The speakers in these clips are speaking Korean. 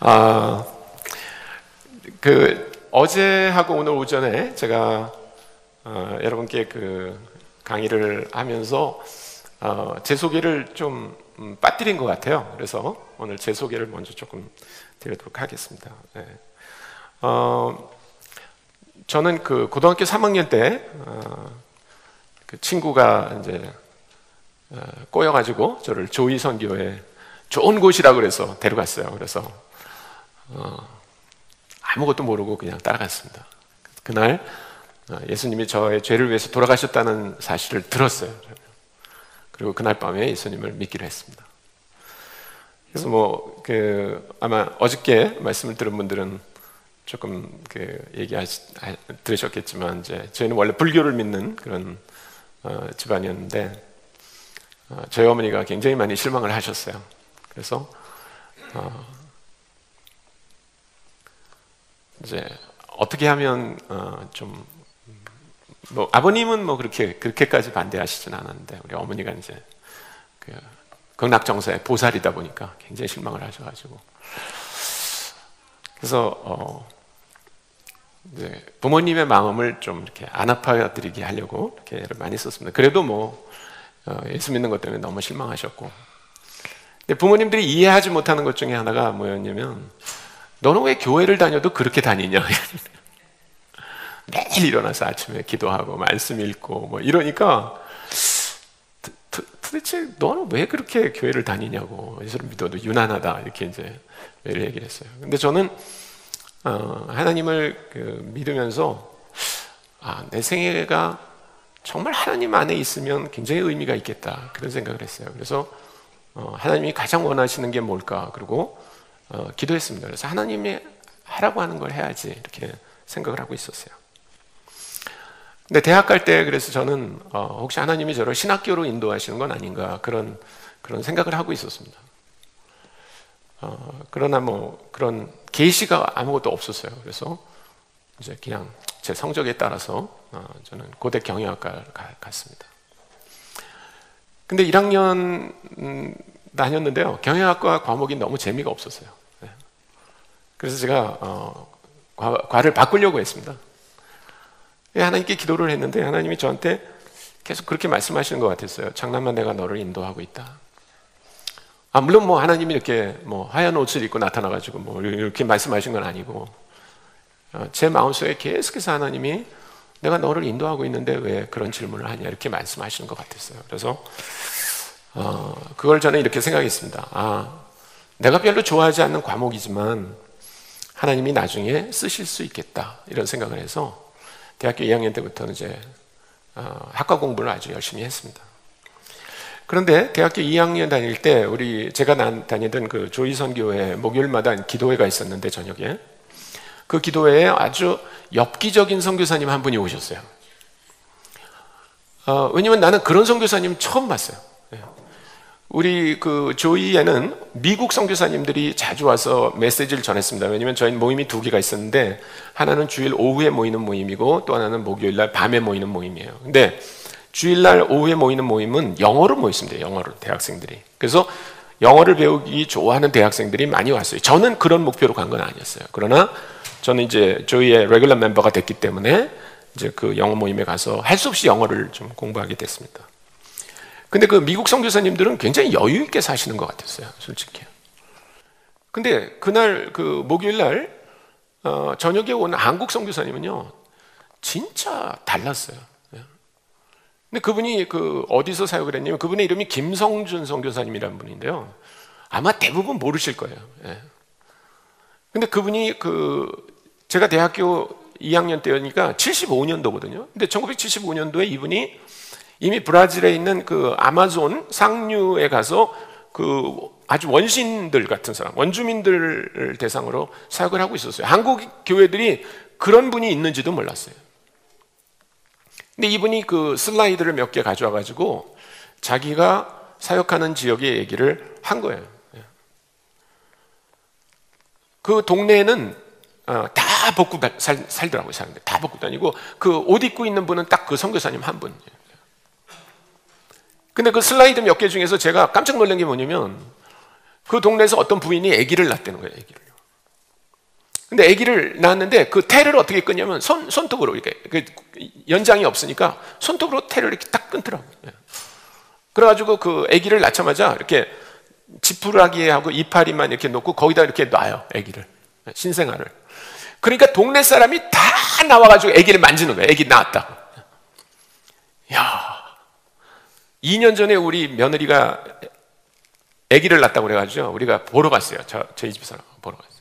아, 어제하고 오늘 오전에 제가 여러분께 강의를 하면서 제 소개를 좀 빠뜨린 것 같아요. 그래서 오늘 제 소개를 먼저 조금 드리도록 하겠습니다. 네. 저는 고등학교 3학년 때 친구가 이제 꼬여가지고 저를 조이 선교회 좋은 곳이라고 그래서 데려갔어요. 그래서 아무것도 모르고 그냥 따라갔습니다. 그날 예수님이 저의 죄를 위해서 돌아가셨다는 사실을 들었어요. 그리고 그날 밤에 예수님을 믿기로 했습니다. 그래서 아마 어저께 말씀을 들은 분들은 조금 들으셨겠지만, 이제 저희는 원래 불교를 믿는 그런 집안이었는데, 저희 어머니가 굉장히 많이 실망을 하셨어요. 그래서 이제 어떻게 하면 아버님은 그렇게까지 반대하시진 않았는데, 우리 어머니가 이제 극락정사의 보살이다 보니까 굉장히 실망을 하셔가지고, 그래서 이제 부모님의 마음을 좀 이렇게 안 아파드리게 하려고 이렇게 애를 많이 썼습니다. 그래도 예수 믿는 것 때문에 너무 실망하셨고, 근데 부모님들이 이해하지 못하는 것 중에 하나가 뭐였냐면, 너는 왜 교회를 다녀도 그렇게 다니냐? 매일 일어나서 아침에 기도하고 말씀 읽고 이러니까 도대체 너는 왜 그렇게 교회를 다니냐고, 예수를 믿어도 유난하다, 이렇게 이제 매일 얘기를 했어요. 근데 저는 하나님을 믿으면서 내 생애가 정말 하나님 안에 있으면 굉장히 의미가 있겠다, 그런 생각을 했어요. 그래서 하나님이 가장 원하시는 게 뭘까? 그리고 기도했습니다. 그래서 하나님이 하라고 하는 걸 해야지, 이렇게 생각을 하고 있었어요. 근데 대학 갈 때 그래서 저는 혹시 하나님이 저를 신학교로 인도하시는 건 아닌가, 그런 생각을 하고 있었습니다. 그러나 그런 계시가 아무것도 없었어요. 그래서 이제 그냥 제 성적에 따라서 저는 고대 경영학과를 갔습니다. 근데 1학년 다녔는데요, 경영학과 과목이 너무 재미가 없었어요. 그래서 제가 과를 바꾸려고 했습니다. 하나님께 기도를 했는데 하나님이 저한테 계속 그렇게 말씀하시는 것 같았어요. 장남아, 내가 너를 인도하고 있다. 물론 하나님이 이렇게 하얀 옷을 입고 나타나가지고 이렇게 말씀하신 건 아니고, 제 마음속에 계속해서 하나님이 내가 너를 인도하고 있는데 왜 그런 질문을 하냐, 이렇게 말씀하시는 것 같았어요. 그래서 그걸 저는 이렇게 생각했습니다. 내가 별로 좋아하지 않는 과목이지만 하나님이 나중에 쓰실 수 있겠다, 이런 생각을 해서 대학교 2학년 때부터는 이제 학과 공부를 아주 열심히 했습니다. 그런데 대학교 2학년 다닐 때 제가 다니던 조이 선교회 목요일마다 기도회가 있었는데, 저녁에 그 기도회에 아주 엽기적인 선교사님 한 분이 오셨어요. 왜냐면 나는 그런 선교사님 처음 봤어요. 우리 조이에는 미국 선교사님들이 자주 와서 메시지를 전했습니다. 왜냐면 저희는 모임이 2개가 있었는데, 하나는 주일 오후에 모이는 모임이고 또 하나는 목요일날 밤에 모이는 모임이에요. 근데 주일날 오후에 모이는 모임은 영어로 모였습니다. 영어로, 대학생들이. 그래서 영어를 배우기 좋아하는 대학생들이 많이 왔어요. 저는 그런 목표로 간 건 아니었어요. 그러나 저는 이제 조이의 레귤러 멤버가 됐기 때문에 이제 영어 모임에 가서 할 수 없이 영어를 좀 공부하게 됐습니다. 근데 미국 선교사님들은 굉장히 여유 있게 사시는 것 같았어요, 솔직히. 근데 그날 목요일날 저녁에 온 한국 선교사님은요, 진짜 달랐어요. 근데 그분이 어디서 사역을 했냐면, 그분의 이름이 김성준 선교사님이라는 분인데요, 아마 대부분 모르실 거예요. 근데 그분이 제가 대학교 2학년 때니까 75년도거든요. 근데 1975년도에 이분이 이미 브라질에 있는 아마존 상류에 가서 아주 원시인들 같은 사람, 원주민들을 대상으로 사역을 하고 있었어요. 한국 교회들이 그런 분이 있는지도 몰랐어요. 근데 이분이 슬라이드를 몇 개 가져와가지고 자기가 사역하는 지역의 얘기를 한 거예요. 그 동네에는 다 벗고 살더라고요, 사람들. 다 벗고 다니고 옷 입고 있는 분은 딱 선교사님 한 분. 근데 슬라이드 몇 개 중에서 제가 깜짝 놀란 게 뭐냐면, 그 동네에서 어떤 부인이 아기를 낳았다는 거예요, 아기를. 근데 아기를 낳았는데 그 태를 어떻게 끊냐면 손톱으로 이렇게 그 연장이 없으니까 손톱으로 태를 이렇게 딱 끊더라고요. 그래가지고 그 아기를 낳자마자 이렇게 지푸라기하고 이파리만 이렇게 놓고 거기다 이렇게 놔요. 아기를, 신생아를. 그러니까 동네 사람이 다 나와가지고 아기를 만지는 거예요. 아기 낳았다고. 야, 2년 전에 우리 며느리가 아기를 낳았다고 그래가지고 우리가 보러 갔어요. 저희 집 사람 보러 갔어요.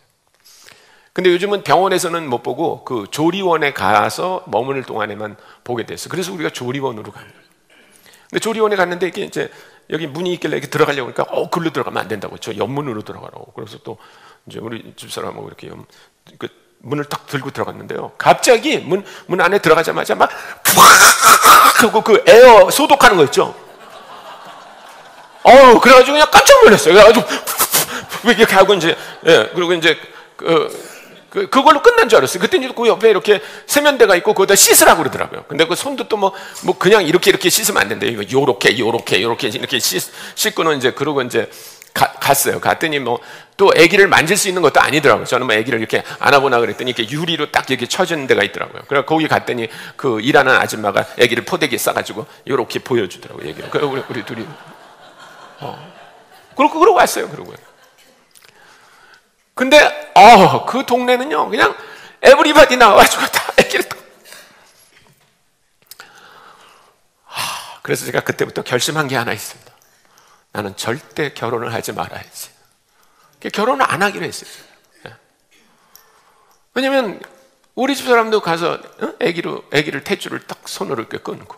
근데 요즘은 병원에서는 못 보고 그 조리원에 가서 머무를 동안에만 보게 됐어요. 그래서 우리가 조리원으로 간 거예요. 근데 조리원에 갔는데 이게 이제 여기 문이 있길래 이렇게 들어가려고 하니까 글로 들어가면 안 된다고. 저 옆문으로 들어가라고. 그래서 또 이제 우리 집사람하고 이렇게 그 문을 딱 들고 들어갔는데요. 갑자기 문 안에 들어가자마자 막 팍 하고 그 에어 소독하는 거 있죠. 그래가지고 그냥 깜짝 놀랐어요. 그래가지고 이렇게 하고 이제 그리고 이제 그걸로 끝난 줄 알았어요. 그때 그 옆에 이렇게 세면대가 있고 거기다 씻으라고 그러더라고요. 근데 그 손도 또 뭐 그냥 이렇게 씻으면 안 된대요. 이거 요렇게 이렇게 씻고는 이제 그러고 이제 갔어요. 갔더니 또 아기를 만질 수 있는 것도 아니더라고요. 저는 아기를 이렇게 안아보나 그랬더니 이렇게 유리로 딱 이렇게 쳐주는 데가 있더라고요. 그래서 거기 갔더니 그 일하는 아줌마가 아기를 포대기에 싸가지고 이렇게 보여주더라고요. 아기를. 그래서 우리 둘이 그러고 왔어요. 그러고요. 근데 그 동네는요 그냥 에브리바디 나와가지고 다 애기를 그래서 제가 그때부터 결심한 게 하나 있습니다. 나는 절대 결혼을 하지 말아야지. 결혼을 안 하기로 했어요. 왜냐면 우리 집 사람도 가서 애기를 탯줄을 딱 손으로 이렇게 끊고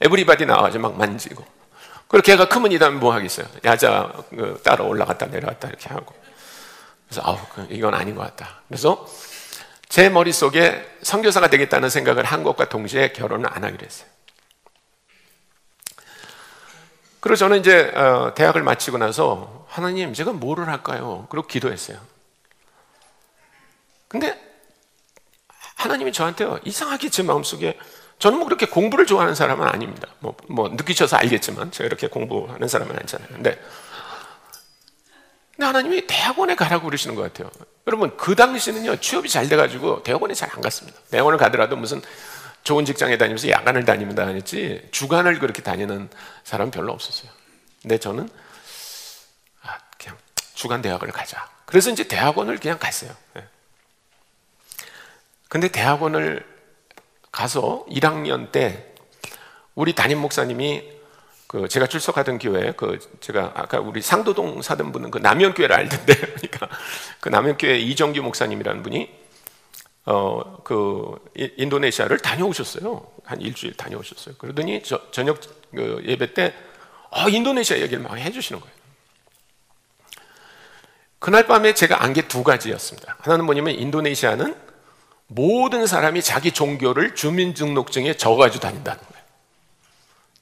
에브리바디 나와가지고 막 만지고 그리고 걔가 크면 이다음에 뭐 하겠어요. 야자 따라 올라갔다 내려갔다 이렇게 하고 그래서 이건 아닌 것 같다. 그래서 제 머릿속에 선교사가 되겠다는 생각을 한 것과 동시에 결혼을 안 하기로 했어요. 그리고 저는 이제 대학을 마치고 나서 하나님 제가 뭐를 할까요? 그리고 기도했어요. 근데 하나님이 저한테요 이상하게 제 마음속에 저는 그렇게 공부를 좋아하는 사람은 아닙니다. 느끼셔서 알겠지만 제가 이렇게 공부하는 사람은 아니잖아요. 근데 하나님이 대학원에 가라고 그러시는 것 같아요. 여러분 그 당시는요 취업이 잘 돼가지고 대학원에 잘 안 갔습니다. 대학원을 가더라도 무슨 좋은 직장에 다니면서 야간을 다니면 다녔지 주간을 그렇게 다니는 사람은 별로 없었어요. 근데 저는 그냥 주간 대학을 가자. 그래서 이제 대학원을 그냥 갔어요. 근데 대학원을 가서 1학년 때 우리 담임 목사님이 제가 출석하던 교회, 제가 아까 우리 상도동 사던 분은 그 남현교회를 알던데, 그러니까 그 남현교회 이정규 목사님이라는 분이 인도네시아를 다녀오셨어요. 한 일주일 다녀오셨어요. 그러더니 저녁 예배 때 인도네시아 얘기를 막 해주시는 거예요. 그날 밤에 제가 안 게 두 가지였습니다. 하나는 뭐냐면 인도네시아는 모든 사람이 자기 종교를 주민등록증에 적어가지고 다닌다는 거예요.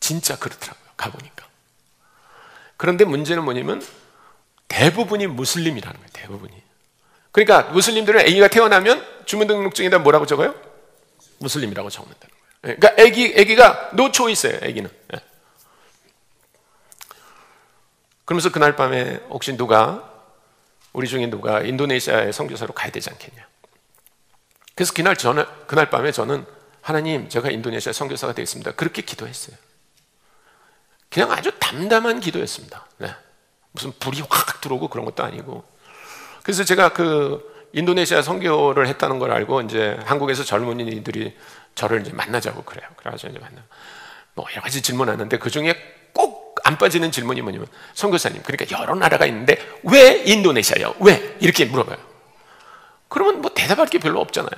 진짜 그렇더라고요. 가보니까. 그런데 문제는 뭐냐면 대부분이 무슬림이라는 거예요. 대부분이. 그러니까 무슬림들은 아기가 태어나면 주민등록증에다 뭐라고 적어요? 무슬림이라고 적는다는 거예요. 그러니까 아기가 no choice예요. 아기는. 그러면서 그날 밤에 혹시 우리 중에 누가 인도네시아에 선교사로 가야 되지 않겠냐. 그래서 그날 밤에 저는 하나님 제가 인도네시아 선교사가 되겠습니다. 그렇게 기도했어요. 그냥 아주 담담한 기도였습니다. 무슨 불이 확 들어오고 그런 것도 아니고. 그래서 제가 인도네시아 선교를 했다는 걸 알고 이제 한국에서 젊은이들이 저를 이제 만나자고 그래요. 그래가지고 이제 여러 가지 질문하는데 그 중에 꼭 안 빠지는 질문이 뭐냐면 선교사님 그러니까 여러 나라가 있는데 왜 인도네시아요? 왜? 이렇게 물어봐요. 그러면 대답할 게 별로 없잖아요.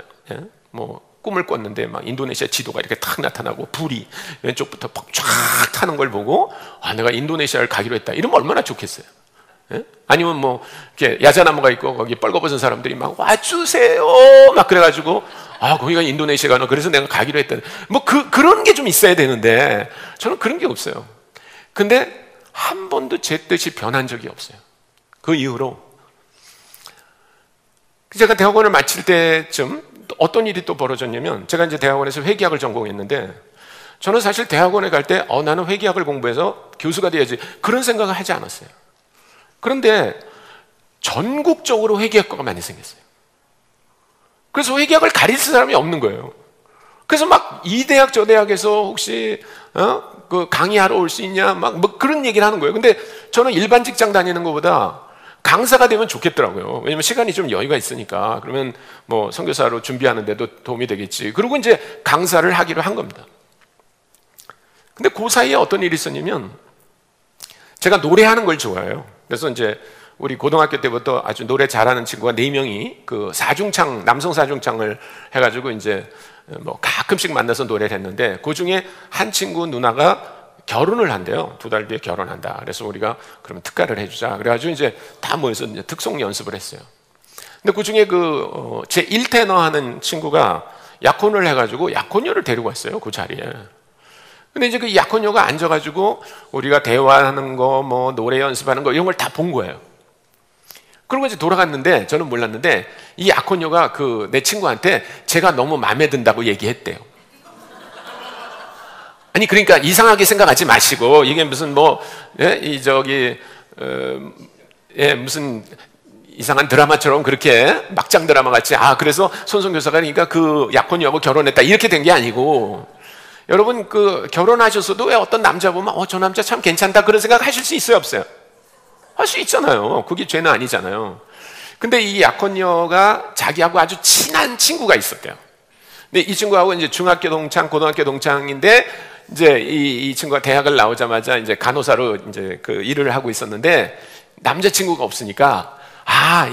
꿈을 꿨는데 막 인도네시아 지도가 이렇게 탁 나타나고 불이 왼쪽부터 쫙 타는 걸 보고 내가 인도네시아를 가기로 했다. 이러면 얼마나 좋겠어요. 아니면 이렇게 야자나무가 있고 거기 뻘거벗은 사람들이 막 와주세요 막 그래가지고 거기가 인도네시아가 그래서 내가 가기로 했다. 그런 게 좀 있어야 되는데 저는 그런 게 없어요. 근데 한 번도 제 뜻이 변한 적이 없어요. 그 이후로 제가 대학원을 마칠 때쯤 어떤 일이 또 벌어졌냐면 제가 이제 대학원에서 회계학을 전공했는데 저는 사실 대학원에 갈 때 나는 회계학을 공부해서 교수가 돼야지 그런 생각을 하지 않았어요. 그런데 전국적으로 회계학과가 많이 생겼어요. 그래서 회계학을 가르칠 사람이 없는 거예요. 그래서 막 이 대학 저 대학에서 혹시 그 강의하러 올 수 있냐 막 뭐 그런 얘기를 하는 거예요. 근데 저는 일반 직장 다니는 것보다 강사가 되면 좋겠더라고요. 왜냐면 시간이 좀 여유가 있으니까. 그러면 뭐 선교사로 준비하는데도 도움이 되겠지. 그리고 이제 강사를 하기로 한 겁니다. 근데 그 사이에 어떤 일이 있었냐면 제가 노래하는 걸 좋아해요. 그래서 이제 우리 고등학교 때부터 아주 노래 잘하는 친구가 4명이 그 사중창, 남성 사중창을 해가지고 이제 뭐 가끔씩 만나서 노래를 했는데 그 중에 한 친구 누나가 결혼을 한대요. 2달 뒤에 결혼한다. 그래서 우리가 그러면 특가를 해주자. 그래가지고 이제 다 모여서 이제 특송 연습을 했어요. 근데 그 중에 제 1테너 하는 친구가 약혼을 해가지고 약혼녀를 데리고 왔어요. 그 자리에. 근데 이제 그 약혼녀가 앉아가지고 우리가 대화하는 거, 뭐 노래 연습하는 거 이런 걸 다 본 거예요. 그리고 이제 돌아갔는데 저는 몰랐는데 이 약혼녀가 내 친구한테 제가 너무 마음에 든다고 얘기했대요. 아니 그러니까 이상하게 생각하지 마시고 이게 무슨 무슨 이상한 드라마처럼 그렇게 막장 드라마 같이 그래서 손성교사가 그러니까 그 약혼녀하고 결혼했다 이렇게 된 게 아니고 여러분 결혼하셨어도 왜 어떤 남자 보면 저 남자 참 괜찮다 그런 생각 하실 수 있어요 없어요? 할 수 있잖아요. 그게 죄는 아니잖아요. 근데 이 약혼녀가 자기하고 아주 친한 친구가 있었대요. 근데 이 친구하고 이제 중학교 동창, 고등학교 동창인데 이제 이 친구가 대학을 나오자마자 이제 간호사로 이제 그 일을 하고 있었는데 남자친구가 없으니까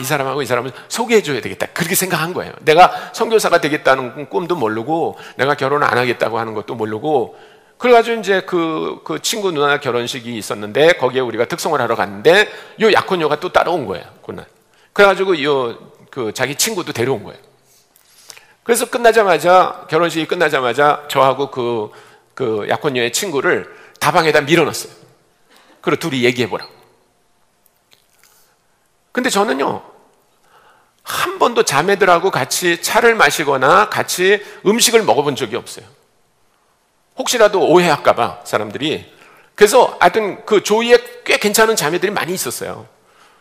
이 사람하고 이 사람을 소개해줘야 되겠다. 그렇게 생각한 거예요. 내가 선교사가 되겠다는 꿈도 모르고 내가 결혼 안 하겠다고 하는 것도 모르고 그래가지고 이제 그 친구 누나 결혼식이 있었는데 거기에 우리가 특송을 하러 갔는데 요 약혼녀가 또 따라온 거예요. 그날. 그래가지고 자기 친구도 데려온 거예요. 그래서 결혼식이 끝나자마자 저하고 그 약혼녀의 친구를 다방에다 밀어넣었어요. 그리고 둘이 얘기해보라고. 근데 저는요, 한 번도 자매들하고 같이 차를 마시거나 같이 음식을 먹어본 적이 없어요. 혹시라도 오해할까봐 사람들이. 그래서 하여튼 그 조이에 꽤 괜찮은 자매들이 많이 있었어요.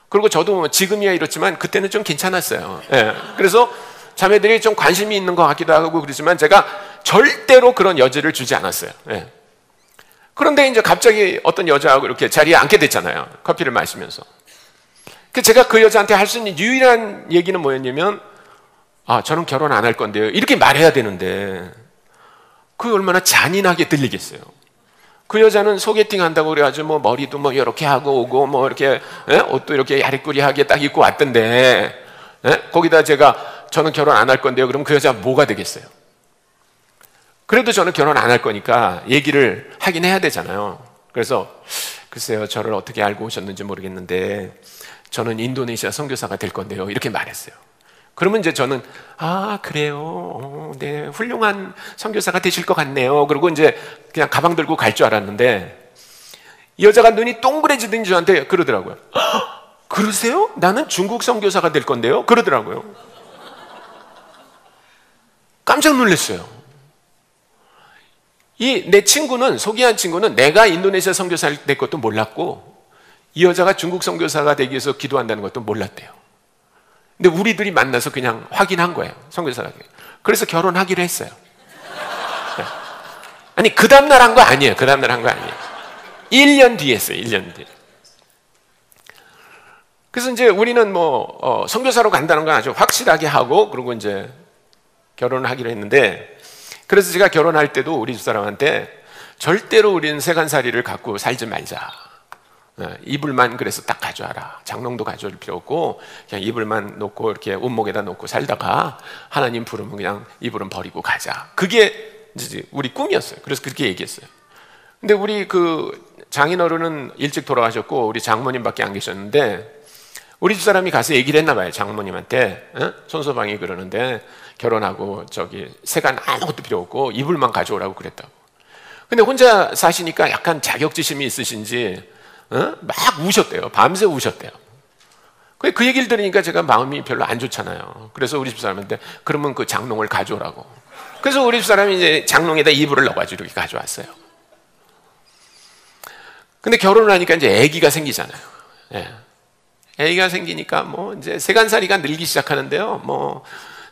그리고 저도 지금이야 이렇지만 그때는 좀 괜찮았어요. 예. 그래서 자매들이 좀 관심이 있는 것 같기도 하고 그러지만 제가 절대로 그런 여지를 주지 않았어요. 예. 그런데 이제 갑자기 어떤 여자하고 이렇게 자리에 앉게 됐잖아요. 커피를 마시면서. 제가 그 여자한테 할 수 있는 유일한 얘기는 뭐였냐면 저는 결혼 안 할 건데요. 이렇게 말해야 되는데 그게 얼마나 잔인하게 들리겠어요. 그 여자는 소개팅 한다고 그래가지고 뭐 머리도 뭐 이렇게 하고 오고 뭐 이렇게 옷도 이렇게 야리꾸리하게 딱 입고 왔던데 거기다 제가 저는 결혼 안 할 건데요. 그럼 그 여자 뭐가 되겠어요? 그래도 저는 결혼 안 할 거니까 얘기를 하긴 해야 되잖아요. 그래서 글쎄요, 저를 어떻게 알고 오셨는지 모르겠는데 저는 인도네시아 선교사가 될 건데요. 이렇게 말했어요. 그러면 이제 저는 그래요. 네, 훌륭한 선교사가 되실 것 같네요. 그리고 이제 그냥 가방 들고 갈 줄 알았는데 이 여자가 눈이 동그래지더니 저한테 그러더라고요. 그러세요? 나는 중국 선교사가 될 건데요. 그러더라고요. 깜짝 놀랐어요. 내 친구는, 소개한 친구는 내가 인도네시아 선교사가 될 것도 몰랐고 이 여자가 중국 선교사가 되기 위해서 기도한다는 것도 몰랐대요. 근데 우리들이 만나서 그냥 확인한 거예요. 선교사가. 그래서 결혼하기로 했어요. 아니 그 다음날 한 거 아니에요. 그 다음날 한 거 아니에요. 1년 뒤에 했어요. 1년 뒤에. 그래서 이제 우리는 선교사로 간다는 건 아주 확실하게 하고 그리고 이제 결혼을 하기로 했는데 그래서 제가 결혼할 때도 우리 집사람한테 절대로 우리는 세간살이를 갖고 살지 말자. 이불만 그래서 딱 가져와라. 장롱도 가져올 필요 없고 그냥 이불만 놓고 이렇게 온목에다 놓고 살다가 하나님 부르면 그냥 이불은 버리고 가자. 그게 이제 우리 꿈이었어요. 그래서 그렇게 얘기했어요. 근데 우리 장인어른은 일찍 돌아가셨고 우리 장모님밖에 안 계셨는데 우리 집사람이 가서 얘기를 했나 봐요. 장모님한테. 손소방이 그러는데 결혼하고 세간 아무것도 필요 없고 이불만 가져오라고 그랬다고. 근데 혼자 사시니까 약간 자격지심이 있으신지 막 우셨대요. 밤새 우셨대요. 그 얘기를 들으니까 제가 마음이 별로 안 좋잖아요. 그래서 우리 집사람한테 그러면 그 장롱을 가져오라고. 그래서 우리 집사람이 이제 장롱에다 이불을 넣어가지고 이렇게 가져왔어요. 근데 결혼을 하니까 이제 아기가 생기잖아요. 아기가 생기니까 이제 세간살이가 늘기 시작하는데요.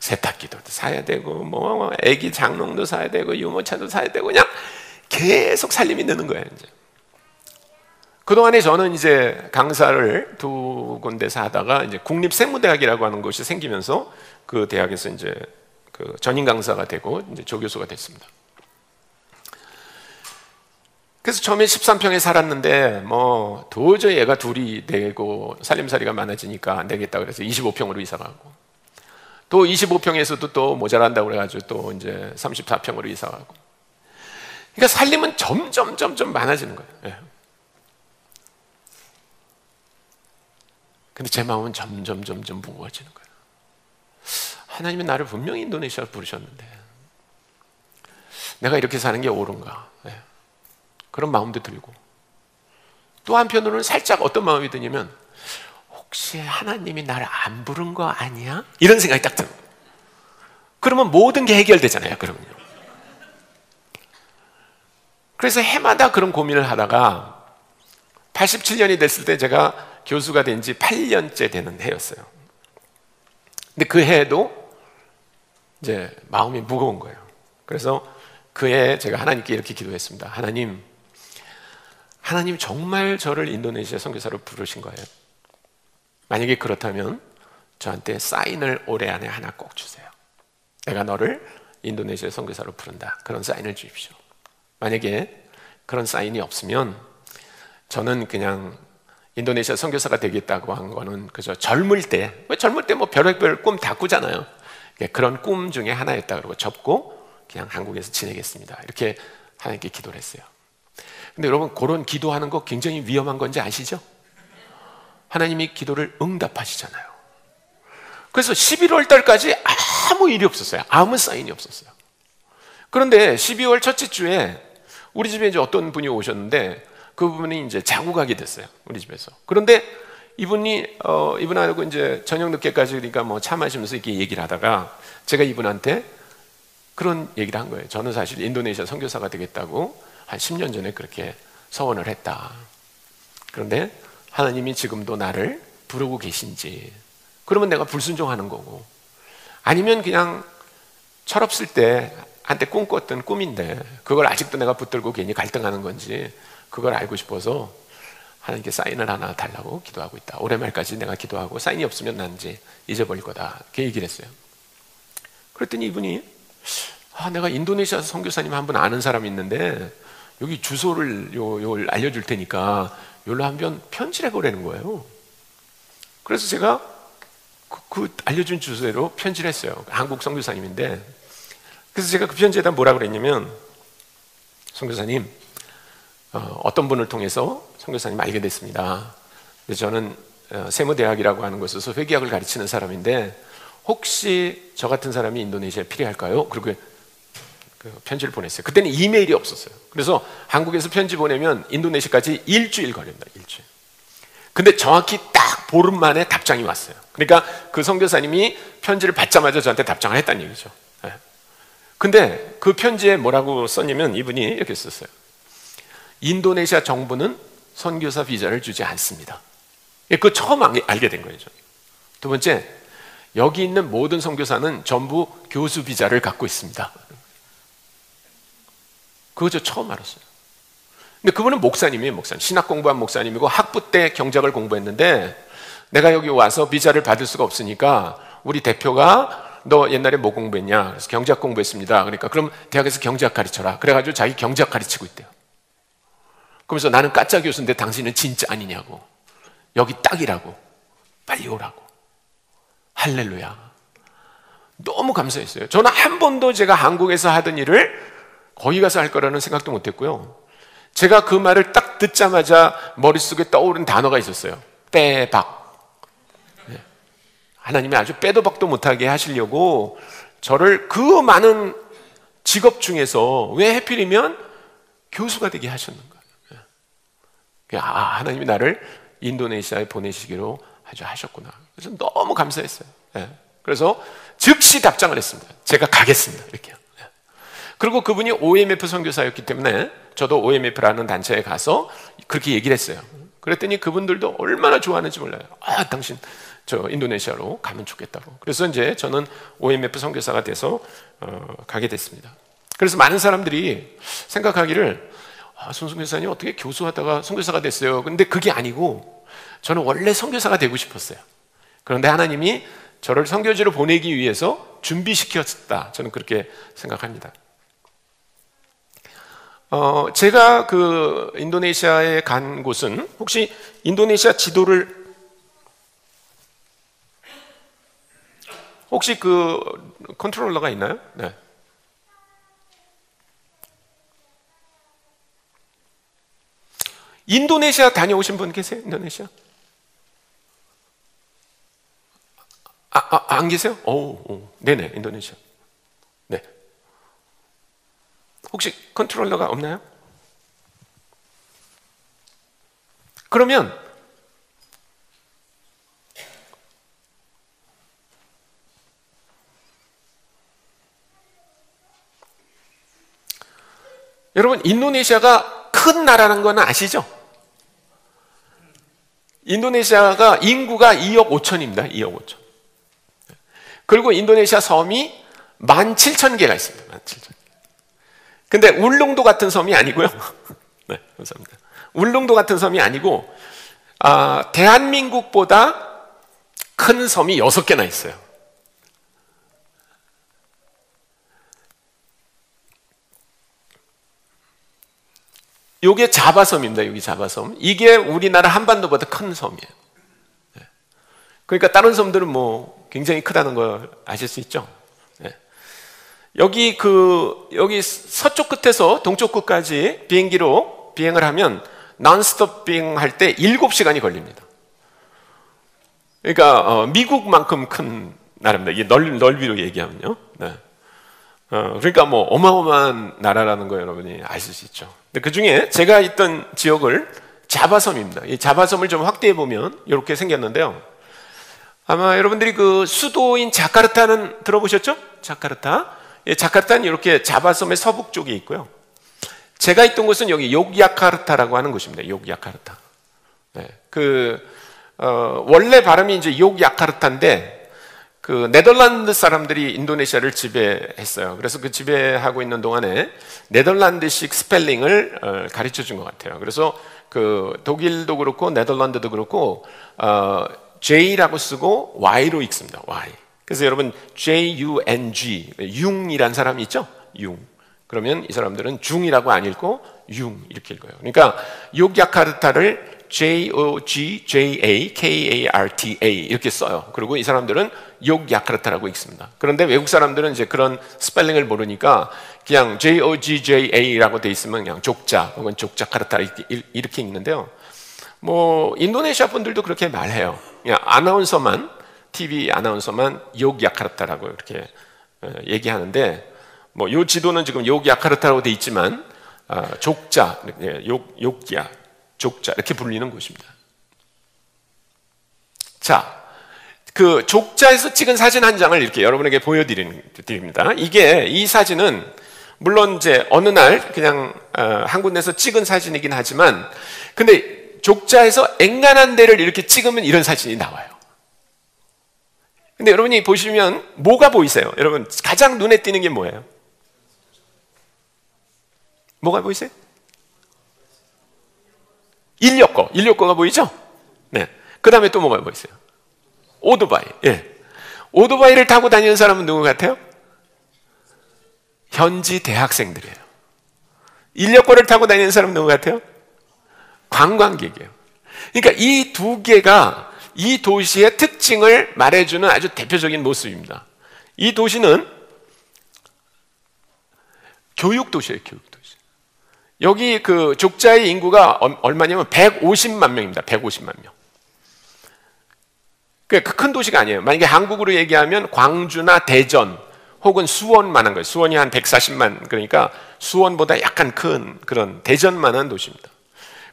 세탁기도 사야 되고 뭐 애기 장롱도 사야 되고 유모차도 사야 되고 그냥 계속 살림이 느는 거예요. 이제 그동안에 저는 이제 강사를 두 군데서 하다가 이제 국립생물대학이라고 하는 곳이 생기면서 그 대학에서 이제 그 전임 강사가 되고 이제 조교수가 됐습니다. 그래서 처음에 13평에 살았는데 뭐 도저히 애가 둘이 되고 살림살이가 많아지니까 안 되겠다 그래서 25평으로 이사 가고, 또 25평에서도 또 모자란다고 그래가지고 또 이제 34평으로 이사 가고. 그러니까 살림은 점점 많아지는 거예요. 예. 근데 제 마음은 점점 무거워지는 거예요. 하나님은 나를 분명히 인도네시아로 부르셨는데 내가 이렇게 사는 게 옳은가? 예. 그런 마음도 들고, 또 한편으로는 살짝 어떤 마음이 드냐면 혹시 하나님이 나를 안 부른 거 아니야? 이런 생각이 딱 들어요. 그러면 모든 게 해결되잖아요. 그러면요. 그래서 해마다 그런 고민을 하다가 87년이 됐을 때 제가 교수가 된 지 8년째 되는 해였어요. 근데 그 해에도 이제 마음이 무거운 거예요. 그래서 그 해에 제가 하나님께 이렇게 기도했습니다. 하나님 정말 저를 인도네시아 선교사로 부르신 거예요. 만약에 그렇다면 저한테 사인을 올해 안에 하나 꼭 주세요. 내가 너를 인도네시아 선교사로 부른다. 그런 사인을 주십시오. 만약에 그런 사인이 없으면 저는 그냥 인도네시아 선교사가 되겠다고 한 거는 그저 젊을 때 뭐 별의별 꿈 다 꾸잖아요. 그런 꿈 중에 하나였다 그러고 접고 그냥 한국에서 지내겠습니다. 이렇게 하나님께 기도를 했어요. 근데 여러분, 그런 기도하는 거 굉장히 위험한 건지 아시죠? 하나님이 기도를 응답하시잖아요. 그래서 11월 달까지 아무 일이 없었어요. 아무 사인이 없었어요. 그런데 12월 첫째 주에 우리 집에 이제 어떤 분이 오셨는데 그분이 이제 자고 가게 됐어요. 우리 집에서. 그런데 이분하고 이제 저녁 늦게까지 그러니까 뭐 차 마시면서 이렇게 얘기를 하다가 제가 이분한테 그런 얘기를 한 거예요. 저는 사실 인도네시아 선교사가 되겠다고 한 10년 전에 그렇게 서원을 했다. 그런데 하나님이 지금도 나를 부르고 계신지, 그러면 내가 불순종하는 거고, 아니면 그냥 철없을 때 한때 꿈꿨던 꿈인데 그걸 아직도 내가 붙들고 괜히 갈등하는 건지 그걸 알고 싶어서 하나님께 사인을 하나 달라고 기도하고 있다. 올해 말까지 내가 기도하고 사인이 없으면 난 이제 잊어버릴 거다. 이렇게 얘기를 했어요. 그랬더니 이분이 내가 인도네시아 선교사님 한 분 아는 사람이 있는데 여기 주소를 요 알려줄 테니까 요로 한번 편지를 해보라는 거예요. 그래서 제가 그 알려준 주소대로 편지를 했어요. 한국 선교사님인데, 그래서 제가 그 편지에다 뭐라 그랬냐면, 선교사님, 어떤 분을 통해서 선교사님 알게 됐습니다. 저는 세무대학이라고 하는 곳에서 회계학을 가르치는 사람인데 혹시 저 같은 사람이 인도네시아에 필요할까요? 그리고 그 편지를 보냈어요. 그때는 이메일이 없었어요. 그래서 한국에서 편지 보내면 인도네시아까지 일주일 걸립니다. 일주일. 근데 정확히 딱 보름 만에 답장이 왔어요. 그러니까 그 선교사님이 편지를 받자마자 저한테 답장을 했다는 얘기죠. 네. 근데 그 편지에 뭐라고 썼냐면 이분이 이렇게 썼어요. 인도네시아 정부는 선교사 비자를 주지 않습니다. 그거 처음 알게 된 거예요. 두 번째, 여기 있는 모든 선교사는 전부 교수 비자를 갖고 있습니다. 그거 저 처음 알았어요. 근데 그분은 목사님이에요. 목사님. 신학 공부한 목사님이고 학부 때 경작을 공부했는데 내가 여기 와서 비자를 받을 수가 없으니까 우리 대표가 너 옛날에 뭐 공부했냐? 그래서 경작 공부했습니다. 그러니까 그럼 대학에서 경작 가르쳐라. 그래가지고 자기 경작 가르치고 있대요. 그러면서 나는 가짜 교수인데 당신은 진짜 아니냐고. 여기 딱이라고. 빨리 오라고. 할렐루야. 너무 감사했어요. 저는 한 번도 제가 한국에서 하던 일을 거기 가서 할 거라는 생각도 못 했고요. 제가 그 말을 딱 듣자마자 머릿속에 떠오른 단어가 있었어요. 빼박. 네. 하나님이 아주 빼도 박도 못하게 하시려고 저를 그 많은 직업 중에서 왜 하필이면 교수가 되게 하셨는가. 네. 하나님이 나를 인도네시아에 보내시기로 아주 하셨구나. 그래서 너무 감사했어요. 네. 그래서 즉시 답장을 했습니다. 제가 가겠습니다. 이렇게요. 네. 그리고 그분이 OMF 선교사였기 때문에 저도 OMF라는 단체에 가서 그렇게 얘기를 했어요. 그랬더니 그분들도 얼마나 좋아하는지 몰라요. 아, 당신 저 인도네시아로 가면 좋겠다고. 그래서 이제 저는 OMF 선교사가 돼서 가게 됐습니다. 그래서 많은 사람들이 생각하기를 손승교사님 어떻게 교수하다가 선교사가 됐어요? 근데 그게 아니고 저는 원래 선교사가 되고 싶었어요. 그런데 하나님이 저를 선교지로 보내기 위해서 준비시켰다. 저는 그렇게 생각합니다. 제가 그 인도네시아에 간 곳은, 혹시 인도네시아 지도를 혹시 그 컨트롤러가 있나요? 네. 인도네시아 다녀오신 분 계세요? 인도네시아? 안 계세요? 네네, 인도네시아. 네. 혹시 컨트롤러가 없나요? 그러면 여러분, 인도네시아가 큰 나라라는 건 아시죠? 인도네시아가 인구가 2억 5천입니다. 2억 5천. 그리고 인도네시아 섬이 17,000개가 있습니다. 17,000개. 근데 울릉도 같은 섬이 아니고요. 네, 감사합니다. 울릉도 같은 섬이 아니고 대한민국보다 큰 섬이 6개나 있어요. 요게 자바섬입니다. 여기 자바섬. 이게 우리나라 한반도보다 큰 섬이에요. 그러니까 다른 섬들은 뭐 굉장히 크다는 걸 아실 수 있죠. 여기 서쪽 끝에서 동쪽 끝까지 비행기로 비행을 하면 non-stop 비행할 때 7시간이 걸립니다. 그러니까 미국만큼 큰 나라입니다. 이게 넓이로 얘기하면요. 네. 그러니까 뭐 어마어마한 나라라는 거 여러분이 아실 수 있죠. 근데 그 중에 제가 있던 지역을 자바섬입니다. 이 자바섬을 좀 확대해 보면 이렇게 생겼는데요. 아마 여러분들이 그 수도인 자카르타는 들어보셨죠? 자카르타. 예, 자카르타는 이렇게 자바섬의 서북 쪽에 있고요. 제가 있던 곳은 여기 욕야카르타라고 하는 곳입니다. 욕야카르타. 네, 원래 발음이 이제 욕야카르타인데 그 네덜란드 사람들이 인도네시아를 지배했어요. 그래서 그 지배하고 있는 동안에 네덜란드식 스펠링을 가르쳐 준 것 같아요. 그래서 그 독일도 그렇고 네덜란드도 그렇고 J라고 쓰고 Y로 읽습니다. Y. 그래서 여러분 J-U-N-G, 융이란 사람이 있죠? 융. 그러면 이 사람들은 중이라고 안 읽고 융 이렇게 읽어요. 그러니까 욕야카르타를 J-O-G-J-A-K-A-R-T-A 이렇게 써요. 그리고 이 사람들은 욕야카르타라고 읽습니다. 그런데 외국 사람들은 이제 그런 스펠링을 모르니까 그냥 J-O-G-J-A라고 돼 있으면 그냥 족자 혹은 족자카르타 이렇게 읽는데요. 뭐 인도네시아 분들도 그렇게 말해요. 그냥 아나운서만, TV 아나운서만 욕야카르타라고 이렇게 얘기하는데, 뭐 요 지도는 지금 욕야카르타라고 돼 있지만 족자, 욕야, 족자 이렇게 불리는 곳입니다. 자, 그 족자에서 찍은 사진 한 장을 이렇게 여러분에게 보여드립니다. 이 사진은 물론 이제 어느 날 그냥 한 군데서 찍은 사진이긴 하지만, 근데 족자에서 앵간한 데를 이렇게 찍으면 이런 사진이 나와요. 근데 여러분이 보시면 뭐가 보이세요? 여러분 가장 눈에 띄는 게 뭐예요? 뭐가 보이세요? 인력거가 보이죠? 네. 그 다음에 또 뭐가 보이세요? 오토바이. 예. 오토바이를 타고 다니는 사람은 누구 같아요? 현지 대학생들이에요. 인력거를 타고 다니는 사람은 누구 같아요? 관광객이에요. 그러니까 이 두 개가 이 도시의 특징을 말해주는 아주 대표적인 모습입니다. 이 도시는 교육도시예요, 교육도시. 여기 그 족자의 인구가 얼마냐면 150만 명입니다. 150만 명. 그 큰 도시가 아니에요. 만약에 한국으로 얘기하면 광주나 대전 혹은 수원만한 거예요. 수원이 한 140만, 그러니까 수원보다 약간 큰 그런 대전만한 도시입니다.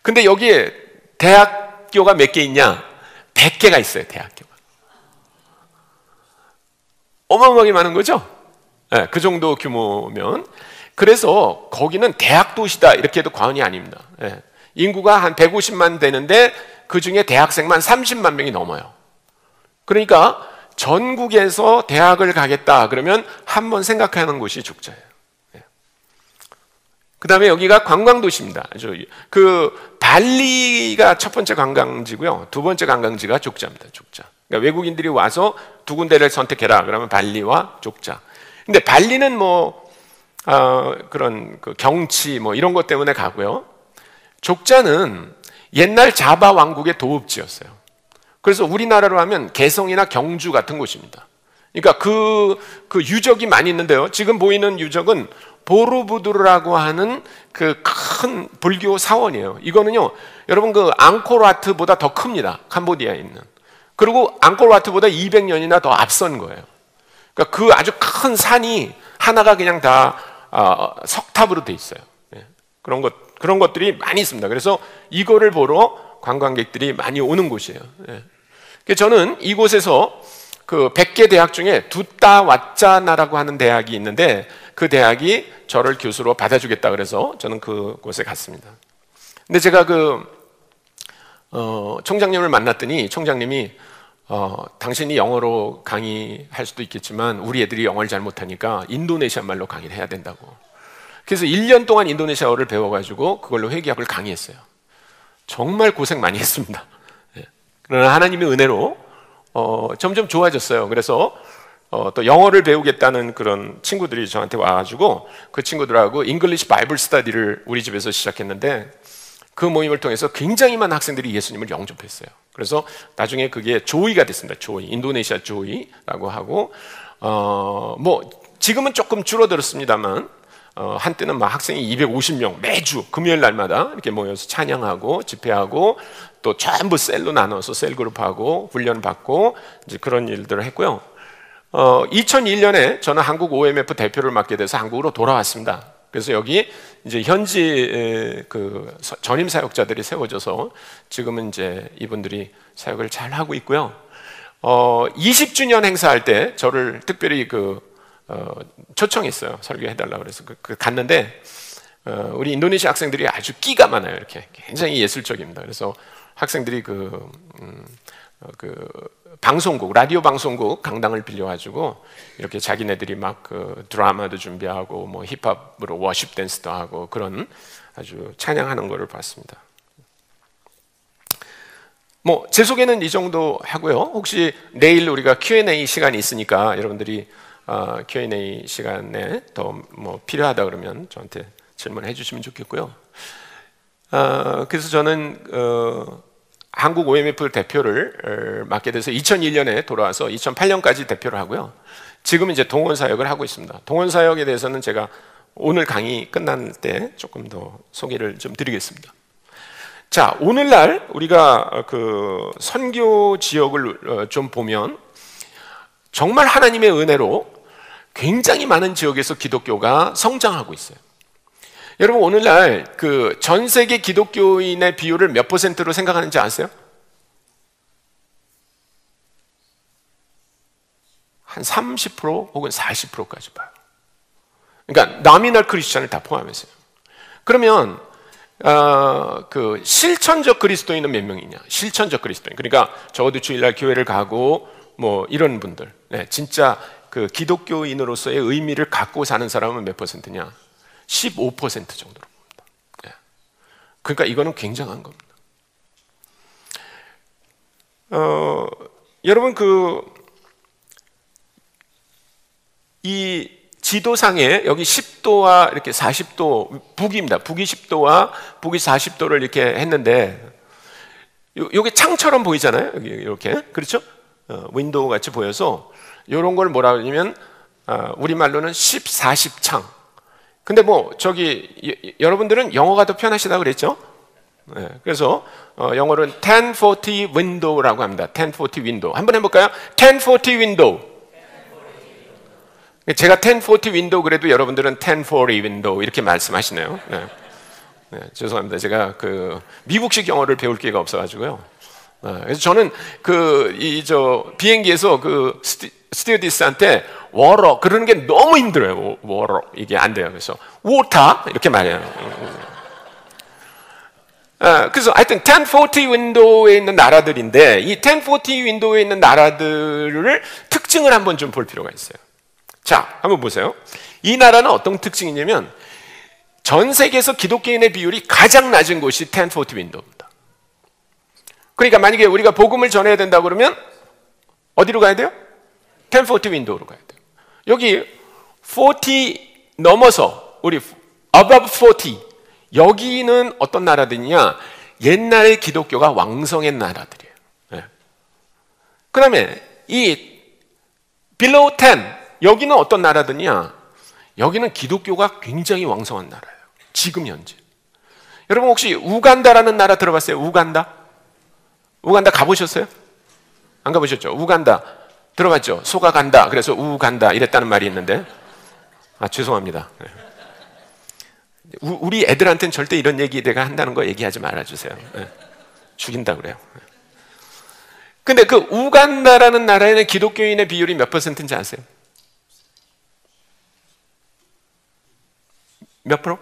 근데 여기에 대학교가 몇 개 있냐? 100개가 있어요, 대학교가. 어마어마하게 많은 거죠? 네, 그 정도 규모면. 그래서 거기는 대학 도시다 이렇게 해도 과언이 아닙니다. 네. 인구가 한 150만 되는데 그 중에 대학생만 30만 명이 넘어요. 그러니까 전국에서 대학을 가겠다 그러면 한번 생각하는 곳이 족자예요. 그 다음에 여기가 관광도시입니다. 그 발리가 첫 번째 관광지고요. 두 번째 관광지가 족자입니다. 족자. 그러니까 외국인들이 와서 두 군데를 선택해라. 그러면 발리와 족자. 근데 발리는 그런 그 경치 이런 것 때문에 가고요. 족자는 옛날 자바 왕국의 도읍지였어요. 그래서 우리나라로 하면 개성이나 경주 같은 곳입니다. 그러니까 그 유적이 많이 있는데요. 지금 보이는 유적은 보르부두르라고 하는 그 큰 불교 사원이에요. 이거는요, 여러분 그 앙코르와트보다 더 큽니다. 캄보디아에 있는. 그리고 앙코르와트보다 200년이나 더 앞선 거예요. 그러니까 그 아주 큰 산이 하나가 그냥 다 석탑으로 돼 있어요. 그런 것들이 많이 있습니다. 그래서 이거를 보러 관광객들이 많이 오는 곳이에요. 저는 이곳에서 그 100개 대학 중에 두따와짜나라고 하는 대학이 있는데 그 대학이 저를 교수로 받아주겠다 그래서 저는 그곳에 갔습니다. 근데 제가 총장님을 만났더니 총장님이 당신이 영어로 강의할 수도 있겠지만 우리 애들이 영어를 잘 못하니까 인도네시아 말로 강의를 해야 된다고. 그래서 1년 동안 인도네시아어를 배워가지고 그걸로 회계학을 강의했어요. 정말 고생 많이 했습니다. 그러나 하나님의 은혜로 점점 좋아졌어요. 그래서 또 영어를 배우겠다는 그런 친구들이 저한테 와가지고 그 친구들하고 잉글리시 바이블 스터디를 우리 집에서 시작했는데 그 모임을 통해서 굉장히 많은 학생들이 예수님을 영접했어요. 그래서 나중에 그게 조이가 됐습니다. 조이, 인도네시아 조이라고 하고 지금은 조금 줄어들었습니다만 한때는 막 학생이 250명 매주 금요일 날마다 이렇게 모여서 찬양하고 집회하고 또 전부 셀로 나눠서 셀그룹하고 훈련받고 이제 그런 일들을 했고요. 2001년에 저는 한국 OMF 대표를 맡게 돼서 한국으로 돌아왔습니다. 그래서 여기 이제 현지 그 전임 사역자들이 세워져서 지금은 이제 이분들이 사역을 잘 하고 있고요. 20주년 행사할 때 저를 특별히 초청했어요. 설교해달라고 그래서 갔는데 우리 인도네시아 학생들이 아주 끼가 많아요. 이렇게 굉장히 예술적입니다. 그래서 학생들이 방송국, 라디오 방송국 강당을 빌려가지고 이렇게 자기네들이 막 드라마도 준비하고 힙합으로 워십 댄스도 하고 그런 아주 찬양하는 거를 봤습니다. 제 소개는 이 정도 하고요. 혹시 내일 우리가 Q&A 시간이 있으니까 여러분들이 Q&A 시간에 더 필요하다 그러면 저한테 질문해 주시면 좋겠고요. 그래서 저는 한국 OMF 대표를 맡게 돼서 2001년에 돌아와서 2008년까지 대표를 하고요. 지금 이제 동원 사역을 하고 있습니다. 동원 사역에 대해서는 제가 오늘 강의 끝날 때 조금 더 소개를 좀 드리겠습니다. 자, 오늘날 우리가 선교 지역을 좀 보면 정말 하나님의 은혜로 굉장히 많은 지역에서 기독교가 성장하고 있어요. 여러분 오늘날 전 세계 기독교인의 비율을 몇 %로 생각하는지 아세요? 한 30% 혹은 40%까지 봐요. 그러니까 나미널 크리스천을 다 포함해서요. 그러면 실천적 그리스도인은 몇 명이냐? 실천적 그리스도인. 그러니까 적어도 주일날 교회를 가고 이런 분들. 네, 진짜 기독교인으로서의 의미를 갖고 사는 사람은 몇 %냐? 15% 정도로 봅니다. 네. 그러니까 이거는 굉장한 겁니다. 여러분 이 지도상에 여기 10도와 이렇게 40도 북입니다. 북이 10도와 북이 40도를 이렇게 했는데 여기 창처럼 보이잖아요. 여기 이렇게 그렇죠? 윈도우 같이 보여서 이런 걸 뭐라 그러냐면 우리말로는 10, 40 창. 근데 여러분들은 영어가 더 편하시다고 그랬죠? 네, 그래서 영어로는 1040 window라고 합니다. 1040 window. 한번 해볼까요? 1040 window. 제가 1040 window 그래도 여러분들은 1040 window 이렇게 말씀하시네요. 네. 네, 죄송합니다. 제가 미국식 영어를 배울 기회가 없어가지고요. 그래서 저는 비행기에서 스튜어디스한테 워러 그러는 게 너무 힘들어요. 워러 이게 안 돼요. 그래서 워터 이렇게 말해요. 그래서 하여튼 1040 윈도우에 있는 나라들인데 이 1040 윈도우에 있는 나라들을 특징을 한번 좀 볼 필요가 있어요. 자, 한번 보세요. 이 나라는 어떤 특징이냐면 전 세계에서 기독교인의 비율이 가장 낮은 곳이 1040 윈도우입니다. 그러니까 만약에 우리가 복음을 전해야 된다 그러면 어디로 가야 돼요? 1040 윈도우로 가야 돼요. 여기 40 넘어서 우리 above 40 여기는 어떤 나라들이냐? 옛날에 기독교가 왕성한 나라들이에요. 네. 그 다음에 이 below 10 여기는 어떤 나라들이냐? 여기는 기독교가 굉장히 왕성한 나라예요. 지금 현재. 여러분 혹시 우간다라는 나라 들어봤어요? 우간다? 우간다 가보셨어요? 안 가보셨죠? 우간다 들어봤죠? 소가 간다 그래서 우간다 이랬다는 말이 있는데 죄송합니다. 우리 애들한테는 절대 이런 얘기 내가 한다는 거 얘기하지 말아주세요. 죽인다 그래요. 근데 그 우간다라는 나라에는 기독교인의 비율이 몇 퍼센트인지 아세요? 몇 프로?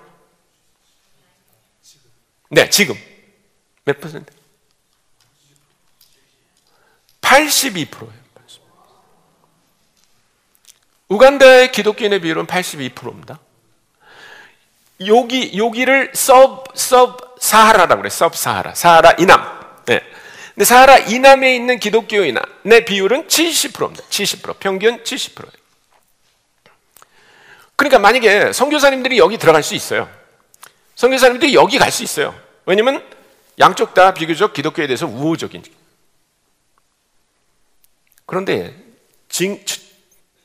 네, 지금 몇 퍼센트? 82%예요. 우간다의 기독교인의 비율은 82%입니다. 여기를 사하라라고 그래요. 사하라 이남. 네. 근데 사하라 이남에 있는 기독교인의 비율은 70%입니다. 70%. 평균 70%예요. 그러니까 만약에 선교사님들이 여기 들어갈 수 있어요. 선교사님들이 여기 갈 수 있어요. 왜냐면 양쪽 다 비교적 기독교에 대해서 우호적이니까. 그런데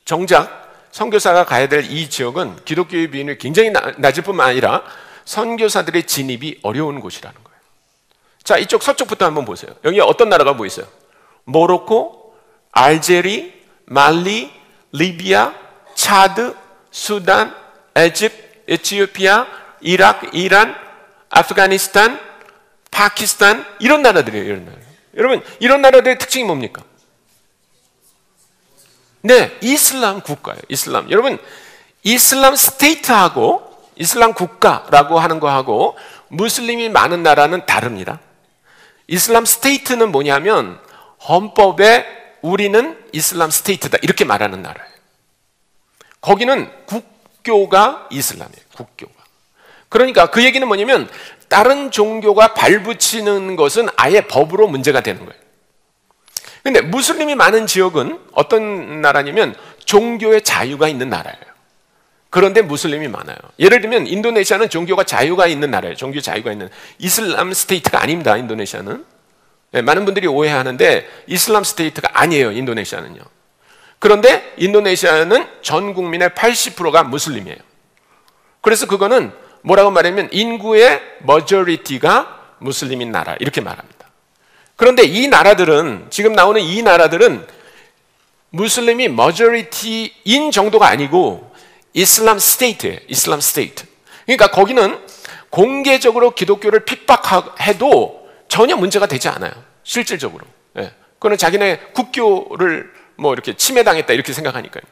정작 선교사가 가야 될 이 지역은 기독교의 비율이 굉장히 낮을 뿐만 아니라 선교사들의 진입이 어려운 곳이라는 거예요. 자, 이쪽 서쪽부터 한번 보세요. 여기 어떤 나라가 보이세요? 모로코, 알제리, 말리, 리비아, 차드, 수단, 에집트, 에티오피아, 이라크, 이란, 아프가니스탄, 파키스탄 이런 나라들이에요. 이런 나라. 여러분 이런 나라들의 특징이 뭡니까? 네, 이슬람 국가예요. 이슬람. 여러분 이슬람 스테이트하고 이슬람 국가라고 하는 거하고 무슬림이 많은 나라는 다릅니다. 이슬람 스테이트는 뭐냐면 헌법에 우리는 이슬람 스테이트다 이렇게 말하는 나라예요. 거기는 국교가 이슬람이에요. 국교가. 그러니까 그 얘기는 뭐냐면 다른 종교가 발붙이는 것은 아예 법으로 문제가 되는 거예요. 근데 무슬림이 많은 지역은 어떤 나라냐면 종교의 자유가 있는 나라예요. 그런데 무슬림이 많아요. 예를 들면 인도네시아는 종교가 자유가 있는 나라예요. 종교 자유가 있는 이슬람 스테이트가 아닙니다. 인도네시아는. 네, 많은 분들이 오해하는데 이슬람 스테이트가 아니에요. 인도네시아는요. 그런데 인도네시아는 전 국민의 80%가 무슬림이에요. 그래서 그거는 뭐라고 말하면 인구의 머저리티가 무슬림인 나라 이렇게 말합니다. 그런데 이 나라들은 지금 나오는 이 나라들은 무슬림이 머저리티인 정도가 아니고 이슬람 스테이트예요. 이슬람 스테이트. 그러니까 거기는 공개적으로 기독교를 핍박해도 전혀 문제가 되지 않아요. 실질적으로. 예. 그거는 자기네 국교를 뭐 이렇게 침해당했다 이렇게 생각하니까요.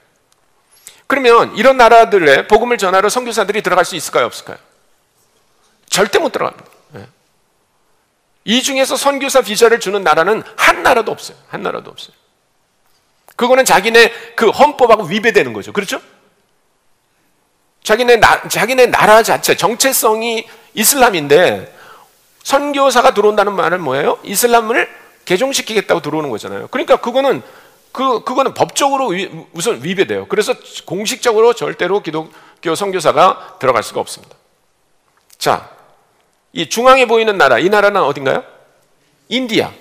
그러면 이런 나라들에 복음을 전하러 선교사들이 들어갈 수 있을까요? 없을까요? 절대 못 들어갑니다. 예. 이 중에서 선교사 비자를 주는 나라는 한 나라도 없어요. 한 나라도 없어요. 그거는 자기네 그 헌법하고 위배되는 거죠. 그렇죠? 자기네 나라 자체 정체성이 이슬람인데 선교사가 들어온다는 말은 뭐예요? 이슬람을 개종시키겠다고 들어오는 거잖아요. 그러니까 그거는 법적으로 우선 위배돼요. 그래서 공식적으로 절대로 기독교 선교사가 들어갈 수가 없습니다. 자, 이 중앙에 보이는 나라, 이 나라는 어딘가요? 인디아.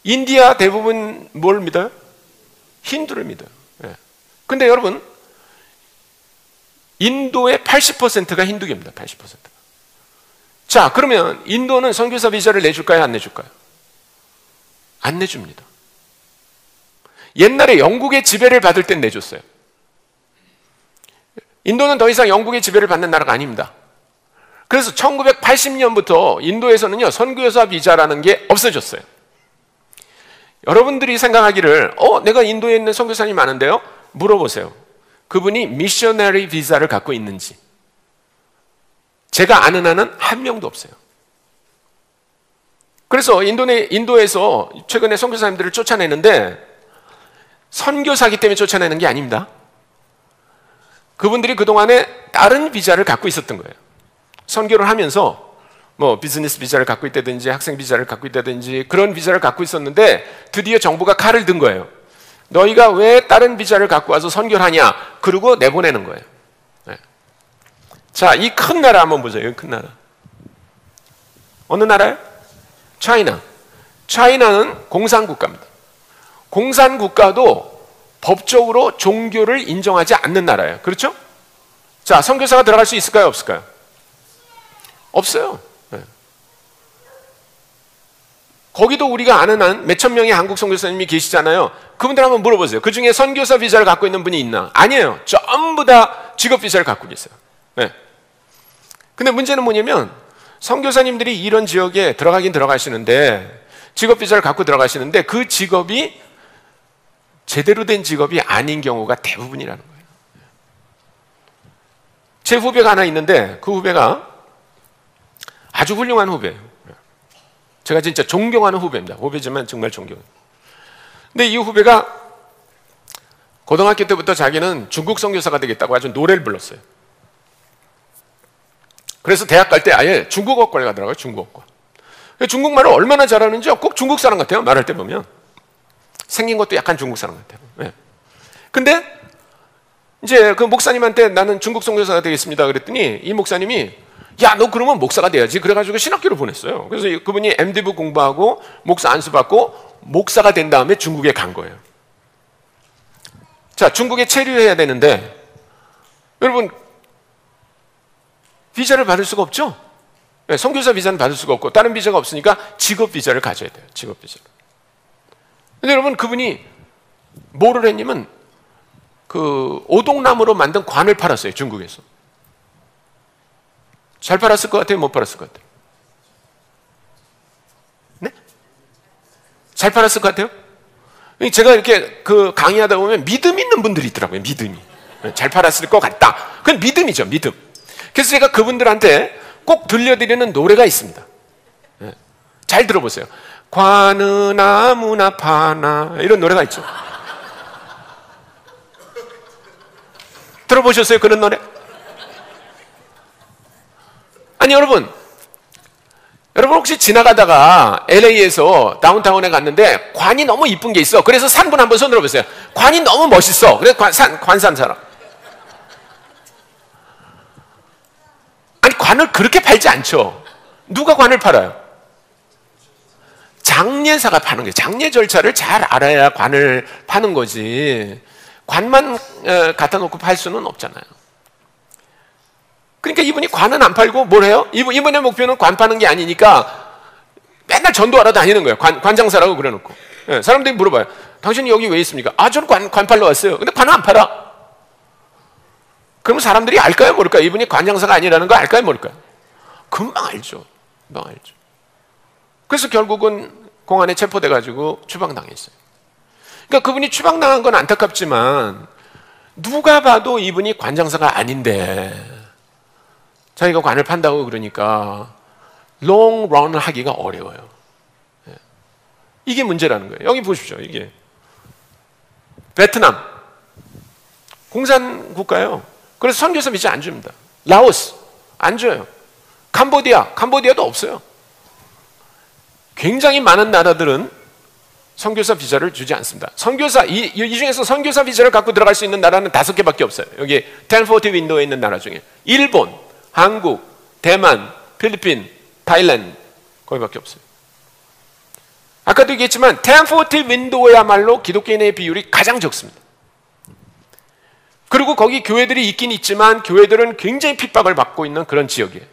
인디아 대부분 뭘 믿어요? 힌두를 믿어요. 예. 근데 여러분, 인도의 80%가 힌두교입니다. 80%가. 자, 그러면 인도는 선교사 비자를 내줄까요? 안 내줄까요? 안 내줍니다. 옛날에 영국의 지배를 받을 땐 내줬어요. 인도는 더 이상 영국의 지배를 받는 나라가 아닙니다. 그래서 1980년부터 인도에서는요, 선교사 비자라는 게 없어졌어요. 여러분들이 생각하기를, 내가 인도에 있는 선교사님이 많은데요? 물어보세요. 그분이 미셔너리 비자를 갖고 있는지. 제가 아는 한은 한 명도 없어요. 그래서 인도에서 최근에 선교사님들을 쫓아내는데 선교사기 때문에 쫓아내는 게 아닙니다. 그분들이 그동안에 다른 비자를 갖고 있었던 거예요. 선교를 하면서 뭐 비즈니스 비자를 갖고 있다든지 학생 비자를 갖고 있다든지 그런 비자를 갖고 있었는데 드디어 정부가 칼을 든 거예요. 너희가 왜 다른 비자를 갖고 와서 선교를 하냐? 그러고 내보내는 거예요. 네. 자, 이 큰 나라 한번 보세요. 이 큰 나라. 어느 나라요? 차이나. 차이나는 공산국가입니다. 공산국가도 법적으로 종교를 인정하지 않는 나라예요. 그렇죠? 자, 선교사가 들어갈 수 있을까요? 없을까요? 없어요. 네. 거기도 우리가 아는 한 몇천 명의 한국 선교사님이 계시잖아요. 그분들 한번 물어보세요. 그 중에 선교사 비자를 갖고 있는 분이 있나? 아니에요. 전부 다 직업 비자를 갖고 계세요. 네. 근데 문제는 뭐냐면 선교사님들이 이런 지역에 들어가긴 들어가시는데 직업 비자를 갖고 들어가시는데 그 직업이 제대로 된 직업이 아닌 경우가 대부분이라는 거예요. 제 후배가 하나 있는데 그 후배가 아주 훌륭한 후배예요. 제가 진짜 존경하는 후배입니다. 후배지만 정말 존경해요. 근데 이 후배가 고등학교 때부터 자기는 중국 선교사가 되겠다고 아주 노래를 불렀어요. 그래서 대학 갈 때 아예 중국어과를 가더라고요. 중국어과. 중국말을 얼마나 잘하는지 꼭 중국 사람 같아요. 말할 때 보면. 생긴 것도 약간 중국 사람 같아요. 네. 근데 이제 그 목사님한테 나는 중국 선교사가 되겠습니다 그랬더니 이 목사님이 야, 너 그러면 목사가 돼야지. 그래가지고 신학교를 보냈어요. 그래서 그분이 MDiv 공부하고 목사 안수 받고 목사가 된 다음에 중국에 간 거예요. 자, 중국에 체류해야 되는데 여러분 비자를 받을 수가 없죠? 네, 선교사 비자는 받을 수가 없고 다른 비자가 없으니까 직업 비자를 가져야 돼요. 직업 비자를. 근데 여러분 그분이 뭐를 했냐면 그 오동나무로 만든 관을 팔았어요. 중국에서. 잘 팔았을 것 같아요? 못 팔았을 것 같아요? 네? 잘 팔았을 것 같아요? 제가 이렇게 그 강의하다 보면 믿음 있는 분들이 있더라고요. 믿음이. 잘 팔았을 것 같다. 그건 믿음이죠. 믿음. 그래서 제가 그분들한테 꼭 들려드리는 노래가 있습니다. 잘 들어보세요. 관은 아무나 파나 이런 노래가 있죠. 들어보셨어요? 그런 노래? 아니 여러분 혹시 지나가다가 LA에서 다운타운에 갔는데 관이 너무 이쁜 게 있어. 그래서 산 분 한번 손 들어보세요. 관이 너무 멋있어. 그래서 관산 사람. 아니 관을 그렇게 팔지 않죠. 누가 관을 팔아요? 장례사가 파는 거예요. 장례 절차를 잘 알아야 관을 파는 거지. 관만 갖다 놓고 팔 수는 없잖아요. 그러니까 이분이 관은 안 팔고 뭘 해요? 이분의 목표는 관 파는 게 아니니까 맨날 전도하러 다니는 거예요. 관장사라고 그래놓고. 네, 사람들이 물어봐요. 당신이 여기 왜 있습니까? 아, 저는 관 팔러 왔어요. 근데 관은 안 팔아. 그러면 사람들이 알까요? 모를까요? 이분이 관장사가 아니라는 거 알까요? 모를까요? 금방 알죠. 금방 알죠. 그래서 결국은 공안에 체포돼가지고 추방당했어요. 그러니까 그분이 추방당한 건 안타깝지만 누가 봐도 이분이 관장사가 아닌데 자기가 관을 판다고 그러니까 롱런을 하기가 어려워요. 이게 문제라는 거예요. 여기 보십시오. 이게 베트남 공산국가예요. 그래서 선교사 비자 안 줍니다. 라오스 안 줘요. 캄보디아도 없어요. 굉장히 많은 나라들은 선교사 비자를 주지 않습니다. 선교사 이 중에서 선교사 비자를 갖고 들어갈 수 있는 나라는 5개밖에 없어요. 여기 1040 윈도우에 있는 나라 중에 일본, 한국, 대만, 필리핀, 타일랜드 거기밖에 없어요. 아까도 얘기했지만 1040 윈도우야말로 기독교인의 비율이 가장 적습니다. 그리고 거기 교회들이 있긴 있지만 교회들은 굉장히 핍박을 받고 있는 그런 지역이에요.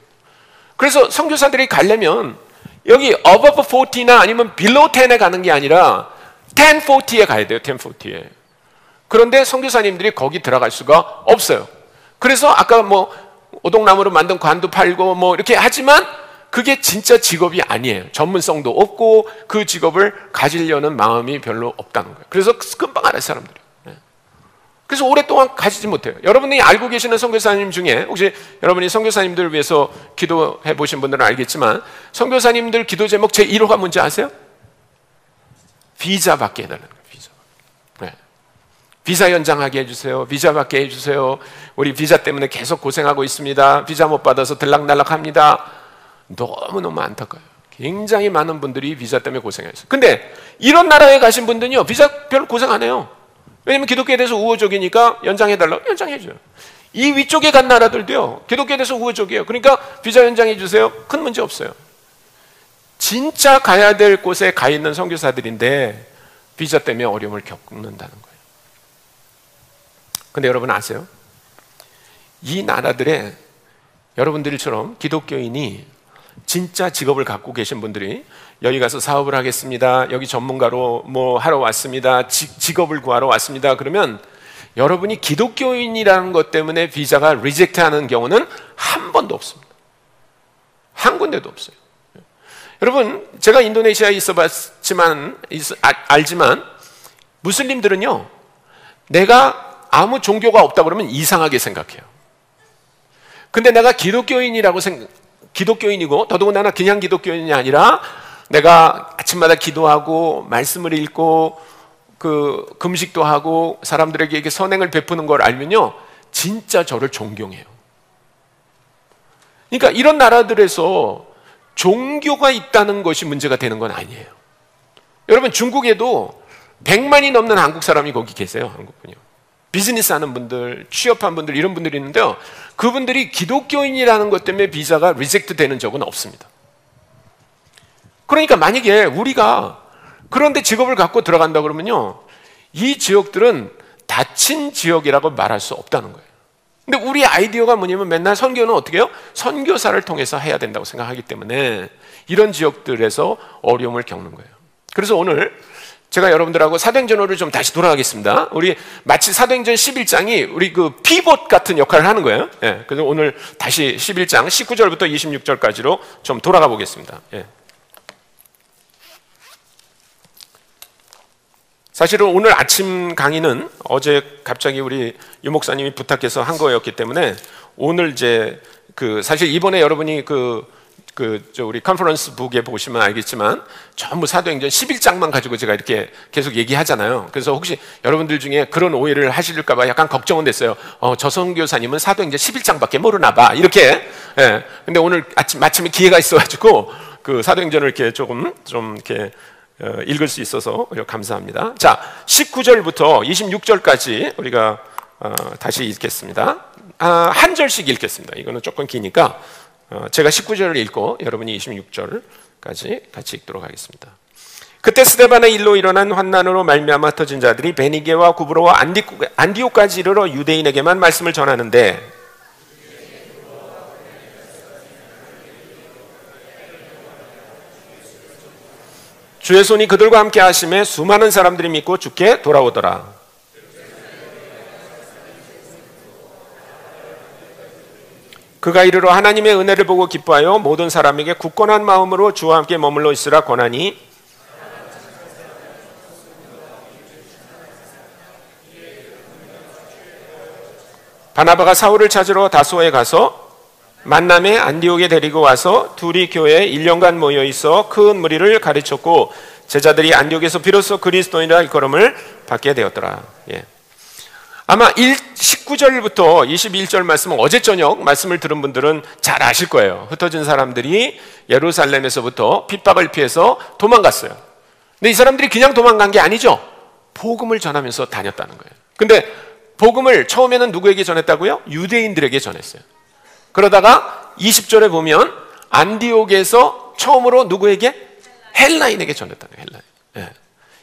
그래서 선교사들이 가려면 여기 above 40나 아니면 below 10에 가는 게 아니라 1040에 가야 돼요. 1040에. 그런데 선교사님들이 거기 들어갈 수가 없어요. 그래서 아까 뭐 오동나무로 만든 관도 팔고 뭐 이렇게 하지만 그게 진짜 직업이 아니에요. 전문성도 없고 그 직업을 가지려는 마음이 별로 없다는 거예요. 그래서 금방 알아요, 사람들이. 그래서 오랫동안 가지지 못해요. 여러분이 알고 계시는 선교사님 중에 혹시 여러분이 선교사님들을 위해서 기도해 보신 분들은 알겠지만 선교사님들 기도 제목 제1호가 뭔지 아세요? 비자 받게 해달라는 거예요. 비자. 네. 비자 연장하게 해주세요. 비자 받게 해주세요. 우리 비자 때문에 계속 고생하고 있습니다. 비자 못 받아서 들락날락합니다. 너무너무 안타까워요. 굉장히 많은 분들이 비자 때문에 고생했어요. 근데 이런 나라에 가신 분들은요, 비자 별로 고생 안 해요. 왜냐면 기독교에 대해서 우호적이니까 연장해달라고 연장해줘요. 이 위쪽에 간 나라들도요, 기독교에 대해서 우호적이에요. 그러니까 비자 연장해주세요. 큰 문제 없어요. 진짜 가야 될 곳에 가 있는 선교사들인데 비자 때문에 어려움을 겪는다는 거예요. 근데 여러분 아세요? 이 나라들의 여러분들처럼 기독교인이 진짜 직업을 갖고 계신 분들이 여기 가서 사업을 하겠습니다. 여기 전문가로 뭐 하러 왔습니다. 직업을 구하러 왔습니다. 그러면 여러분이 기독교인이라는 것 때문에 비자가 리젝트하는 경우는 한 번도 없습니다. 한 군데도 없어요. 여러분, 제가 인도네시아에 있어봤지만 알지만 무슬림들은요, 내가 아무 종교가 없다 그러면 이상하게 생각해요. 근데 내가 기독교인이고 더더군다나 그냥 기독교인이 아니라 내가 아침마다 기도하고 말씀을 읽고 금식도 하고 사람들에게 이렇게 선행을 베푸는 걸 알면요, 진짜 저를 존경해요. 그러니까 이런 나라들에서 종교가 있다는 것이 문제가 되는 건 아니에요. 여러분, 중국에도 100만이 넘는 한국 사람이 거기 계세요. 한국분이요. 비즈니스 하는 분들, 취업한 분들, 이런 분들이 있는데요, 그분들이 기독교인이라는 것 때문에 비자가 리젝트 되는 적은 없습니다. 그러니까 만약에 우리가 그런데 직업을 갖고 들어간다 그러면요, 이 지역들은 닫힌 지역이라고 말할 수 없다는 거예요. 근데 우리 아이디어가 뭐냐면 맨날 선교는 어떻게 해요? 선교사를 통해서 해야 된다고 생각하기 때문에 이런 지역들에서 어려움을 겪는 거예요. 그래서 오늘 제가 여러분들하고 사도행전으로 좀 다시 돌아가겠습니다. 우리 마치 사도행전 11장이 우리 그 피봇 같은 역할을 하는 거예요. 예, 그래서 오늘 다시 11장 19절부터 26절까지로 좀 돌아가 보겠습니다. 예. 사실은 오늘 아침 강의는 어제 갑자기 우리 유 목사님이 부탁해서 한 거였기 때문에 오늘 이제 사실 이번에 여러분이 우리 컨퍼런스 북에 보시면 알겠지만 전부 사도행전 11장만 가지고 제가 이렇게 계속 얘기하잖아요. 그래서 혹시 여러분들 중에 그런 오해를 하실까 봐 약간 걱정은 됐어요. 저 선교사님은 사도행전 11장밖에 모르나 봐. 이렇게. 예. 근데 오늘 마침에 기회가 있어가지고 사도행전을 이렇게 좀 이렇게 읽을 수 있어서 감사합니다. 자, 19절부터 26절까지 우리가 다시 읽겠습니다. 한 절씩 읽겠습니다. 이거는 조금 기니까 제가 19절을 읽고 여러분이 26절까지 같이 읽도록 하겠습니다. 그때 스데반의 일로 일어난 환난으로 말미암아 터진 자들이 베니게와 구브로와 안디옥까지 이르러 유대인에게만 말씀을 전하는데 주의 손이 그들과 함께 하심에 수많은 사람들이 믿고 주께 돌아오더라. 그가 이르러 하나님의 은혜를 보고 기뻐하여 모든 사람에게 굳건한 마음으로 주와 함께 머물러 있으라 권하니 바나바가 사울을 찾으러 다소에 가서 만남에 안디옥에 데리고 와서 둘이 교회에 1년간 모여 있어 큰 무리를 가르쳤고 제자들이 안디옥에서 비로소 그리스도인이라 일컬음을 받게 되었더라. 예. 아마 19절부터 21절 말씀은 어제 저녁 말씀을 들은 분들은 잘 아실 거예요. 흩어진 사람들이 예루살렘에서부터 핍박을 피해서 도망갔어요. 근데 이 사람들이 그냥 도망간 게 아니죠. 복음을 전하면서 다녔다는 거예요. 근데 복음을 처음에는 누구에게 전했다고요? 유대인들에게 전했어요. 그러다가 20절에 보면 안디옥에서 처음으로 누구에게? 헬라인에게 전했다는 거예요. 헬라인. 예.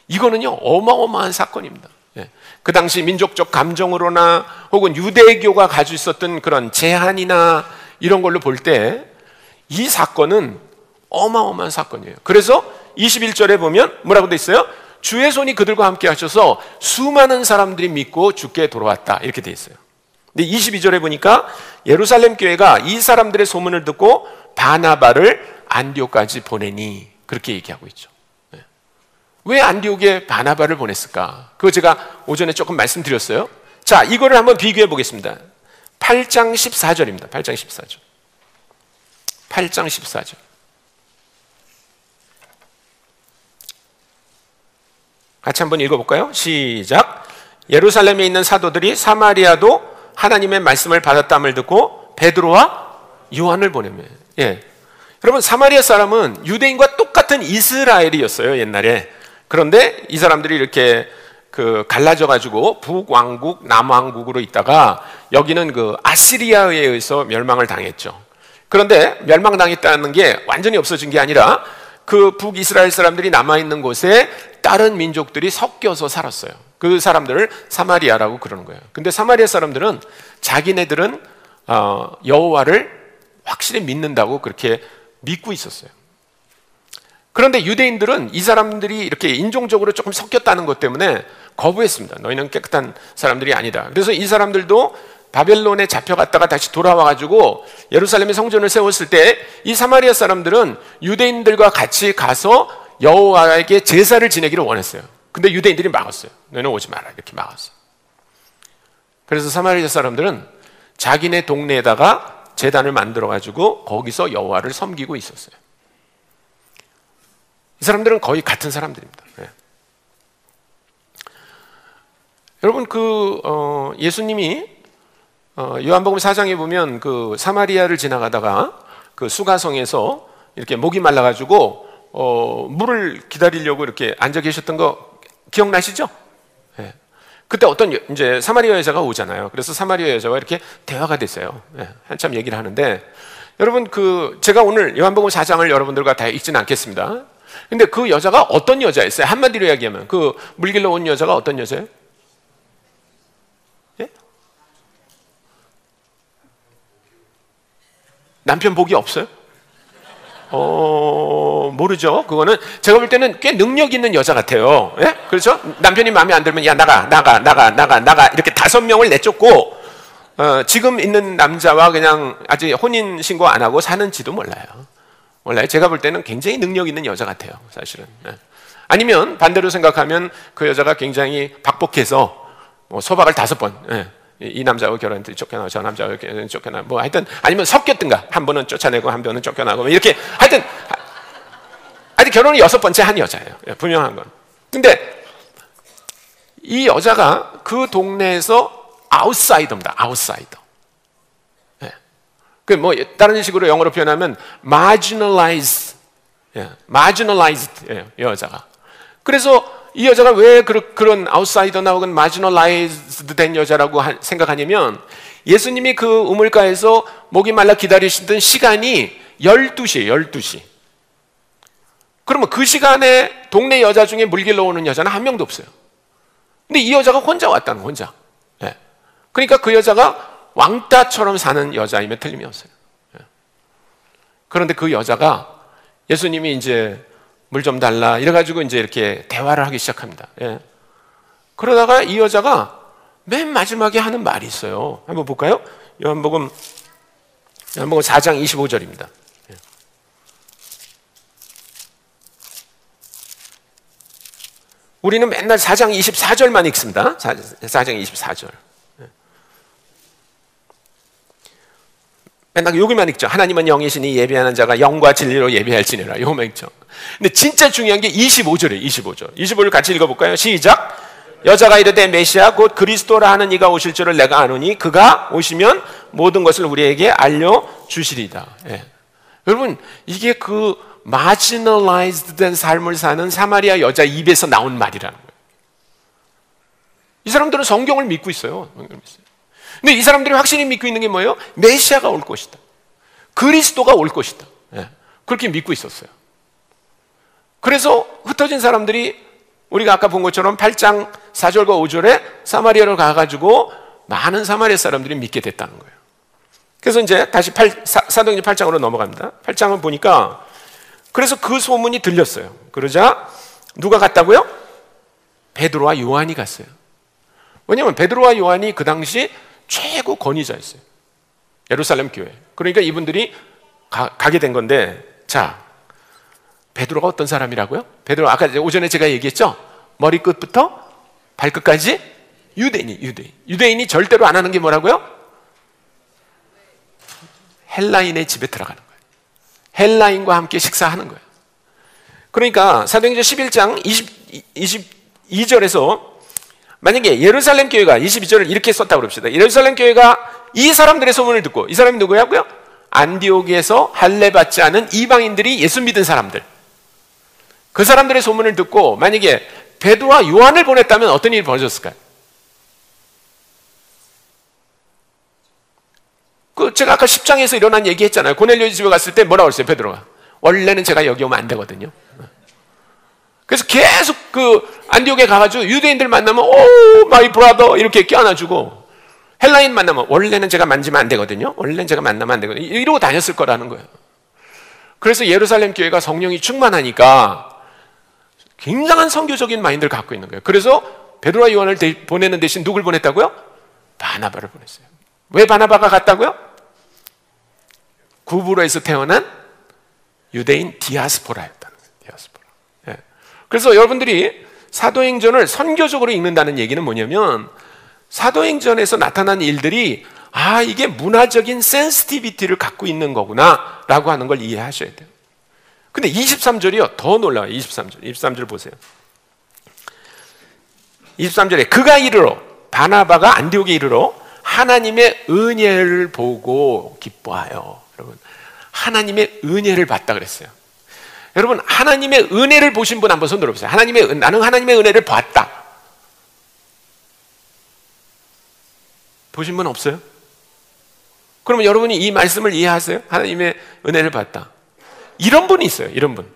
이거는요 어마어마한 사건입니다. 예. 그 당시 민족적 감정으로나 혹은 유대교가 가지고 있었던 그런 제한이나 이런 걸로 볼 때 이 사건은 어마어마한 사건이에요. 그래서 21절에 보면 뭐라고 돼 있어요? 주의 손이 그들과 함께 하셔서 수많은 사람들이 믿고 주께 돌아왔다 이렇게 돼 있어요. 근데 22절에 보니까 예루살렘 교회가 이 사람들의 소문을 듣고 바나바를 안디옥까지 보내니 그렇게 얘기하고 있죠. 네. 왜 안디옥에 바나바를 보냈을까? 그거 제가 오전에 조금 말씀드렸어요. 자, 이거를 한번 비교해 보겠습니다. 8장 14절입니다. 8장 14절. 8장 14절. 같이 한번 읽어볼까요? 시작. 예루살렘에 있는 사도들이 사마리아도 하나님의 말씀을 받았다함을 듣고 베드로와 요한을 보내며. 예. 여러분, 사마리아 사람은 유대인과 똑같은 이스라엘이었어요, 옛날에. 그런데 이 사람들이 이렇게 갈라져 가지고 북왕국, 남왕국으로 있다가 여기는 아시리아에 의해서 멸망을 당했죠. 그런데 멸망당했다는 게 완전히 없어진 게 아니라 그 북이스라엘 사람들이 남아있는 곳에 다른 민족들이 섞여서 살았어요. 그 사람들을 사마리아라고 그러는 거예요. 근데 사마리아 사람들은 자기네들은 여호와를 확실히 믿는다고 그렇게 믿고 있었어요. 그런데 유대인들은 이 사람들이 이렇게 인종적으로 조금 섞였다는 것 때문에 거부했습니다. 너희는 깨끗한 사람들이 아니다. 그래서 이 사람들도 바벨론에 잡혀갔다가 다시 돌아와가지고 예루살렘에 성전을 세웠을 때 이 사마리아 사람들은 유대인들과 같이 가서 여호와에게 제사를 지내기를 원했어요. 근데 유대인들이 막았어요. 너희는 오지 마라, 이렇게 막았어요. 그래서 사마리아 사람들은 자기네 동네에다가 제단을 만들어가지고 거기서 여호와를 섬기고 있었어요. 이 사람들은 거의 같은 사람들입니다. 네. 여러분, 예수님이 요한복음 4장에 보면 사마리아를 지나가다가 수가성에서 이렇게 목이 말라가지고 물을 기다리려고 이렇게 앉아 계셨던 거 기억나시죠? 네. 그때 어떤 이제 사마리아 여자가 오잖아요. 그래서 사마리아 여자와 이렇게 대화가 됐어요. 네. 한참 얘기를 하는데, 여러분, 제가 오늘 요한복음 4장을 여러분들과 다 읽지는 않겠습니다. 근데 그 여자가 어떤 여자였어요? 한마디로 이야기하면 물 길러 온 여자가 어떤 여자예요? 예? 남편 복이 없어요? 모르죠. 그거는 제가 볼 때는 꽤 능력 있는 여자 같아요. 예? 그렇죠? 남편이 마음에 안 들면 야 나가 이렇게 5명을 내쫓고 지금 있는 남자와 그냥 아직 혼인 신고 안 하고 사는지도 몰라요. 제가 볼 때는 굉장히 능력 있는 여자 같아요, 사실은. 아니면 반대로 생각하면 그 여자가 굉장히 박복해서 소박을 5번, 이 남자하고 결혼했더니 쫓겨나고 저 남자하고 쫓겨나고 하여튼 아니면 섞였든가, 한 번은 쫓아내고 한 번은 쫓겨나고 이렇게 하여튼 결혼을 6번째 한 여자예요, 분명한 건. 근데 이 여자가 그 동네에서 아웃사이더입니다. 아웃사이더. 다른 식으로 영어로 표현하면 marginalized 여자가. 그래서 이 여자가 왜 그런 아웃사이더나 혹은 marginalized 된 여자라고 생각하냐면, 예수님이 그 우물가에서 목이 말라 기다리시던 시간이 12시예요, 12시. 그러면 그 시간에 동네 여자 중에 물 길러 오는 여자는 한 명도 없어요. 근데 이 여자가 혼자 왔다는 거예요, 혼자. 그러니까 그 여자가 왕따처럼 사는 여자임에 틀림이 없어요. 그런데 그 여자가 예수님이 이제 물 좀 달라 이래가지고 이제 이렇게 대화를 하기 시작합니다. 그러다가 이 여자가 맨 마지막에 하는 말이 있어요. 한번 볼까요? 요한복음 4장 25절입니다. 우리는 맨날 4장 24절만 읽습니다. 4장 24절. 맨날 여기만 읽죠. 하나님은 영이시니 예배하는 자가 영과 진리로 예배할지니라. 요거만 읽죠. 근데 진짜 중요한 게 25절이에요. 25절 같이 읽어볼까요? 시작. 여자가 이르되 메시아 곧 그리스도라 하는 이가 오실 줄을 내가 아노니 그가 오시면 모든 것을 우리에게 알려주시리다. 여러분, 이게 marginalized 된 삶을 사는 사마리아 여자 입에서 나온 말이라는 거예요. 이 사람들은 성경을 믿고 있어요. 근데 이 사람들이 확실히 믿고 있는 게 뭐예요? 메시아가 올 것이다. 그리스도가 올 것이다. 그렇게 믿고 있었어요. 그래서 흩어진 사람들이 우리가 아까 본 것처럼 8장 4절과 5절에 사마리아로 가가지고 많은 사마리아 사람들이 믿게 됐다는 거예요. 그래서 이제 다시 사도행전 8장으로 넘어갑니다. 8장을 보니까 그래서 그 소문이 들렸어요. 그러자 누가 갔다고요? 베드로와 요한이 갔어요. 왜냐하면 베드로와 요한이 그 당시 최고 권위자였어요. 예루살렘 교회. 그러니까 이분들이 가게 된 건데, 자, 베드로가 어떤 사람이라고요? 베드로 아까 오전에 제가 얘기했죠? 머리끝부터 발끝까지 유대인이 절대로 안 하는 게 뭐라고요? 헬라인의 집에 들어가는 거예요. 헬라인과 함께 식사하는 거예요. 그러니까 사도행전 11장 22절에서 만약에 예루살렘 교회가 22절을 이렇게 썼다고 그럽시다. 예루살렘 교회가 이 사람들의 소문을 듣고, 이 사람이 누구냐고요? 안디옥에서 할례받지 않은 이방인들이 예수 믿은 사람들, 그 사람들의 소문을 듣고 만약에 베드로와 요한을 보냈다면 어떤 일이 벌어졌을까요? 제가 아까 10장에서 일어난 얘기 했잖아요. 고넬료 집에 갔을 때 뭐라고 했어요? 베드로가 원래는 제가 여기 오면 안 되거든요. 그래서 계속 안디옥에 가가지고 유대인들 만나면 오 마이 브라더 이렇게 껴안아주고, 헬라인 만나면 원래는 제가 만지면 안 되거든요. 원래는 제가 만나면 안 되거든요. 이러고 다녔을 거라는 거예요. 그래서 예루살렘 교회가 성령이 충만하니까 굉장한 선교적인 마인드를 갖고 있는 거예요. 그래서 베드로와 요한을 보내는 대신 누굴 보냈다고요? 바나바를 보냈어요. 왜 바나바가 갔다고요? 구브로에서 태어난 유대인 디아스포라였다는 거예요. 디아스포라. 예. 그래서 여러분들이 사도행전을 선교적으로 읽는다는 얘기는 뭐냐면, 사도행전에서 나타난 일들이 이게 문화적인 센시티비티를 갖고 있는 거구나 라고 하는 걸 이해하셔야 돼요. 근데 23절이요 더 놀라워요. 23절 보세요. 23절에 그가 이르러, 바나바가 안디옥에 이르러 하나님의 은혜를 보고 기뻐하여. 여러분, 하나님의 은혜를 봤다 그랬어요. 여러분, 하나님의 은혜를 보신 분 한번 손 들어보세요. 나는 하나님의 은혜를 봤다. 보신 분 없어요? 그러면 여러분이 이 말씀을 이해하세요? 하나님의 은혜를 봤다. 이런 분이 있어요. 이런 분.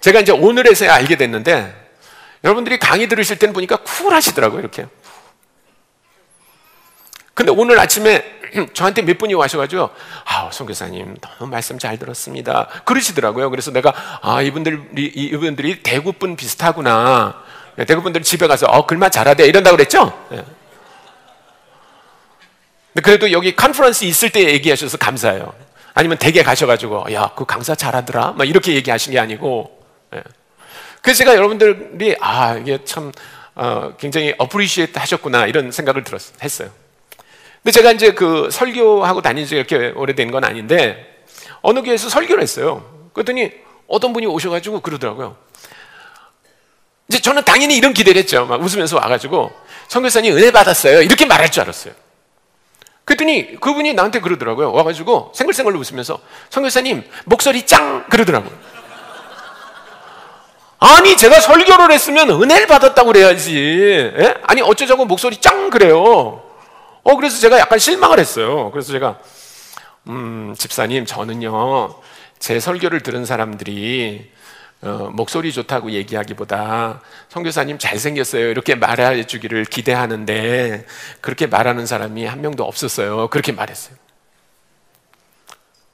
제가 이제 오늘에서야 알게 됐는데, 여러분들이 강의 들으실 때는 보니까 쿨하시더라고요. 이렇게. 근데 오늘 아침에 저한테 몇 분이 와셔가지고 선교사님 너무 말씀 잘 들었습니다 그러시더라고요. 그래서 내가 이분들이 대구분 비슷하구나, 대구분들 집에 가서 글만 잘하대 이런다고 그랬죠. 네. 근데 그래도 여기 컨퍼런스 있을 때 얘기하셔서 감사해요. 아니면 댁에 가셔가지고 그 강사 잘하더라 막 이렇게 얘기하신 게 아니고. 네. 그래서 제가 여러분들이 이게 참 굉장히 어프리시에이트 하셨구나 이런 생각을 했어요. 근데 제가 이제 설교하고 다닌 지 이렇게 오래된 건 아닌데, 어느 교회에서 설교를 했어요. 그랬더니 어떤 분이 오셔가지고 그러더라고요. 이제 저는 당연히 이런 기대를 했죠. 막 웃으면서 와가지고 선교사님 은혜 받았어요 이렇게 말할 줄 알았어요. 그랬더니 그분이 나한테 그러더라고요. 와가지고 생글생글 웃으면서 선교사님 목소리 짱 그러더라고요. 아니 제가 설교를 했으면 은혜를 받았다고 그래야지. 예? 아니 어쩌자고 목소리 짱 그래요. 그래서 제가 약간 실망을 했어요. 그래서 제가 집사님 저는요 제 설교를 들은 사람들이 목소리 좋다고 얘기하기보다 선교사님 잘생겼어요 이렇게 말해 주기를 기대하는데 그렇게 말하는 사람이 한 명도 없었어요. 그렇게 말했어요.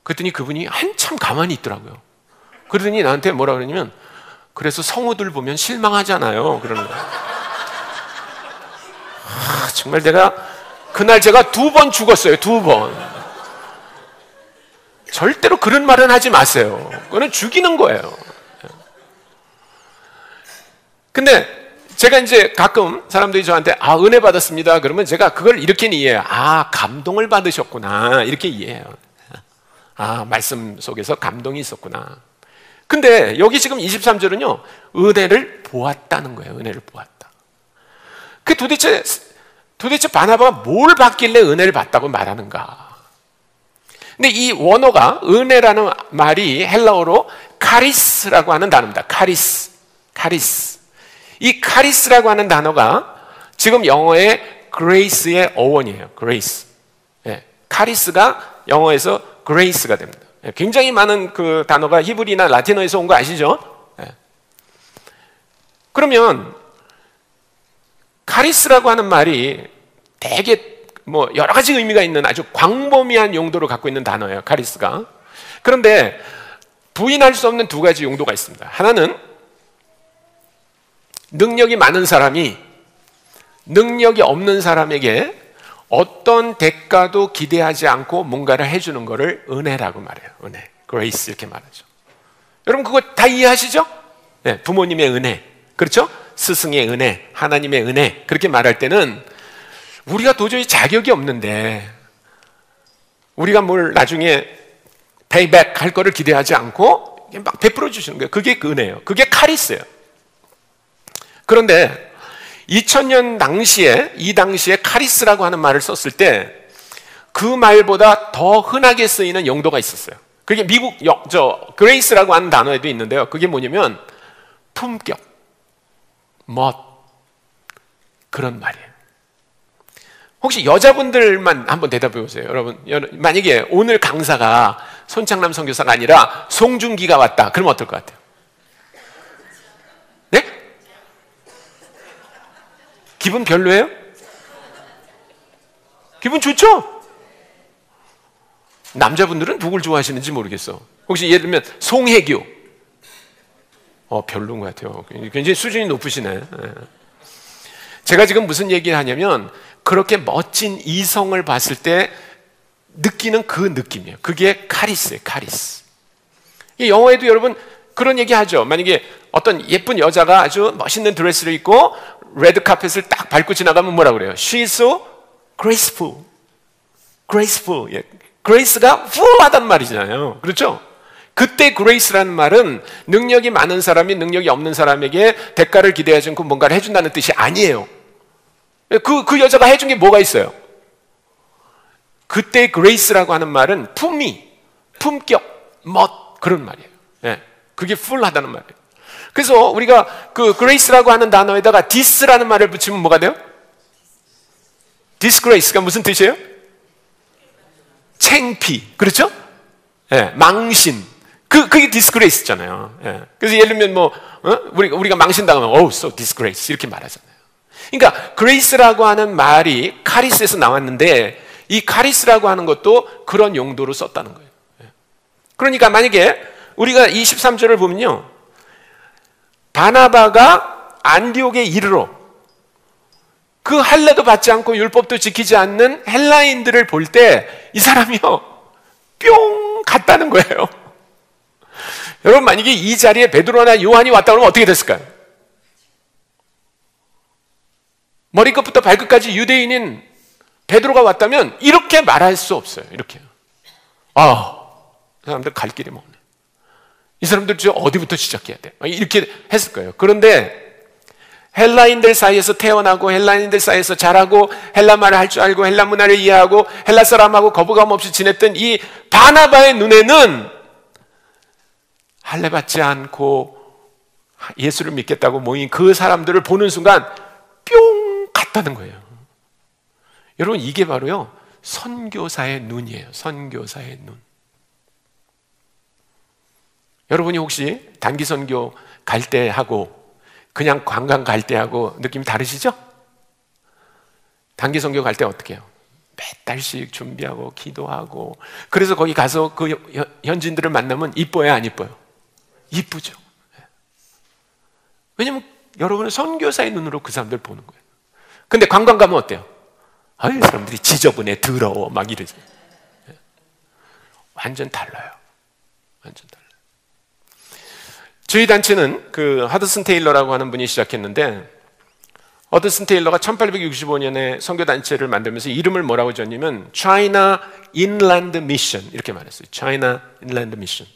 그랬더니 그분이 한참 가만히 있더라고요. 그러더니 나한테 뭐라 그러냐면, 그래서 성우들 보면 실망하잖아요 그러는 거예요. 정말 그날 제가 2번 죽었어요. 2번. 절대로 그런 말은 하지 마세요. 그거는 죽이는 거예요. 근데 제가 이제 가끔 사람들이 저한테 은혜 받았습니다 그러면 제가 그걸 이렇게 이해해요. 감동을 받으셨구나 이렇게 이해해요. 말씀 속에서 감동이 있었구나. 근데 여기 지금 23절은요 은혜를 보았다는 거예요. 은혜를 보았다. 그 도대체 바나바가 뭘 받길래 은혜를 받다고 말하는가? 근데 이 원어가, 은혜라는 말이 헬라어로 카리스라고 하는 단어입니다. 카리스. 이 카리스라고 하는 단어가 지금 영어의 grace의 어원이에요. grace. 예, 카리스가 영어에서 grace가 됩니다. 예, 굉장히 많은 그 단어가 히브리나 라틴어에서 온 거 아시죠? 예. 그러면 카리스라고 하는 말이 되게 여러 가지 의미가 있는 아주 광범위한 용도를 갖고 있는 단어예요. 카리스가. 그런데 부인할 수 없는 2가지 용도가 있습니다. 하나는 능력이 많은 사람이 능력이 없는 사람에게 어떤 대가도 기대하지 않고 뭔가를 해주는 것을 은혜라고 말해요. 은혜, grace 이렇게 말하죠. 여러분 그거 다 이해하시죠? 네, 부모님의 은혜, 그렇죠? 스승의 은혜, 하나님의 은혜 그렇게 말할 때는 우리가 도저히 자격이 없는데 우리가 뭘 나중에 페이백 할 거를 기대하지 않고 막 베풀어 주시는 거예요. 그게 그 은혜예요. 그게 카리스예요. 그런데 2000년 당시에 이 당시에 카리스라고 하는 말을 썼을 때 그 말보다 더 흔하게 쓰이는 용도가 있었어요. 그게 미국 그레이스라고 하는 단어에도 있는데요. 그게 뭐냐면 품격, 멋 그런 말이에요. 혹시 여자분들만 한번 대답해 보세요. 여러분, 만약에 오늘 강사가 손창남 선교사가 아니라 송중기가 왔다. 그러면 어떨 것 같아요? 네? 기분 별로예요? 기분 좋죠? 남자분들은 누굴 좋아하시는지 모르겠어. 혹시 예를 들면 송혜교. 별로인 것 같아요. 굉장히 수준이 높으시네. 제가 지금 무슨 얘기를 하냐면 그렇게 멋진 이성을 봤을 때 느끼는 그 느낌이에요. 그게 카리스예요. 카리스. 영어에도 여러분 그런 얘기 하죠. 만약에 어떤 예쁜 여자가 아주 멋있는 드레스를 입고 레드 카펫을 딱 밟고 지나가면 뭐라 그래요? She's so graceful. graceful. 예. 그레이스가 full하단 말이잖아요. 그렇죠? 그때 그레이스라는 말은 능력이 많은 사람이 능력이 없는 사람에게 대가를 기대하지 않고 뭔가를 해준다는 뜻이 아니에요. 그 여자가 해준 게 뭐가 있어요? 그때 그레이스라고 하는 말은 품위, 품격, 멋 그런 말이에요. 예, 그게 full하다는 말이에요. 그래서 우리가 그 그레이스라고 하는 단어에다가 dis라는 말을 붙이면 뭐가 돼요? disgrace가 무슨 뜻이에요? 창피, 그렇죠? 예, 망신. 그게 disgrace잖아요. 예. 그래서 예를 들면 우리가 망신당하면 oh, so disgrace 이렇게 말하잖아요. 그러니까 grace라고 하는 말이 카리스에서 나왔는데 이 카리스라고 하는 것도 그런 용도로 썼다는 거예요. 예. 그러니까 만약에 우리가 23절을 보면요, 바나바가 안디옥에 이르러 그 할례도 받지 않고 율법도 지키지 않는 헬라인들을 볼 때 이 사람이요 뿅 갔다는 거예요. 여러분 만약에 이 자리에 베드로나 요한이 왔다 그러면 어떻게 됐을까요? 머리끝부터 발끝까지 유대인인 베드로가 왔다면 이렇게 말할 수 없어요. 이렇게 이 사람들 갈 길이 멀네. 이 사람들 어디부터 시작해야 돼? 이렇게 했을 거예요. 그런데 헬라인들 사이에서 태어나고 헬라인들 사이에서 자라고 헬라 말을 할 줄 알고 헬라 문화를 이해하고 헬라 사람하고 거부감 없이 지냈던 이 바나바의 눈에는 할례 받지 않고 예수를 믿겠다고 모인 그 사람들을 보는 순간 뿅 갔다는 거예요. 여러분 이게 바로요 선교사의 눈이에요. 선교사의 눈. 여러분이 혹시 단기 선교 갈 때 하고 그냥 관광 갈 때 하고 느낌이 다르시죠? 단기 선교 갈 때 어떻게 해요? 몇 달씩 준비하고 기도하고 그래서 거기 가서 그 현지인들을 만나면 이뻐요 안 이뻐요? 이쁘죠. 왜냐면 여러분은 선교사의 눈으로 그 사람들 보는 거예요. 근데 관광 가면 어때요? 아유 사람들이 지저분해 더러워 막 이러죠. 완전 달라요. 완전 달라요. 저희 단체는 그 허드슨 테일러라고 하는 분이 시작했는데 허드슨 테일러가 1865년에 선교단체를 만들면서 이름을 뭐라고 지었냐면 China Inland Mission 이렇게 말했어요. China Inland Mission.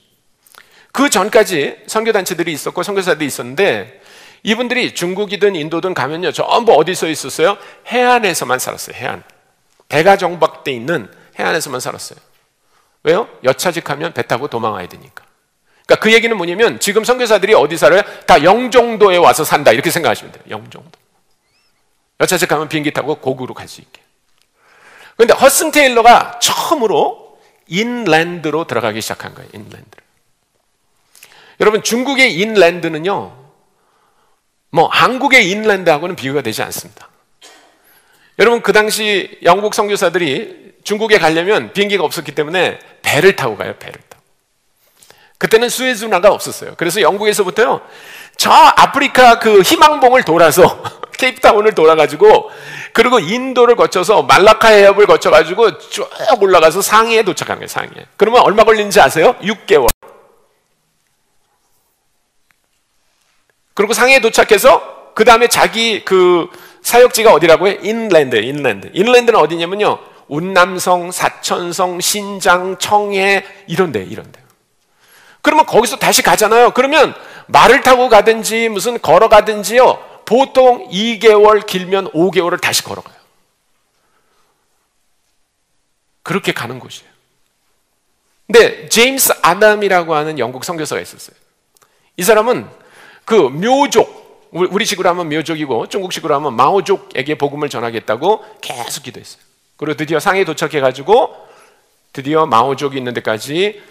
그 전까지 선교단체들이 있었고 선교사들이 있었는데 이분들이 중국이든 인도든 가면요 전부 어디서 있었어요? 해안에서만 살았어요. 해안. 배가 정박돼 있는 해안에서만 살았어요. 왜요? 여차직하면 배 타고 도망가야 되니까. 그러니까 그 얘기는 뭐냐면 지금 선교사들이 어디 살아요? 다 영종도에 와서 산다 이렇게 생각하시면 돼요. 영종도. 여차직하면 비행기 타고 고국으로 갈 수 있게. 그런데 허슨 테일러가 처음으로 인랜드로 들어가기 시작한 거예요. 인랜드. 여러분 중국의 인랜드는요 한국의 인랜드하고는 비교가 되지 않습니다. 여러분 그 당시 영국 선교사들이 중국에 가려면 비행기가 없었기 때문에 배를 타고 가요. 배를 타고. 그때는 수에즈 운하가 없었어요. 그래서 영국에서부터요 저 아프리카 그 희망봉을 돌아서 케이프타운을 돌아가지고 그리고 인도를 거쳐서 말라카 해협을 거쳐가지고 쭉 올라가서 상해에 도착한 거예요. 상해. 그러면 얼마 걸리는지 아세요? 6개월. 그리고 상해에 도착해서 그 다음에 자기 그 사역지가 어디라고요? 인랜드는 어디냐면요, 운남성, 사천성, 신장, 청해 이런 데. 그러면 거기서 다시 가잖아요. 그러면 말을 타고 가든지 무슨 걸어가든지요, 보통 2개월, 길면 5개월을 다시 걸어가요. 그렇게 가는 곳이에요. 근데 제임스 아담이라고 하는 영국 선교사가 있었어요. 이 사람은 그 묘족, 우리 식으로 하면 묘족이고 중국식으로 하면 마오족에게 복음을 전하겠다고 계속 기도했어요. 그리고 드디어 상해에 도착해가지고 드디어 마오족이 있는 데까지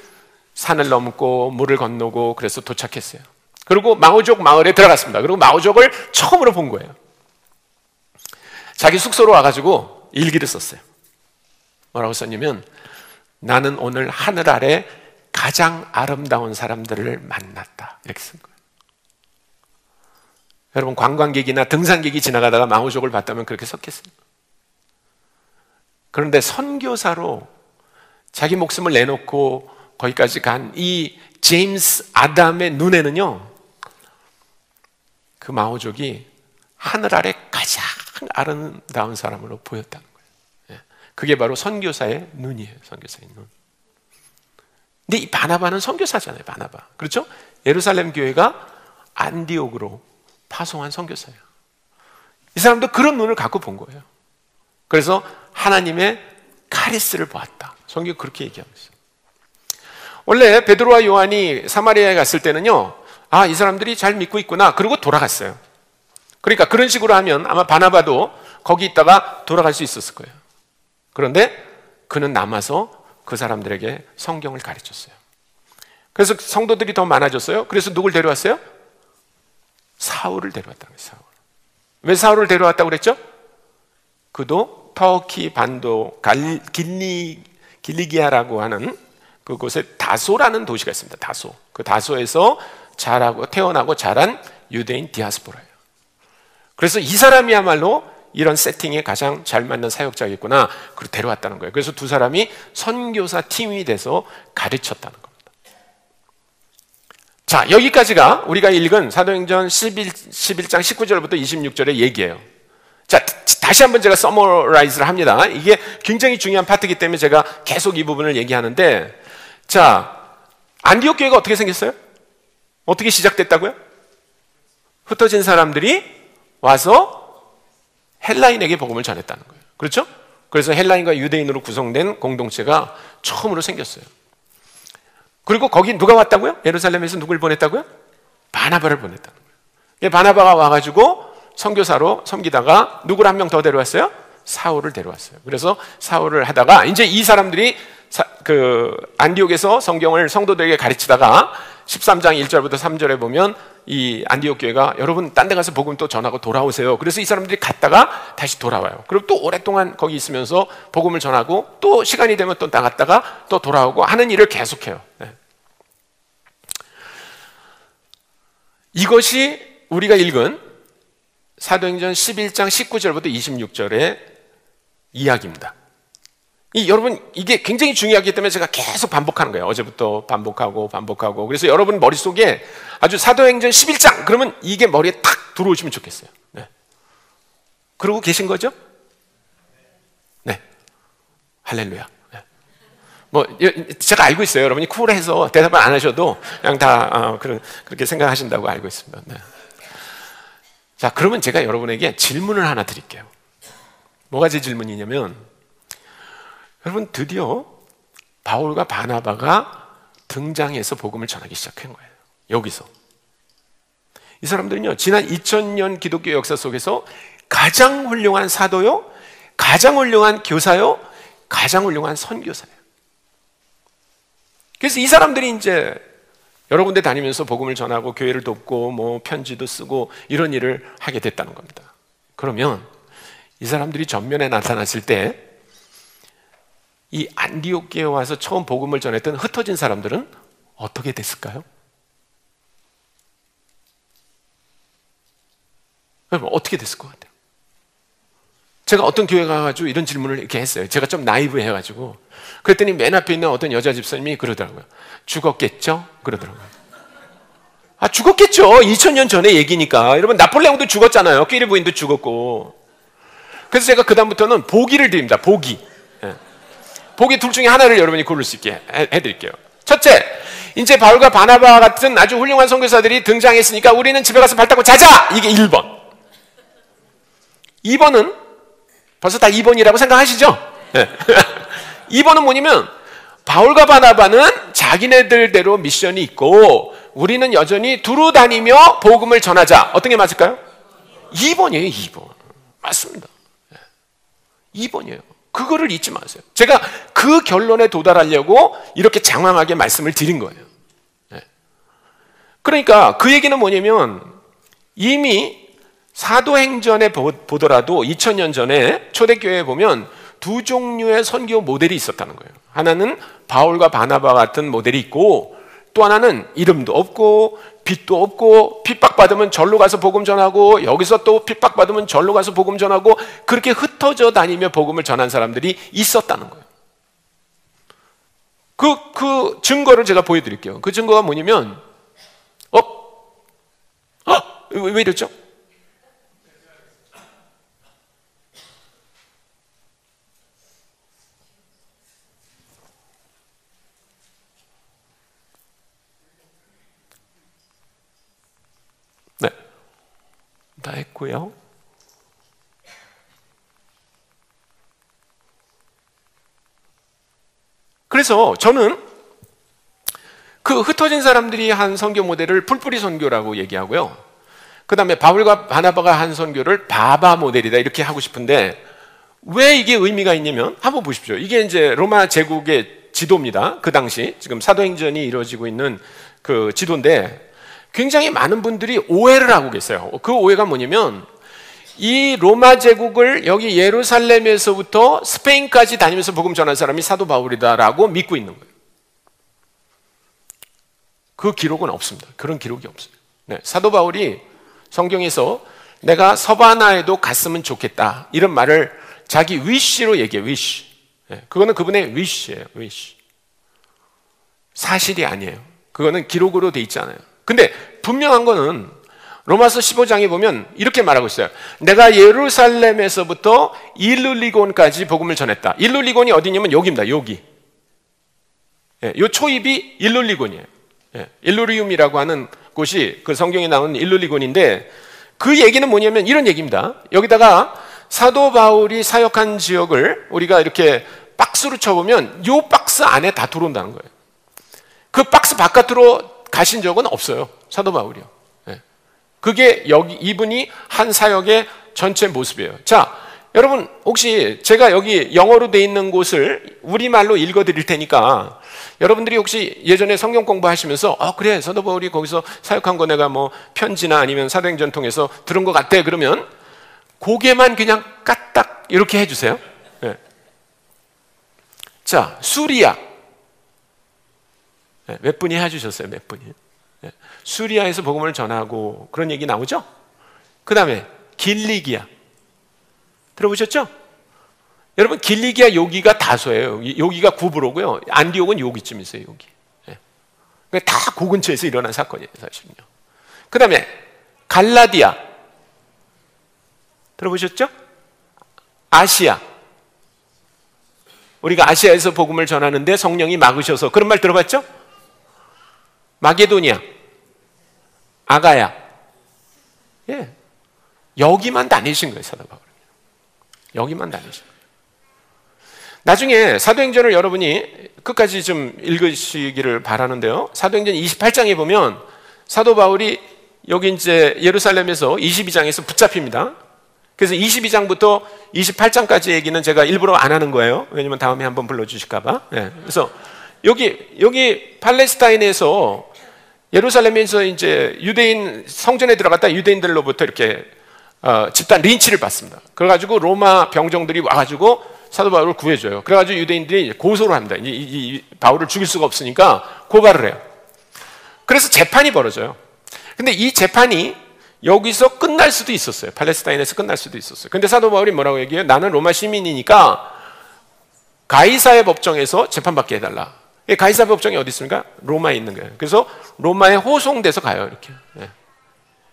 산을 넘고 물을 건너고 그래서 도착했어요. 그리고 마오족 마을에 들어갔습니다. 그리고 마오족을 처음으로 본 거예요. 자기 숙소로 와가지고 일기를 썼어요. 뭐라고 썼냐면, 나는 오늘 하늘 아래 가장 아름다운 사람들을 만났다, 이렇게 쓴 거예요. 여러분, 관광객이나 등산객이 지나가다가 마오족을 봤다면 그렇게 썼겠습니까? 그런데 선교사로 자기 목숨을 내놓고 거기까지 간 이 제임스 아담의 눈에는요, 그 마오족이 하늘 아래 가장 아름다운 사람으로 보였다는 거예요. 그게 바로 선교사의 눈이에요. 선교사의 눈. 근데 이 바나바는 선교사잖아요. 바나바, 그렇죠? 예루살렘 교회가 안디옥으로 파송한 선교사예요. 이 사람도 그런 눈을 갖고 본 거예요. 그래서 하나님의 카리스를 보았다. 성경이 그렇게 얘기하고 있어요. 원래 베드로와 요한이 사마리아에 갔을 때는요, 아, 이 사람들이 잘 믿고 있구나, 그리고 돌아갔어요. 그러니까 그런 식으로 하면 아마 바나바도 거기 있다가 돌아갈 수 있었을 거예요. 그런데 그는 남아서 그 사람들에게 성경을 가르쳤어요. 그래서 성도들이 더 많아졌어요. 그래서 누굴 데려왔어요? 사울을 데려왔다는 거예요. 사울. 왜 사울을 데려왔다고 그랬죠? 그도 터키 반도 길리기아라고 하는 그곳에 다소라는 도시가 있습니다. 다소. 그 다소에서 태어나고 자란 유대인 디아스포라예요. 그래서 이 사람이야말로 이런 세팅에 가장 잘 맞는 사역자겠구나, 그리고 데려왔다는 거예요. 그래서 두 사람이 선교사 팀이 돼서 가르쳤다는 겁니다. 자, 여기까지가 우리가 읽은 사도행전 11장 19절부터 26절의 얘기예요. 자, 다시 한번 제가 서머라이즈를 합니다. 이게 굉장히 중요한 파트이기 때문에 제가 계속 이 부분을 얘기하는데, 자, 안디옥 교회가 어떻게 생겼어요? 어떻게 시작됐다고요? 흩어진 사람들이 와서 헬라인에게 복음을 전했다는 거예요. 그렇죠? 그래서 헬라인과 유대인으로 구성된 공동체가 처음으로 생겼어요. 그리고 거기 누가 왔다고요? 예루살렘에서 누굴 보냈다고요? 바나바를 보냈다는 거예요. 바나바가 와가지고 선교사로 섬기다가 누구를 한 명 더 데려왔어요? 사울을 데려왔어요. 그래서 사울을 하다가 이제 이 사람들이 안디옥에서 성경을 성도들에게 가르치다가 13장 1절부터 3절에 보면 이 안디옥 교회가 여러분 딴 데 가서 복음 또 전하고 돌아오세요. 그래서 이 사람들이 갔다가 다시 돌아와요. 그리고 또 오랫동안 거기 있으면서 복음을 전하고 또 시간이 되면 또 나갔다가 또 돌아오고 하는 일을 계속해요. 네. 이것이 우리가 읽은 사도행전 11장 19절부터 26절의 이야기입니다. 여러분, 이게 굉장히 중요하기 때문에 제가 계속 반복하는 거예요. 어제부터 반복하고. 그래서 여러분 머릿속에 아주 사도행전 11장 그러면 이게 머리에 탁 들어오시면 좋겠어요. 네. 그러고 계신 거죠? 네. 할렐루야. 네. 제가 알고 있어요. 여러분이 쿨해서 대답을 안 하셔도 그냥 다 그렇게 생각하신다고 알고 있습니다. 네. 자, 그러면 제가 여러분에게 질문을 하나 드릴게요. 뭐가 제 질문이냐면, 여러분, 드디어 바울과 바나바가 등장해서 복음을 전하기 시작한 거예요. 여기서. 이 사람들은요, 지난 2000년 기독교 역사 속에서 가장 훌륭한 사도요, 가장 훌륭한 교사요, 가장 훌륭한 선교사예요. 그래서 이 사람들이 이제 여러 군데 다니면서 복음을 전하고 교회를 돕고 편지도 쓰고 이런 일을 하게 됐다는 겁니다. 그러면 이 사람들이 전면에 나타났을 때 이 안디옥 교회에 와서 처음 복음을 전했던 흩어진 사람들은 어떻게 됐을까요? 여러분, 어떻게 됐을 것 같아요? 제가 어떤 교회 가가지고 이런 질문을 이렇게 했어요. 제가 좀 나이브 해가지고. 그랬더니 맨 앞에 있는 어떤 여자 집사님이 그러더라고요. 죽었겠죠? 그러더라고요. 죽었겠죠. 2000년 전의 얘기니까. 여러분, 나폴레옹도 죽었잖아요. 끼리 부인도 죽었고. 그래서 제가 그다음부터는 보기를 드립니다. 보기. 보기 둘 중에 하나를 여러분이 고를 수 있게 해드릴게요. 첫째, 이제 바울과 바나바 같은 아주 훌륭한 선교사들이 등장했으니까 우리는 집에 가서 발 닦고 자자! 이게 1번. 2번은 벌써 다 2번이라고 생각하시죠? 2번은 뭐냐면 바울과 바나바는 자기네들대로 미션이 있고 우리는 여전히 두루 다니며 복음을 전하자. 어떤 게 맞을까요? 2번이에요. 2번. 맞습니다. 2번이에요. 그거를 잊지 마세요. 제가 그 결론에 도달하려고 이렇게 장황하게 말씀을 드린 거예요. 그러니까 그 얘기는 뭐냐면 이미 사도행전에 보더라도 2000년 전에 초대교회에 보면 두 종류의 선교 모델이 있었다는 거예요. 하나는 바울과 바나바 같은 모델이 있고 또 하나는 이름도 없고 빚도 없고 핍박받으면 절로 가서 복음 전하고 여기서 또 핍박받으면 절로 가서 복음 전하고 그렇게 흩어져 다니며 복음을 전한 사람들이 있었다는 거예요. 그 증거를 제가 보여드릴게요. 그 증거가 뭐냐면 왜 이랬죠? 네, 다 했고요. 그래서 저는 그 흩어진 사람들이 한 선교 모델을 풀뿌리 선교라고 얘기하고요. 그 다음에 바울과 바나바가 한 선교를 바바 모델이다 이렇게 하고 싶은데 왜 이게 의미가 있냐면 한번 보십시오. 이게 이제 로마 제국의 지도입니다. 그 당시 지금 사도행전이 이루어지고 있는 그 지도인데 굉장히 많은 분들이 오해를 하고 계세요. 그 오해가 뭐냐면 이 로마 제국을 여기 예루살렘에서부터 스페인까지 다니면서 복음 전한 사람이 사도 바울이다라고 믿고 있는 거예요. 그 기록은 없습니다. 그런 기록이 없어요. 네, 사도 바울이 성경에서 내가 서바나에도 갔으면 좋겠다 이런 말을 자기 위시로 얘기해요. 위시. 네, 그거는 그분의 위시예요. 위시. 사실이 아니에요. 그거는 기록으로 돼 있지 않아요. 근데 분명한 거는 로마서 15장에 보면 이렇게 말하고 있어요. 내가 예루살렘에서부터 일룰리곤까지 복음을 전했다. 일룰리곤이 어디냐면 여기입니다. 여기. 네, 요 초입이 일룰리곤이에요. 네, 일루리움이라고 하는 곳이 그 성경에 나오는 일룰리곤인데 그 얘기는 뭐냐면 이런 얘기입니다. 여기다가 사도 바울이 사역한 지역을 우리가 이렇게 박스로 쳐보면 이 박스 안에 다 들어온다는 거예요. 그 박스 바깥으로 가신 적은 없어요. 사도 바울이요. 네. 그게 여기 이분이 한 사역의 전체 모습이에요. 자, 여러분 혹시 제가 여기 영어로 돼 있는 곳을 우리말로 읽어드릴 테니까 여러분들이 혹시 예전에 성경 공부하시면서 그래 사도 바울이 거기서 사역한 거 내가 뭐 편지나 아니면 사도행전 통해서 들은 것 같아 그러면 고개만 그냥 까딱 이렇게 해주세요. 네. 자, 수리아. 네, 몇 분이 해주셨어요? 몇 분이? 네. 수리아에서 복음을 전하고 그런 얘기 나오죠? 그 다음에 길리기아. 들어보셨죠? 여러분 길리기아 여기가 다소예요. 여기가 구브로고요. 안디옥은 여기쯤 있어요. 여기. 네. 다 그 근처에서 일어난 사건이에요. 사실은요. 그 다음에 갈라디아. 들어보셨죠? 아시아. 우리가 아시아에서 복음을 전하는데 성령이 막으셔서 그런 말 들어봤죠? 마게도니아, 아가야. 예, 여기만 다니신 거예요. 사도 바울은. 여기만 다니신 거예요. 나중에 사도행전을 여러분이 끝까지 좀 읽으시기를 바라는데요. 사도행전 28장에 보면 사도 바울이 여기 이제 예루살렘에서 22장에서 붙잡힙니다. 그래서 22장부터 28장까지 얘기는 제가 일부러 안 하는 거예요. 왜냐면 다음에 한번 불러주실까봐. 네. 그래서 여기 팔레스타인에서 예루살렘에서 이제 유대인 성전에 들어갔다 유대인들로부터 이렇게 집단 린치를 받습니다. 그래가지고 로마 병정들이 와가지고 사도 바울을 구해줘요. 그래가지고 유대인들이 고소를 합니다. 이 바울을 죽일 수가 없으니까 고발을 해요. 그래서 재판이 벌어져요. 근데 이 재판이 여기서 끝날 수도 있었어요. 팔레스타인에서 끝날 수도 있었어요. 근데 사도 바울이 뭐라고 얘기해요? 나는 로마 시민이니까 가이사의 법정에서 재판받게 해달라. 가이사 법정이 어디 있습니까? 로마에 있는 거예요. 그래서 로마에 호송돼서 가요, 이렇게.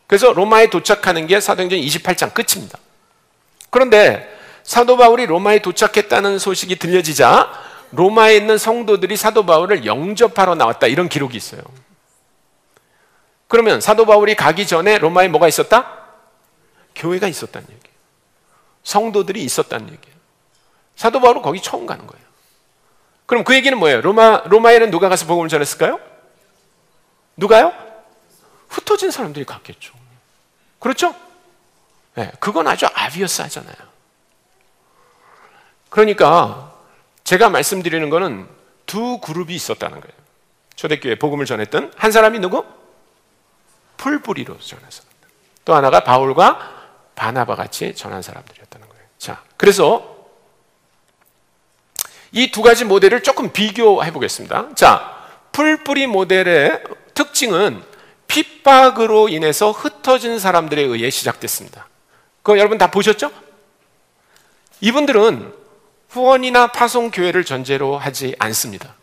그래서 로마에 도착하는 게 사도행전 28장 끝입니다. 그런데 사도 바울이 로마에 도착했다는 소식이 들려지자 로마에 있는 성도들이 사도 바울을 영접하러 나왔다, 이런 기록이 있어요. 그러면 사도 바울이 가기 전에 로마에 뭐가 있었다? 교회가 있었다는 얘기예요. 성도들이 있었다는 얘기예요. 사도 바울은 거기 처음 가는 거예요. 그럼 그 얘기는 뭐예요? 로마에는 누가 가서 복음을 전했을까요? 누가요? 흩어진 사람들이 갔겠죠. 그렇죠? 네, 그건 아주 아비어스하잖아요. 그러니까 제가 말씀드리는 거는 두 그룹이 있었다는 거예요. 초대교회 복음을 전했던 한 사람이 누구? 풀뿌리로 전한 사람들. 또 하나가 바울과 바나바 같이 전한 사람들이었다는 거예요. 자, 그래서 이 두 가지 모델을 조금 비교해 보겠습니다. 자, 풀뿌리 모델의 특징은 핍박으로 인해서 흩어진 사람들에 의해 시작됐습니다. 그거 여러분 다 보셨죠? 이분들은 후원이나 파송 교회를 전제로 하지 않습니다.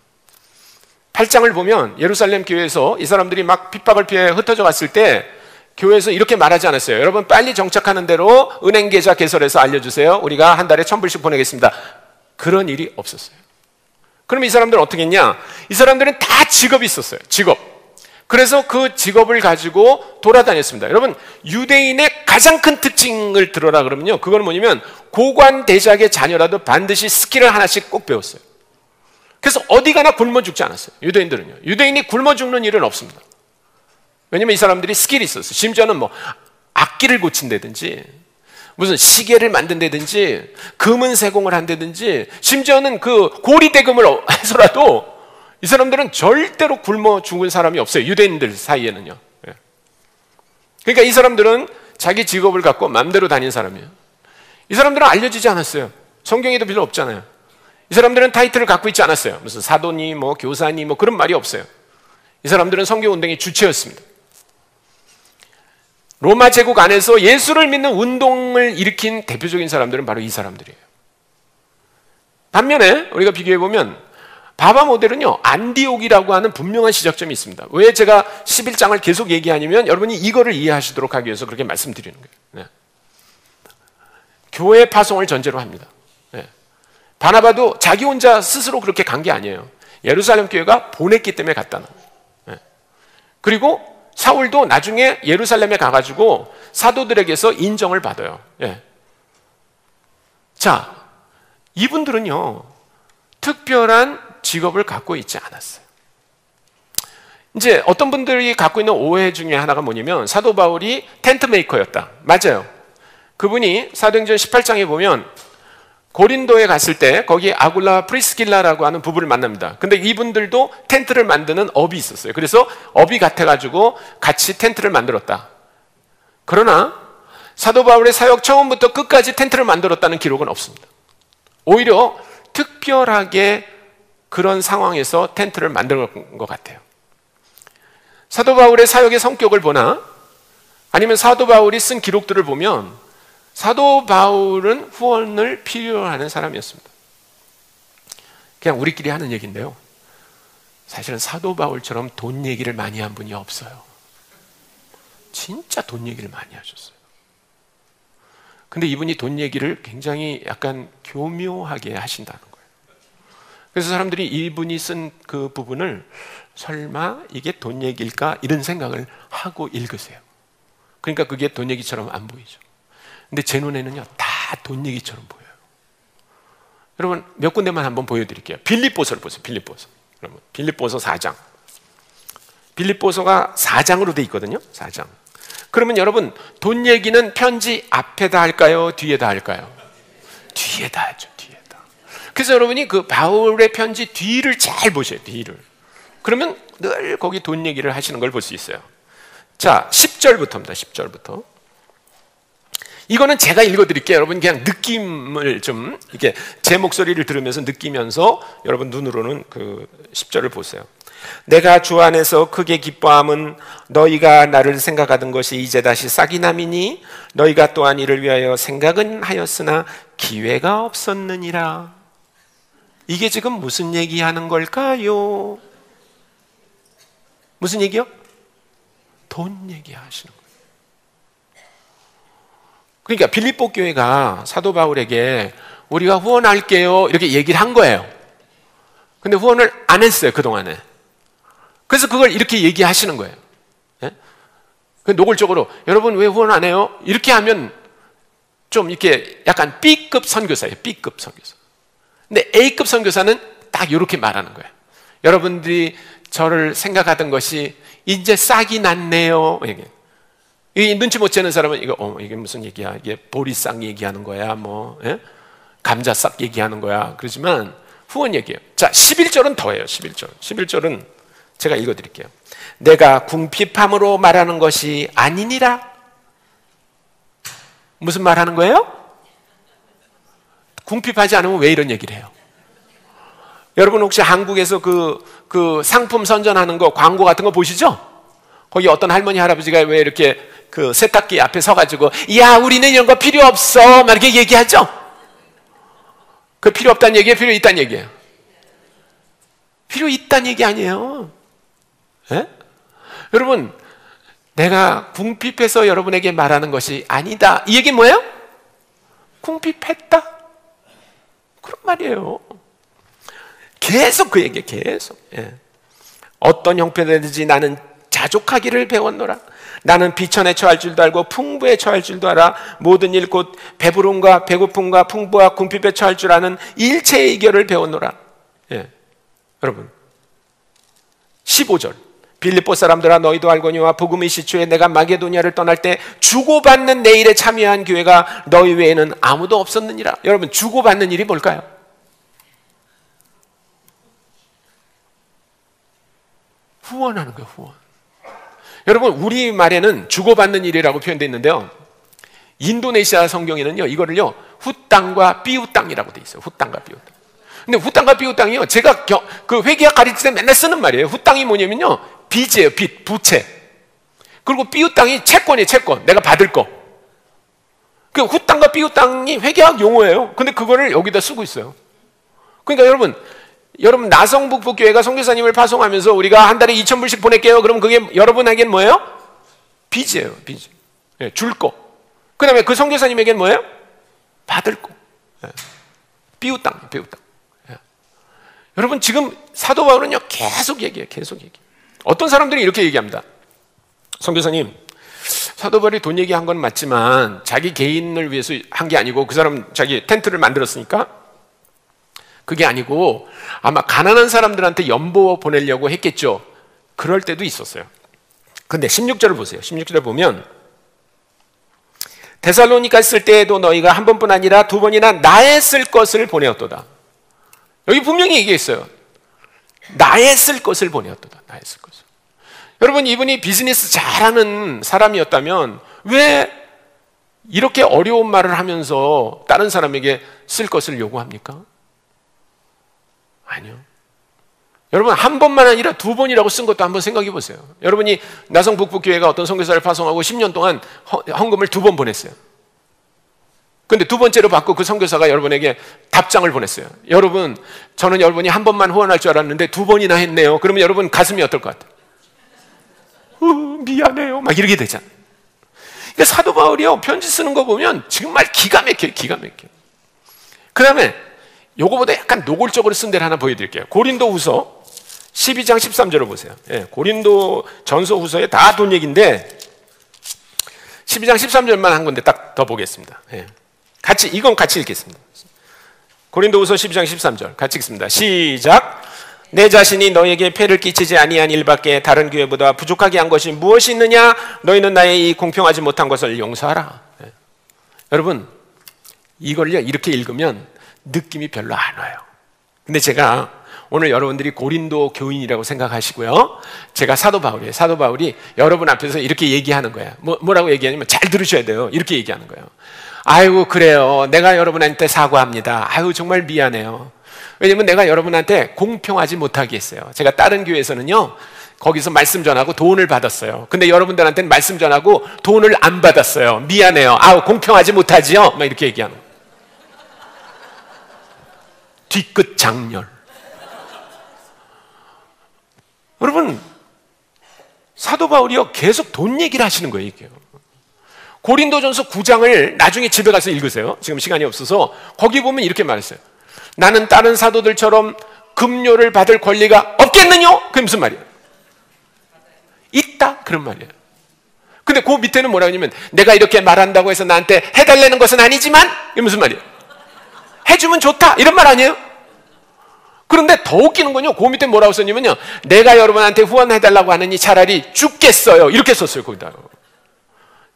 8장을 보면 예루살렘 교회에서 이 사람들이 막 핍박을 피해 흩어져 갔을 때 교회에서 이렇게 말하지 않았어요. 여러분 빨리 정착하는 대로 은행 계좌 개설해서 알려주세요. 우리가 한 달에 1,000불씩 보내겠습니다. 그런 일이 없었어요. 그럼 이 사람들은 어떻게 했냐? 이 사람들은 다 직업이 있었어요. 직업. 그래서 그 직업을 가지고 돌아다녔습니다. 여러분, 유대인의 가장 큰 특징을 들어라 그러면요, 그건 뭐냐면 고관 대작의 자녀라도 반드시 스킬을 하나씩 꼭 배웠어요. 그래서 어디 가나 굶어 죽지 않았어요. 유대인들은요. 유대인이 굶어 죽는 일은 없습니다. 왜냐면 이 사람들이 스킬이 있었어요. 심지어는 뭐 악기를 고친다든지 무슨 시계를 만든다든지 금은 세공을 한다든지 심지어는 그 고리대금을 해서라도 이 사람들은 절대로 굶어 죽은 사람이 없어요. 유대인들 사이에는요. 그러니까 이 사람들은 자기 직업을 갖고 마음대로 다닌 사람이에요. 이 사람들은 알려지지 않았어요. 성경에도 별로 없잖아요. 이 사람들은 타이틀을 갖고 있지 않았어요. 무슨 사도니 뭐 교사니 뭐 그런 말이 없어요. 이 사람들은 성경운동의 주체였습니다. 로마 제국 안에서 예수를 믿는 운동을 일으킨 대표적인 사람들은 바로 이 사람들이에요. 반면에 우리가 비교해보면 바바 모델은요, 안디옥이라고 하는 분명한 시작점이 있습니다. 왜 제가 11장을 계속 얘기하냐면 여러분이 이거를 이해하시도록 하기 위해서 그렇게 말씀드리는 거예요. 네. 교회 파송을 전제로 합니다. 네. 바나바도 자기 혼자 스스로 그렇게 간 게 아니에요. 예루살렘 교회가 보냈기 때문에 갔다는 거예요. 네. 그리고 사울도 나중에 예루살렘에 가가지고 사도들에게서 인정을 받아요. 예. 자, 이분들은요, 특별한 직업을 갖고 있지 않았어요. 이제 어떤 분들이 갖고 있는 오해 중에 하나가 뭐냐면 사도 바울이 텐트 메이커였다. 맞아요. 그분이 사도행전 18장에 보면 고린도에 갔을 때 거기 아굴라 프리스킬라라고 하는 부부를 만납니다. 근데 이분들도 텐트를 만드는 업이 있었어요. 그래서 업이 같아가지고 같이 텐트를 만들었다. 그러나 사도 바울의 사역 처음부터 끝까지 텐트를 만들었다는 기록은 없습니다. 오히려 특별하게 그런 상황에서 텐트를 만든 것 같아요. 사도 바울의 사역의 성격을 보나 아니면 사도 바울이 쓴 기록들을 보면 사도 바울은 후원을 필요로 하는 사람이었습니다. 그냥 우리끼리 하는 얘기인데요, 사실은 사도 바울처럼 돈 얘기를 많이 한 분이 없어요. 진짜 돈 얘기를 많이 하셨어요. 근데 이분이 돈 얘기를 굉장히 약간 교묘하게 하신다는 거예요. 그래서 사람들이 이분이 쓴 그 부분을 설마 이게 돈 얘기일까 이런 생각을 하고 읽으세요. 그러니까 그게 돈 얘기처럼 안 보이죠. 근데 제 눈에는요, 다 돈 얘기처럼 보여요. 여러분 몇 군데만 한번 보여드릴게요. 빌립보서를 보세요. 빌립보서. 여러분 빌립보서 4장. 빌립보서가 4장으로 돼 있거든요. 4장. 그러면 여러분 돈 얘기는 편지 앞에다 할까요? 뒤에다 할까요? 뒤에다 하죠. 뒤에다. 그래서 여러분이 그 바울의 편지 뒤를 잘 보셔요. 뒤를. 그러면 늘 거기 돈 얘기를 하시는 걸 볼 수 있어요. 자, 10절부터입니다. 10절부터. 이거는 제가 읽어드릴게요. 여러분 그냥 느낌을 좀 이렇게 제 목소리를 들으면서 느끼면서 여러분 눈으로는 그 10절을 보세요. 내가 주 안에서 크게 기뻐함은 너희가 나를 생각하던 것이 이제 다시 싹이 남이니 너희가 또한 이를 위하여 생각은 하였으나 기회가 없었느니라. 이게 지금 무슨 얘기하는 걸까요? 무슨 얘기요? 돈 얘기하시는 거예요. 그러니까 빌립보 교회가 사도 바울에게 우리가 후원할게요 이렇게 얘기를 한 거예요. 근데 후원을 안 했어요, 그동안에. 그래서 그걸 이렇게 얘기하시는 거예요. 예? 노골적으로 여러분 왜 후원 안 해요? 이렇게 하면 좀 이렇게 약간 B급 선교사예요. B급 선교사. 근데 A급 선교사는 딱 이렇게 말하는 거예요. 여러분들이 저를 생각하던 것이 이제 싹이 났네요. 이 눈치 못 채는 사람은 이게 무슨 얘기야? 이게 보리싹 얘기하는 거야? 뭐 예? 감자싹 얘기하는 거야? 그러지만 후원 얘기예요. 자, 11절은 더해요. 11절은 제가 읽어드릴게요. 내가 궁핍함으로 말하는 것이 아니니라. 무슨 말하는 거예요? 궁핍하지 않으면 왜 이런 얘기를 해요? 여러분 혹시 한국에서 그 상품 선전하는 거 광고 같은 거 보시죠? 거기 어떤 할머니 할아버지가 왜 이렇게 그 세탁기 앞에 서가지고 야 우리는 이런 거 필요 없어 막 이렇게 얘기하죠? 그 필요 없다는 얘기예요? 필요 있다는 얘기예요? 필요 있다는 얘기 아니에요. 예? 여러분 내가 궁핍해서 여러분에게 말하는 것이 아니다. 이 얘기는 뭐예요? 궁핍했다. 그런 말이에요. 계속 그 얘기예요. 계속. 예. 어떤 형편이든지 나는 자족하기를 배웠노라. 나는 비천에 처할 줄도 알고 풍부에 처할 줄도 알아. 모든 일 곧 배부름과 배고픔과 풍부와 궁핍에 처할 줄 아는 일체의 이결을 배웠노라. 예. 여러분 15절 빌립보 사람들아 너희도 알거니와 복음의 시초에 내가 마게도니아를 떠날 때 주고받는 내 일에 참여한 교회가 너희 외에는 아무도 없었느니라. 여러분 주고받는 일이 뭘까요? 후원하는 거예요. 후원. 여러분 우리말에는 주고받는 일이라고 표현되어 있는데요, 인도네시아 성경에는요 이거를요 후땅과 삐우땅이라고 되어 있어요. 후땅과 삐우땅. 근데 후땅과 삐우땅이요 제가 그 회계학 가르칠 때 맨날 쓰는 말이에요. 후땅이 뭐냐면요 빚이에요. 빚, 부채. 그리고 삐우땅이 채권이에요. 채권. 내가 받을 거. 그 후땅과 삐우땅이 회계학 용어예요. 근데 그거를 여기다 쓰고 있어요. 그러니까 여러분 나성북부교회가 선교사님을 파송하면서 우리가 한 달에 2,000불씩 보낼게요. 그럼 그게 여러분에게는 뭐예요? 빚이에요. 빚. 예, 줄 거. 그 다음에 그 선교사님에게는 뭐예요? 받을 거. 예. 삐우땅. 예. 여러분 지금 사도 바울은요 계속 얘기해요. 계속 얘기해요. 어떤 사람들이 이렇게 얘기합니다. 선교사님, 사도 바울이 돈 얘기한 건 맞지만 자기 개인을 위해서 한 게 아니고 그 사람 자기 텐트를 만들었으니까 그게 아니고 아마 가난한 사람들한테 연보 보내려고 했겠죠. 그럴 때도 있었어요. 근데 16절을 보세요. 16절을 보면 데살로니가 쓸 때에도 너희가 한 번뿐 아니라 두 번이나 나의 쓸 것을 보내었도다. 여기 분명히 얘기했어요. 나의 쓸 것을 보내었도다. 나의 쓸 것을. 여러분 이분이 비즈니스 잘하는 사람이었다면 왜 이렇게 어려운 말을 하면서 다른 사람에게 쓸 것을 요구합니까? 아니요. 여러분 한 번만 아니라 두 번이라고 쓴 것도 한번 생각해 보세요. 여러분이 나성북부교회가 어떤 선교사를 파송하고 10년 동안 헌금을 두 번 보냈어요. 근데 두 번째로 받고 그 선교사가 여러분에게 답장을 보냈어요. 여러분 저는 여러분이 한 번만 후원할 줄 알았는데 두 번이나 했네요. 그러면 여러분 가슴이 어떨 것 같아요? 미안해요 막 이렇게 되잖아요. 그러니까 사도 바울이요 편지 쓰는 거 보면 정말 기가 막혀요. 기가 막혀요. 그 다음에 요거보다 약간 노골적으로 쓴 데를 하나 보여드릴게요. 고린도 후서 12장 13절을 보세요. 예, 고린도 전서 후서에 다 돈 얘기인데 12장 13절만 한 건데 딱 더 보겠습니다. 예. 이건 같이 읽겠습니다. 고린도 후서 12장 13절 같이 읽습니다. 시작. 내 자신이 너에게 폐를 끼치지 아니한 일밖에 다른 교회보다 부족하게 한 것이 무엇이 있느냐? 너희는 나의 이 공평하지 못한 것을 용서하라. 예. 여러분 이걸요 이렇게 읽으면 느낌이 별로 안 와요. 근데 제가 오늘 여러분들이 고린도 교인이라고 생각하시고요, 제가 사도 바울이에요. 사도 바울이 여러분 앞에서 이렇게 얘기하는 거야. 뭐라고 얘기하냐면 잘 들으셔야 돼요. 이렇게 얘기하는 거예요. 아이고 그래요, 내가 여러분한테 사과합니다. 아유 정말 미안해요. 왜냐면 내가 여러분한테 공평하지 못하게 했어요. 제가 다른 교회에서는요 거기서 말씀 전하고 돈을 받았어요. 근데 여러분들한테는 말씀 전하고 돈을 안 받았어요. 미안해요. 아우 공평하지 못하지요 막 이렇게 얘기하는 거예요. 뒤끝 장렬. 여러분, 사도 바울이요 계속 돈 얘기를 하시는 거예요. 이게요. 고린도전서 9장을 나중에 집에 가서 읽으세요. 지금 시간이 없어서. 거기 보면 이렇게 말했어요. 나는 다른 사도들처럼 급료를 받을 권리가 없겠느냐? 그게 무슨 말이에요? 있다, 그런 말이에요. 근데 그 밑에는 뭐라고 하냐면, 내가 이렇게 말한다고 해서 나한테 해달라는 것은 아니지만, 이게 무슨 말이에요? 해주면 좋다, 이런 말 아니에요? 그런데 더 웃기는 건요, 그 밑에 뭐라고 썼냐면요, 내가 여러분한테 후원해달라고 하느니 차라리 죽겠어요, 이렇게 썼어요. 거기다.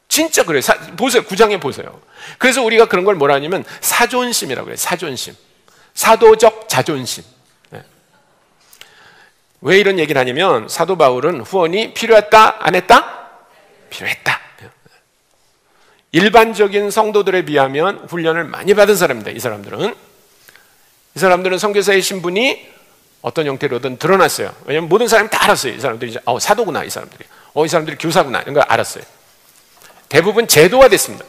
진짜 그래요. 보세요. 9장에 보세요. 그래서 우리가 그런 걸 뭐라 하냐면 사존심이라고 그래요. 사존심. 사도적 자존심. 네. 왜 이런 얘기를 하냐면, 사도 바울은 후원이 필요했다, 안 했다? 필요했다. 일반적인 성도들에 비하면 훈련을 많이 받은 사람입니다. 이 사람들은 선교사의 신분이 어떤 형태로든 드러났어요. 왜냐하면 모든 사람이 다 알았어요. 이 사람들이 이제 사도구나, 이 사람들이. 이 사람들이 교사구나, 이런 걸 알았어요. 대부분 제도화됐습니다.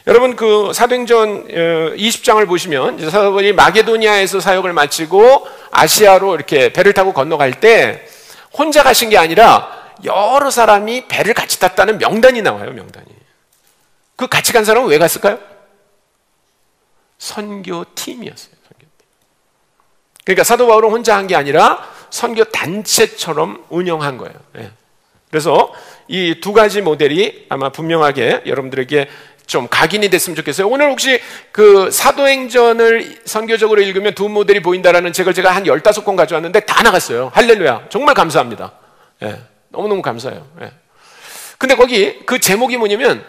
여러분, 그 사도행전 20장을 보시면 이제 사도 바울이 마게도니아에서 사역을 마치고 아시아로 이렇게 배를 타고 건너갈 때 혼자 가신 게 아니라 여러 사람이 배를 같이 탔다는 명단이 나와요. 명단이. 그 같이 간 사람은 왜 갔을까요? 선교팀이었어요. 선교팀. 그러니까 사도 바울은 혼자 한 게 아니라 선교 단체처럼 운영한 거예요. 네. 그래서 이 두 가지 모델이 아마 분명하게 여러분들에게 좀 각인이 됐으면 좋겠어요. 오늘 혹시 그 사도행전을 선교적으로 읽으면 두 모델이 보인다라는 책을 제가 한 15권 가져왔는데 다 나갔어요. 할렐루야. 정말 감사합니다. 예, 너무너무 감사해요. 예. 근데 거기 그 제목이 뭐냐면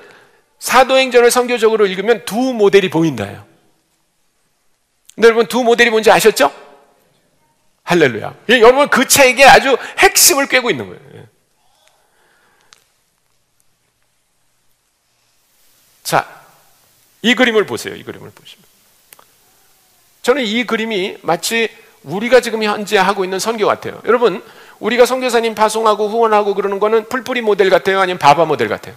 사도행전을 선교적으로 읽으면 두 모델이 보인다예요. 근데 여러분, 두 모델이 뭔지 아셨죠? 할렐루야. 예, 여러분, 그 책에 아주 핵심을 꿰고 있는 거예요. 예. 자, 이 그림을 보세요. 이 그림을 보시면 저는 이 그림이 마치 우리가 지금 현재 하고 있는 선교 같아요. 여러분, 우리가 선교사님 파송하고 후원하고 그러는 거는 풀뿌리 모델 같아요? 아니면 바바 모델 같아요?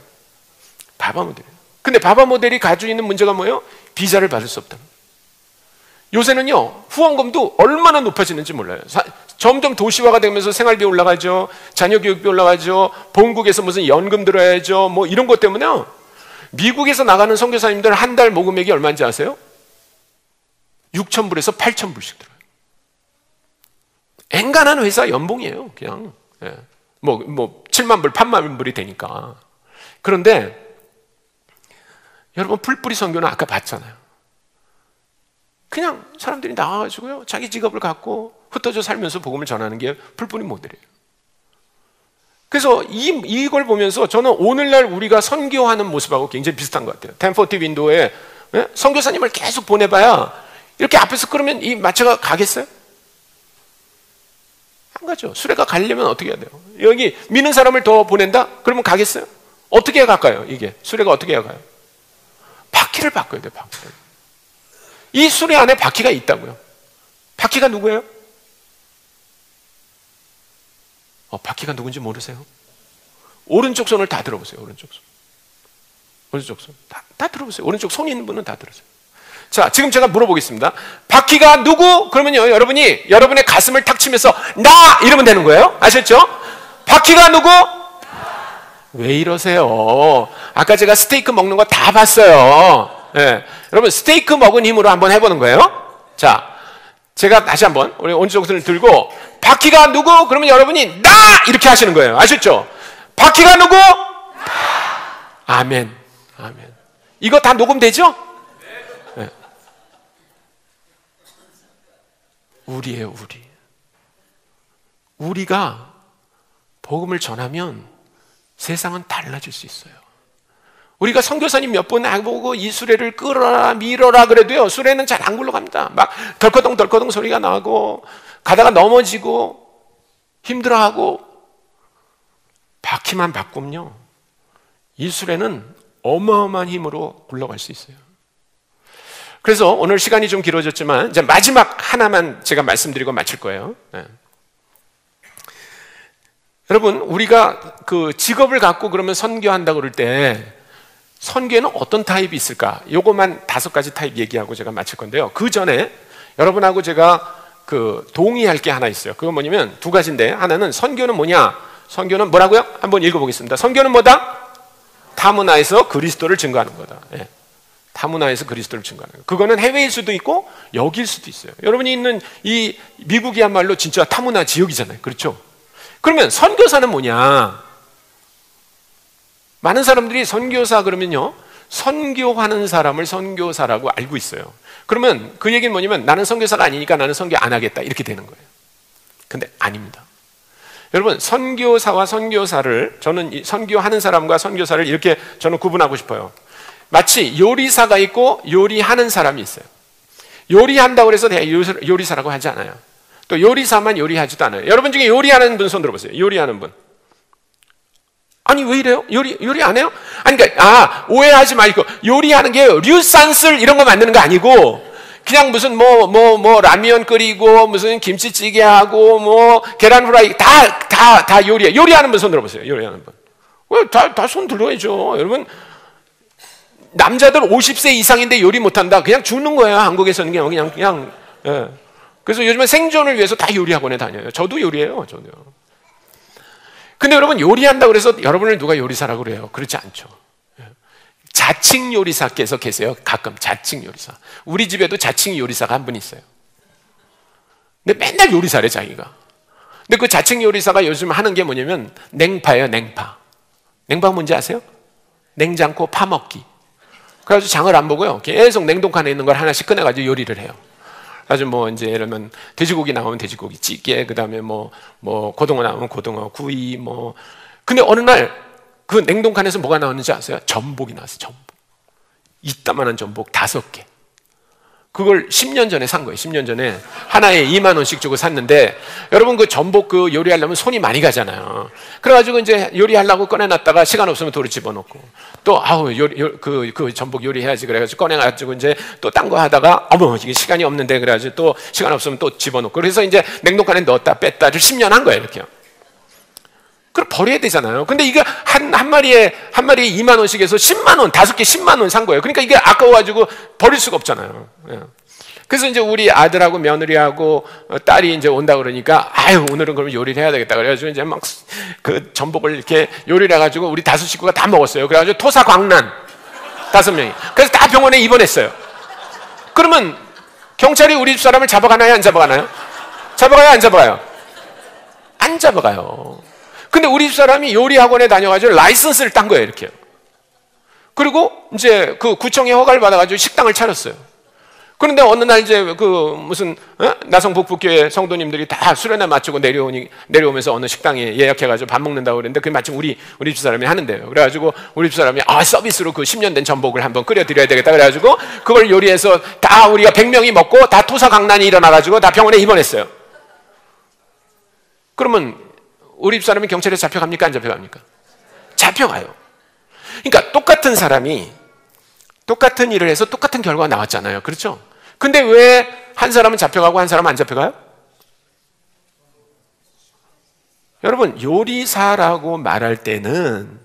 바바 모델이에요. 근데 바바 모델이 가지고 있는 문제가 뭐예요? 비자를 받을 수 없다는 거예요. 요새는요, 후원금도 얼마나 높아지는지 몰라요. 점점 도시화가 되면서 생활비 올라가죠, 자녀 교육비 올라가죠, 본국에서 무슨 연금 들어야죠, 뭐 이런 것 때문에요. 미국에서 나가는 선교사님들 한 달 모금액이 얼마인지 아세요? 6,000불에서 8,000불씩 들어요. 앵간한 회사 연봉이에요. 그냥 뭐 7만 불, 8만 불이 되니까. 그런데 여러분, 풀뿌리 선교는 아까 봤잖아요. 그냥 사람들이 나와가지고요, 자기 직업을 갖고 흩어져 살면서 복음을 전하는 게 풀뿌리 모델이에요. 그래서 이걸 보면서 저는 오늘날 우리가 선교하는 모습하고 굉장히 비슷한 것 같아요. 1040 윈도우에 선교사님을 계속 보내봐야 이렇게 앞에서 끌으면 이 마차가 가겠어요? 안 가죠. 수레가 가려면 어떻게 해야 돼요? 여기 미는 사람을 더 보낸다? 그러면 가겠어요? 어떻게 해야 갈까요? 이게 수레가 어떻게 해야 가요? 바퀴를 바꿔야 돼요. 바퀴를. 이 수레 안에 바퀴가 있다고요. 바퀴가 누구예요? 바퀴가 누군지 모르세요? 오른쪽 손을 다 들어보세요. 오른쪽 손. 다 들어보세요. 오른쪽 손 있는 분은 다 들으세요. 자, 지금 제가 물어보겠습니다. 바퀴가 누구? 그러면요, 여러분이 여러분의 가슴을 탁 치면서 나! 이러면 되는 거예요. 아셨죠? 바퀴가 누구? 왜 이러세요? 아까 제가 스테이크 먹는 거 다 봤어요. 네. 여러분, 스테이크 먹은 힘으로 한번 해보는 거예요. 자, 제가 다시 한번 우리 오른쪽 손을 들고 바퀴가 누구? 그러면 여러분이 나! 이렇게 하시는 거예요. 아셨죠? 바퀴가 누구? 아멘. 아멘. 이거 다 녹음되죠? 네. 우리예요, 우리. 우리가 복음을 전하면 세상은 달라질 수 있어요. 우리가 선교사님 몇 번 해보고 이 수레를 끌어라 밀어라 그래도요, 수레는 잘 안 굴러갑니다. 막 덜커덩 소리가 나고 가다가 넘어지고 힘들어하고. 바퀴만 바꾸면요, 이 수레는 어마어마한 힘으로 굴러갈 수 있어요. 그래서 오늘 시간이 좀 길어졌지만 이제 마지막 하나만 제가 말씀드리고 마칠 거예요. 네. 여러분, 우리가 그 직업을 갖고 그러면 선교한다고 그럴 때 선교에는 어떤 타입이 있을까? 요것만 5가지 타입 얘기하고 제가 마칠 건데요. 그 전에 여러분하고 제가 동의할 게 하나 있어요. 그건 뭐냐면 두 가지인데, 하나는 선교는 뭐냐? 선교는 뭐라고요? 한번 읽어보겠습니다. 선교는 뭐다? 타문화에서 그리스도를 증거하는 거다. 예. 타문화에서 그리스도를 증거하는 거. 그거는 해외일 수도 있고 여기일 수도 있어요. 여러분이 있는 이 미국이야말로 진짜 타문화 지역이잖아요. 그렇죠? 그러면 선교사는 뭐냐? 많은 사람들이 선교사 그러면요, 선교하는 사람을 선교사라고 알고 있어요. 그러면 그 얘기는 뭐냐면 나는 선교사가 아니니까 나는 선교 안 하겠다 이렇게 되는 거예요. 근데 아닙니다. 여러분, 선교사와 선교사를, 저는 선교하는 사람과 선교사를 이렇게 저는 구분하고 싶어요. 마치 요리사가 있고 요리하는 사람이 있어요. 요리한다고 해서 내가 요리사라고 하지 않아요. 또 요리사만 요리하지도 않아요. 여러분 중에 요리하는 분 손 들어보세요. 요리하는 분. 아니 왜 이래요? 요리 안 해요? 아니 그러니까 오해하지 말고, 요리하는 게 류산슬 이런 거 만드는 거 아니고 그냥 무슨 라면 끓이고 무슨 김치찌개 하고 뭐 계란 후라이 다 요리해. 요리하는 분 손 들어보세요. 요리하는 분. 왜 다 손 들어야죠. 여러분, 남자들 50세 이상인데 요리 못한다. 그냥 죽는 거예요. 한국에서는 그냥. 예. 그래서 요즘에 생존을 위해서 다 요리 학원에 다녀요. 저도 요리해요. 저도요. 근데 여러분, 요리한다고 그래서 여러분을 누가 요리사라고 그래요? 그렇지 않죠. 자칭 요리사께서 계세요. 가끔 자칭 요리사. 우리 집에도 자칭 요리사가 한 분 있어요. 근데 맨날 요리사래 자기가. 근데 그 자칭 요리사가 요즘 하는 게 뭐냐면 냉파예요. 냉파. 냉파 뭔지 아세요? 냉장고 파먹기. 그래가지고 장을 안 보고요, 계속 냉동칸에 있는 걸 하나씩 꺼내가지고 요리를 해요. 아주 뭐 이제 예를 들면 돼지고기 나오면 돼지고기 찌개, 그 다음에 뭐 고등어 나오면 고등어 구이 뭐. 근데 어느 날 그 냉동칸에서 뭐가 나왔는지 아세요? 전복이 나왔어요. 전복. 이따만한 전복 5개. 그걸 10년 전에 산 거예요. 10년 전에 하나에 2만 원씩 주고 샀는데, 여러분 그 전복 그 요리하려면 손이 많이 가잖아요. 그래가지고 이제 요리하려고 꺼내놨다가 시간 없으면 도로 집어넣고, 또 그 전복 요리해야지 그래가지고 꺼내가지고 이제 또 딴 거 하다가 어머 이게 시간이 없는데 그래가지고 또 시간 없으면 또 집어넣고, 그래서 이제 냉동칸에 넣었다 뺐다를 10년 한 거예요. 이렇게요. 그걸 버려야 되잖아요. 근데 이거 한 마리에 2만 원씩 해서 10만 원, 5개 10만 원 산 거예요. 그러니까 이게 아까워가지고 버릴 수가 없잖아요. 그래서 이제 우리 아들하고 며느리하고 딸이 이제 온다 그러니까, 아유 오늘은 그러면 요리를 해야 되겠다 그래가지고 이제 막 그 전복을 이렇게 요리를 해가지고 우리 5 식구가 다 먹었어요. 그래가지고 토사광난 5명이. 그래서 다 병원에 입원했어요. 그러면 경찰이 우리 집 사람을 잡아가나요? 안 잡아가나요? 잡아가요? 안 잡아가요? 안 잡아가요. 근데 우리 집 사람이 요리 학원에 다녀가지고 라이선스를 딴 거예요, 이렇게. 그리고 이제 그 구청에 허가를 받아가지고 식당을 차렸어요. 그런데 어느 날 이제 그 무슨 나성 북북교회 성도님들이 다 수련회 마치고 내려오면서 어느 식당에 예약해가지고 밥 먹는다고 그랬는데, 그게 마침 우리 집 사람이 하는데요. 그래가지고 우리 집 사람이 서비스로 그 10년 된 전복을 한번 끓여드려야 되겠다 그래가지고 그걸 요리해서 다 우리가 100명이 먹고 다 토사강난이 일어나가지고 다 병원에 입원했어요. 그러면 우리 집 사람이 경찰에 잡혀갑니까? 안 잡혀갑니까? 잡혀가요. 그러니까 똑같은 사람이 똑같은 일을 해서 똑같은 결과가 나왔잖아요. 그렇죠? 근데 왜 한 사람은 잡혀가고 한 사람은 안 잡혀가요? 여러분, 요리사라고 말할 때는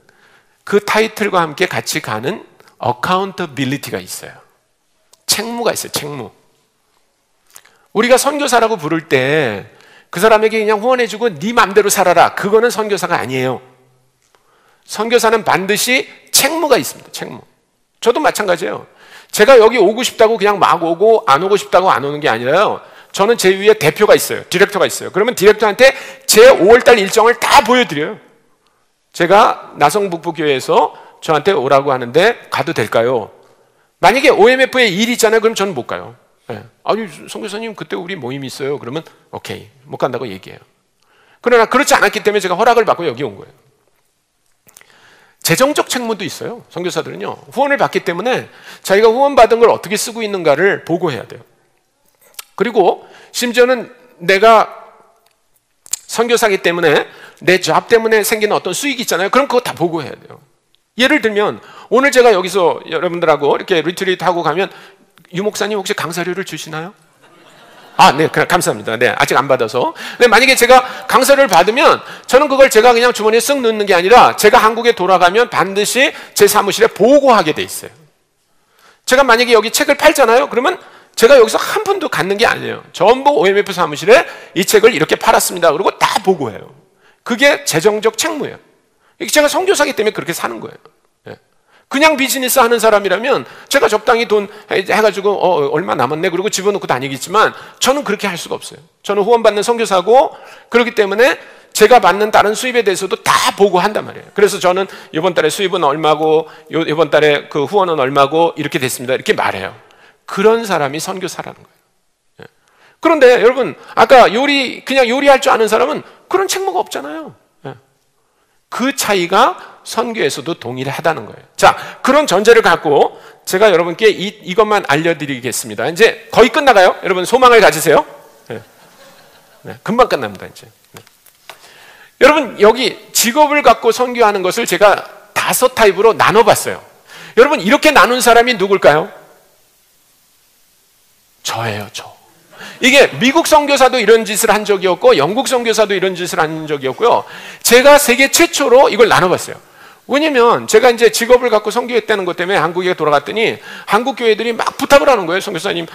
그 타이틀과 함께 같이 가는 accountability가 있어요. 책무가 있어요. 책무. 우리가 선교사라고 부를 때 그 사람에게 그냥 후원해주고 네 맘대로 살아라, 그거는 선교사가 아니에요. 선교사는 반드시 책무가 있습니다. 책무. 저도 마찬가지예요. 제가 여기 오고 싶다고 그냥 막 오고 안 오고 싶다고 안 오는 게 아니라요, 저는 제 위에 대표가 있어요. 디렉터가 있어요. 그러면 디렉터한테 제 5월달 일정을 다 보여드려요. 제가 나성북부교회에서 저한테 오라고 하는데 가도 될까요? 만약에 OMF에 일이 있잖아요. 그럼 저는 못 가요. 네. 아니 선교사님 그때 우리 모임이 있어요. 그러면 오케이, 못 간다고 얘기해요. 그러나 그렇지 않았기 때문에 제가 허락을 받고 여기 온 거예요. 재정적 책무도 있어요. 선교사들은요, 후원을 받기 때문에 자기가 후원받은 걸 어떻게 쓰고 있는가를 보고해야 돼요. 그리고 심지어는 내가 선교사기 때문에 내 잡 때문에 생기는 어떤 수익이 있잖아요. 그럼 그거 다 보고해야 돼요. 예를 들면 오늘 제가 여기서 여러분들하고 이렇게 리트리트 하고 가면 유 목사님 혹시 강사료를 주시나요? 네, 감사합니다. 네, 아직 안 받아서. 근데 만약에 제가 강사료를 받으면 저는 그걸 제가 그냥 주머니에 쓱 넣는 게 아니라 제가 한국에 돌아가면 반드시 제 사무실에 보고하게 돼 있어요. 제가 만약에 여기 책을 팔잖아요. 그러면 제가 여기서 한 푼도 갖는 게 아니에요. 전부 OMF 사무실에 이 책을 이렇게 팔았습니다. 그리고 다 보고해요. 그게 재정적 책무예요. 제가 선교사기 때문에 그렇게 사는 거예요. 그냥 비즈니스 하는 사람이라면 제가 적당히 돈 해가지고 얼마 남았네 그리고 집어넣고 다니겠지만 저는 그렇게 할 수가 없어요. 저는 후원받는 선교사고 그렇기 때문에 제가 받는 다른 수입에 대해서도 다 보고한단 말이에요. 그래서 저는 이번 달에 수입은 얼마고 이번 달에 그 후원은 얼마고 이렇게 됐습니다. 이렇게 말해요. 그런 사람이 선교사라는 거예요. 그런데 여러분 아까 그냥 요리할 줄 아는 사람은 그런 책무가 없잖아요. 그 차이가 선교에서도 동일하다는 거예요. 자, 그런 전제를 갖고 제가 여러분께 이것만 알려드리겠습니다. 이제 거의 끝나가요. 여러분 소망을 가지세요. 금방 끝납니다. 이제. 여러분 여기 직업을 갖고 선교하는 것을 제가 5타입으로 나눠봤어요. 여러분 이렇게 나눈 사람이 누굴까요? 저예요. 저. 이게 미국 선교사도 이런 짓을 한 적이 없고 영국 선교사도 이런 짓을 한 적이 없고요. 제가 세계 최초로 이걸 나눠봤어요. 왜냐면 제가 이제 직업을 갖고 선교했다는 것 때문에 한국에 돌아갔더니 한국 교회들이 막 부탁을 하는 거예요. 선교사님,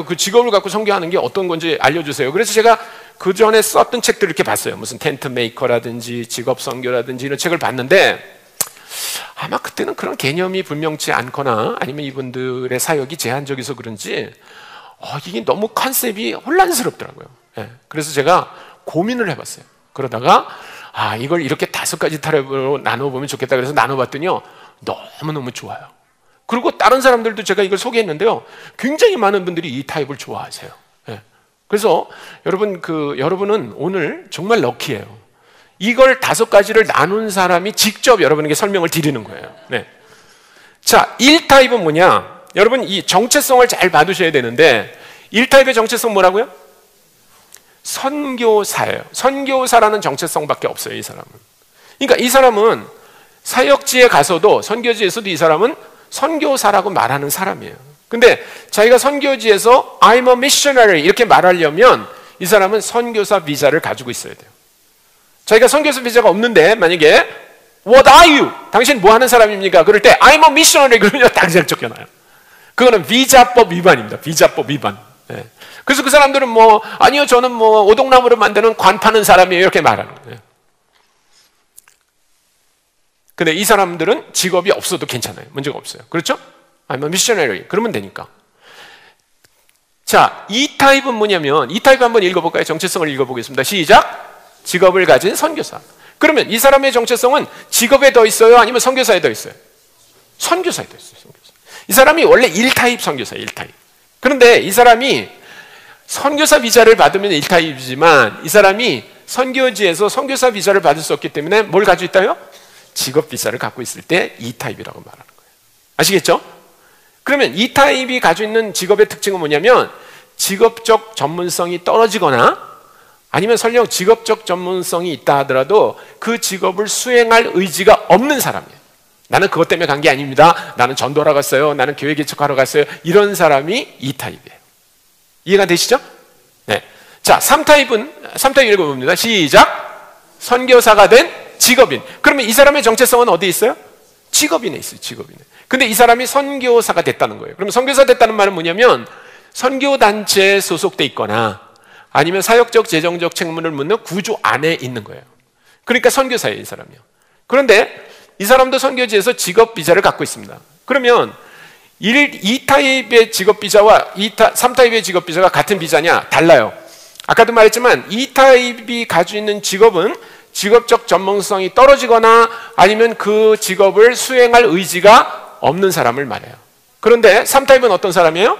그 직업을 갖고 선교하는 게 어떤 건지 알려주세요. 그래서 제가 그 전에 썼던 책들을 이렇게 봤어요. 무슨 텐트 메이커라든지 직업 선교라든지 이런 책을 봤는데 아마 그때는 그런 개념이 분명치 않거나 아니면 이분들의 사역이 제한적이서 그런지 이게 너무 컨셉이 혼란스럽더라고요. 그래서 제가 고민을 해봤어요. 그러다가 이걸 이렇게 5가지 타입으로 나눠보면 좋겠다 그래서 나눠봤더니요 너무너무 좋아요. 그리고 다른 사람들도 제가 이걸 소개했는데요 굉장히 많은 분들이 이 타입을 좋아하세요. 그래서 여러분은 오늘 정말 럭키예요. 이걸 5가지를 나눈 사람이 직접 여러분에게 설명을 드리는 거예요. 자, 1타입은 뭐냐? 여러분 이 정체성을 잘 받으셔야 되는데 1타입의 정체성 뭐라고요? 선교사예요. 선교사라는 정체성밖에 없어요. 이 사람은. 그러니까 이 사람은 사역지에 가서도 선교지에서도 이 사람은 선교사라고 말하는 사람이에요. 근데 자기가 선교지에서 I'm a missionary 이렇게 말하려면 이 사람은 선교사 비자를 가지고 있어야 돼요. 자기가 선교사 비자가 없는데 만약에 What are you? 당신 뭐 하는 사람입니까? 그럴 때 I'm a missionary 그러면 당장 쫓겨나요. 그거는 비자법 위반입니다. 비자법 위반. 그래서 그 사람들은 아니요 저는 오동나무를 만드는 관 파는 사람이에요 이렇게 말하는 거예요. 근데 이 사람들은 직업이 없어도 괜찮아요. 문제가 없어요. 그렇죠? I'm a missionary 그러면 되니까. 자, 이 타입은 뭐냐면 이 타입 한번 읽어볼까요? 정체성을 읽어보겠습니다. 시작. 직업을 가진 선교사. 그러면 이 사람의 정체성은 직업에 더 있어요? 아니면 선교사에 더 있어요? 선교사에 더 있어요. 선교사. 이 사람이 원래 1타입 선교사예요. 1타입. 그런데 이 사람이 선교사 비자를 받으면 1타입이지만 이 사람이 선교지에서 선교사 비자를 받을 수 없기 때문에 뭘 가지고 있다요? 직업 비자를 갖고 있을 때 2타입이라고 말하는 거예요. 아시겠죠? 그러면 2타입이 가지고 있는 직업의 특징은 뭐냐면 직업적 전문성이 떨어지거나 아니면 설령 직업적 전문성이 있다 하더라도 그 직업을 수행할 의지가 없는 사람이에요. 나는 그것 때문에 간 게 아닙니다. 나는 전도하러 갔어요. 나는 교회 개척하러 갔어요. 이런 사람이 2타입이에요. 이해가 되시죠? 네. 자, 3타입 읽어봅니다. 시작. 선교사가 된 직업인. 그러면 이 사람의 정체성은 어디에 있어요? 직업인에 있어요. 직업인에. 근데 이 사람이 선교사가 됐다는 거예요. 그러면 선교사 됐다는 말은 뭐냐면 선교단체에 소속돼 있거나 아니면 사역적 재정적 책무를 묻는 구조 안에 있는 거예요. 그러니까 선교사예요. 이 사람이요. 그런데 이 사람도 선교지에서 직업 비자를 갖고 있습니다. 그러면 2타입의 직업 비자와 3타입의 직업 비자가 같은 비자냐? 달라요. 아까도 말했지만 2타입이 가지고 있는 직업은 직업적 전문성이 떨어지거나 아니면 그 직업을 수행할 의지가 없는 사람을 말해요. 그런데 3타입은 어떤 사람이에요?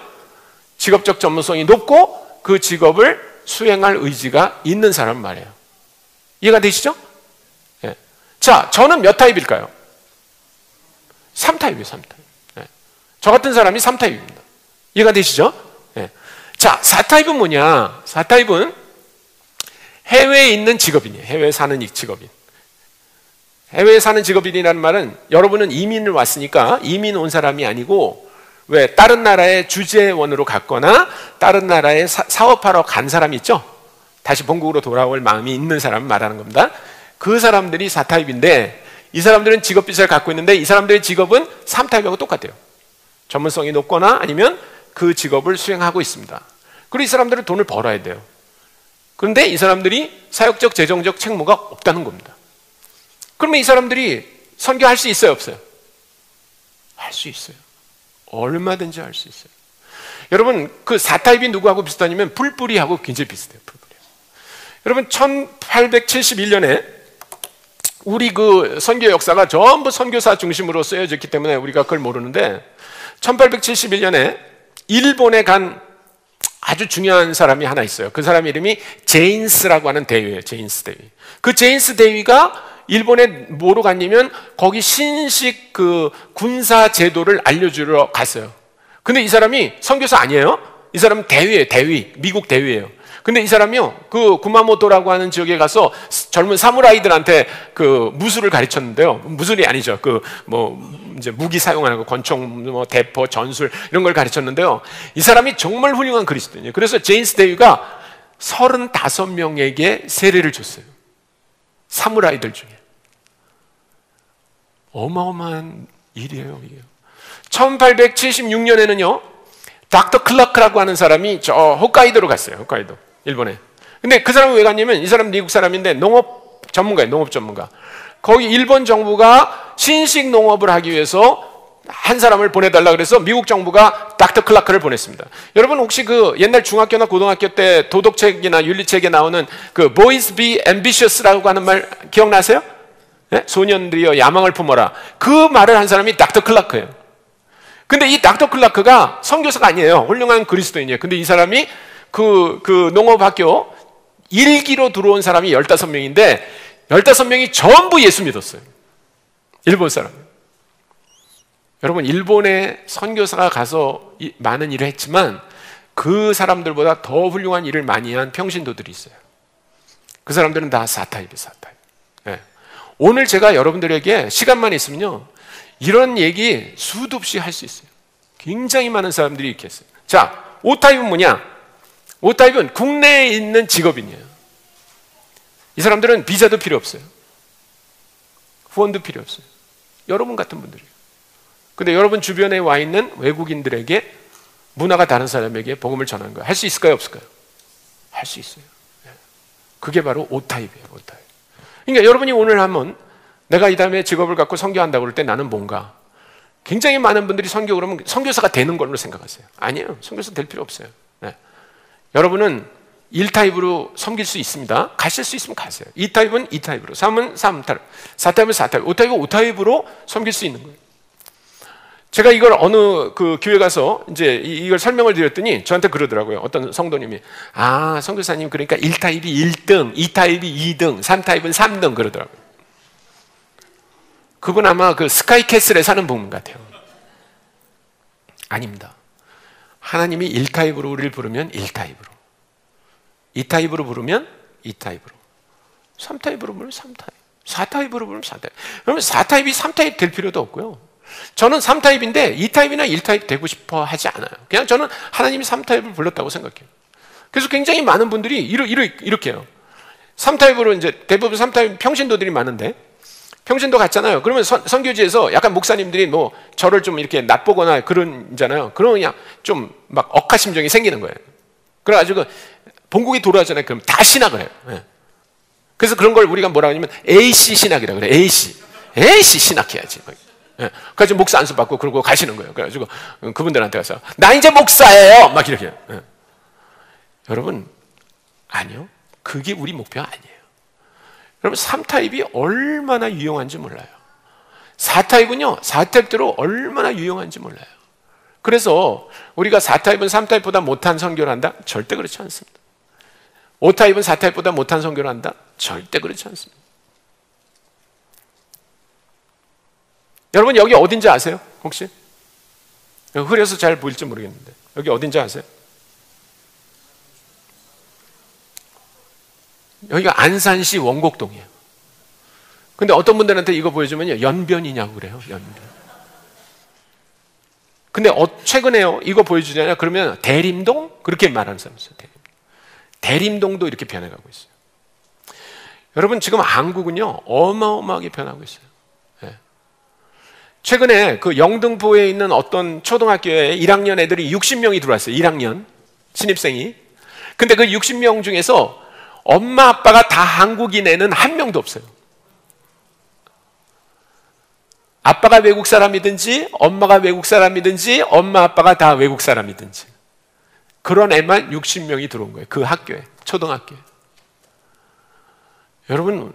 직업적 전문성이 높고 그 직업을 수행할 의지가 있는 사람을 말해요. 이해가 되시죠? 예. 자, 저는 몇 타입일까요? 3타입이에요. 3타입. 예. 저 같은 사람이 3타입입니다. 이해가 되시죠? 예. 자, 4타입은 뭐냐? 4타입은 해외에 있는 직업인이에요. 해외에 사는 직업인. 해외에 사는 직업인이라는 말은 여러분은 이민을 왔으니까 이민 온 사람이 아니고 왜 다른 나라의 주재원으로 갔거나 다른 나라에 사업하러 간 사람이 있죠? 다시 본국으로 돌아올 마음이 있는 사람을 말하는 겁니다. 그 사람들이 4타입인데 이 사람들은 직업 비자를 갖고 있는데 이 사람들의 직업은 3타입하고 똑같아요. 전문성이 높거나 아니면 그 직업을 수행하고 있습니다. 그리고 이 사람들은 돈을 벌어야 돼요. 그런데 이 사람들이 사역적, 재정적 책무가 없다는 겁니다. 그러면 이 사람들이 선교할 수 있어요, 없어요? 할 수 있어요. 얼마든지 할 수 있어요. 여러분, 그 4타입이 누구하고 비슷하냐면 풀뿌리하고 굉장히 비슷해요. 풀뿌리. 여러분, 1871년에 우리 그 선교 역사가 전부 선교사 중심으로 쓰여졌기 때문에 우리가 그걸 모르는데, 1871년에 일본에 간 아주 중요한 사람이 하나 있어요. 그 사람 이름이 제인스라고 하는 대위예요. 제인스 대위. 그 제인스 대위가 일본에 뭐로 갔냐면 거기 신식 그 군사 제도를 알려주러 갔어요. 근데 이 사람이 선교사 아니에요. 이 사람은 대위예요. 대위. 미국 대위예요. 근데 이 사람이요, 그 구마모토라고 하는 지역에 가서 젊은 사무라이들한테 그 무술을 가르쳤는데요. 무술이 아니죠. 그 이제 무기 사용하는 거, 권총, 대포, 전술 이런 걸 가르쳤는데요. 이 사람이 정말 훌륭한 그리스도인이에요. 그래서 제인스 대위가 35명에게 세례를 줬어요. 사무라이들 중에. 어마어마한 일이에요, 이게. 1876년에는요, 닥터 클라크라고 하는 사람이 저 홋카이도로 갔어요. 홋카이도, 일본에. 근데 그 사람은 왜 갔냐면 이 사람 미국 사람인데 농업 전문가예요. 농업 전문가. 거기 일본 정부가 신식 농업을 하기 위해서 한 사람을 보내달라 그래서 미국 정부가 닥터 클라크를 보냈습니다. 여러분 혹시 그 옛날 중학교나 고등학교 때 도덕책이나 윤리책에 나오는 그 Boys be ambitious라고 하는 말 기억나세요? 네? 소년들이여 야망을 품어라. 그 말을 한 사람이 닥터 클라크예요. 근데 이 닥터 클라크가 선교사가 아니에요. 훌륭한 그리스도인이에요. 근데 이 사람이 그 농업학교 1기로 들어온 사람이 15명인데 15명이 전부 예수 믿었어요. 일본 사람. 여러분, 일본에 선교사가 가서 많은 일을 했지만 그 사람들보다 더 훌륭한 일을 많이 한 평신도들이 있어요. 그 사람들은 다 4타입이에요. 4타입. 네. 오늘 제가 여러분들에게 시간만 있으면요, 이런 얘기 수도 없이 할 수 있어요. 굉장히 많은 사람들이 이렇게 했어요. 자, 5타입은 뭐냐? 5타입은 국내에 있는 직업인이에요. 이 사람들은 비자도 필요 없어요. 후원도 필요 없어요. 여러분 같은 분들이에요. 근데 여러분 주변에 와 있는 외국인들에게, 문화가 다른 사람에게 복음을 전하는 거예요. 할 수 있을까요? 없을까요? 할 수 있어요. 그게 바로 5타입이에요. 5타입. 그러니까 여러분이 오늘 한번 내가 이 다음에 직업을 갖고 선교한다고 그럴 때 나는 뭔가, 굉장히 많은 분들이 선교 그러면 선교사가 되는 걸로 생각하세요. 아니에요. 선교사 될 필요 없어요. 네. 여러분은 1타입으로 섬길 수 있습니다. 가실 수 있으면 가세요. 2타입은 2타입으로, 3은 3타입, 4타입은 4타입, 5타입은 5타입으로 섬길 수 있는 거예요. 제가 이걸 어느 그 교회 가서 이제 이걸 설명을 드렸더니 저한테 그러더라고요. 어떤 성도님이, 아, 선교사님 그러니까 1타입이 1등, 2타입이 2등, 3타입은 3등 그러더라고요. 그건 아마 그 스카이캐슬에 사는 분 같아요. 아닙니다. 하나님이 1타입으로 우리를 부르면 1타입으로, 2타입으로 부르면 2타입으로, 3타입으로 부르면 3타입, 4타입으로 부르면 4타입. 그러면 4타입이 3타입 될 필요도 없고요. 저는 3타입인데 2타입이나 1타입 되고 싶어 하지 않아요. 그냥 저는 하나님이 3타입을 불렀다고 생각해요. 그래서 굉장히 많은 분들이 이렇게 해요. 3타입으로 이제 대부분 3타입 평신도들이 많은데, 평신도 갔잖아요. 그러면 선교지에서 약간 목사님들이 뭐 저를 좀 이렇게 낯보거나 그러잖아요. 그러면 그냥 좀 막 억하심정이 생기는 거예요. 그래가지고 본국이 돌아가잖아요. 그럼 다 신학을 해요. 네. 그래서 그런 걸 우리가 뭐라 하냐면 AC 신학이라고 그래요. AC 신학해야지. 네. 그래서 목사 안수 받고 그러고 가시는 거예요. 그래가지고 그분들한테 가서 나 이제 목사예요. 막 이렇게 해요. 네. 여러분, 아니요. 그게 우리 목표가 아니에요. 여러분, 3타입이 얼마나 유용한지 몰라요. 4타입은요, 4타입대로 얼마나 유용한지 몰라요. 그래서 우리가 4타입은 3타입보다 못한 선교를 한다? 절대 그렇지 않습니다. 5타입은 4타입보다 못한 선교를 한다? 절대 그렇지 않습니다. 여러분, 여기 어딘지 아세요? 혹시? 흐려서 잘 보일지 모르겠는데 여기 어딘지 아세요? 여기가 안산시 원곡동이에요. 근데 어떤 분들한테 이거 보여주면요, 연변이냐고 그래요. 연변. 근데 최근에요, 이거 보여주잖아요. 그러면 대림동? 그렇게 말하는 사람 있어요. 대림동도 이렇게 변해가고 있어요. 여러분, 지금 한국은요 어마어마하게 변하고 있어요. 네. 최근에 그 영등포에 있는 어떤 초등학교에 1학년 애들이 60명이 들어왔어요. 1학년 신입생이. 근데 그 60명 중에서 엄마 아빠가 다 한국인 애는 한 명도 없어요. 아빠가 외국 사람이든지 엄마가 외국 사람이든지 엄마 아빠가 다 외국 사람이든지 그런 애만 60명이 들어온 거예요. 그 학교에, 초등학교에. 여러분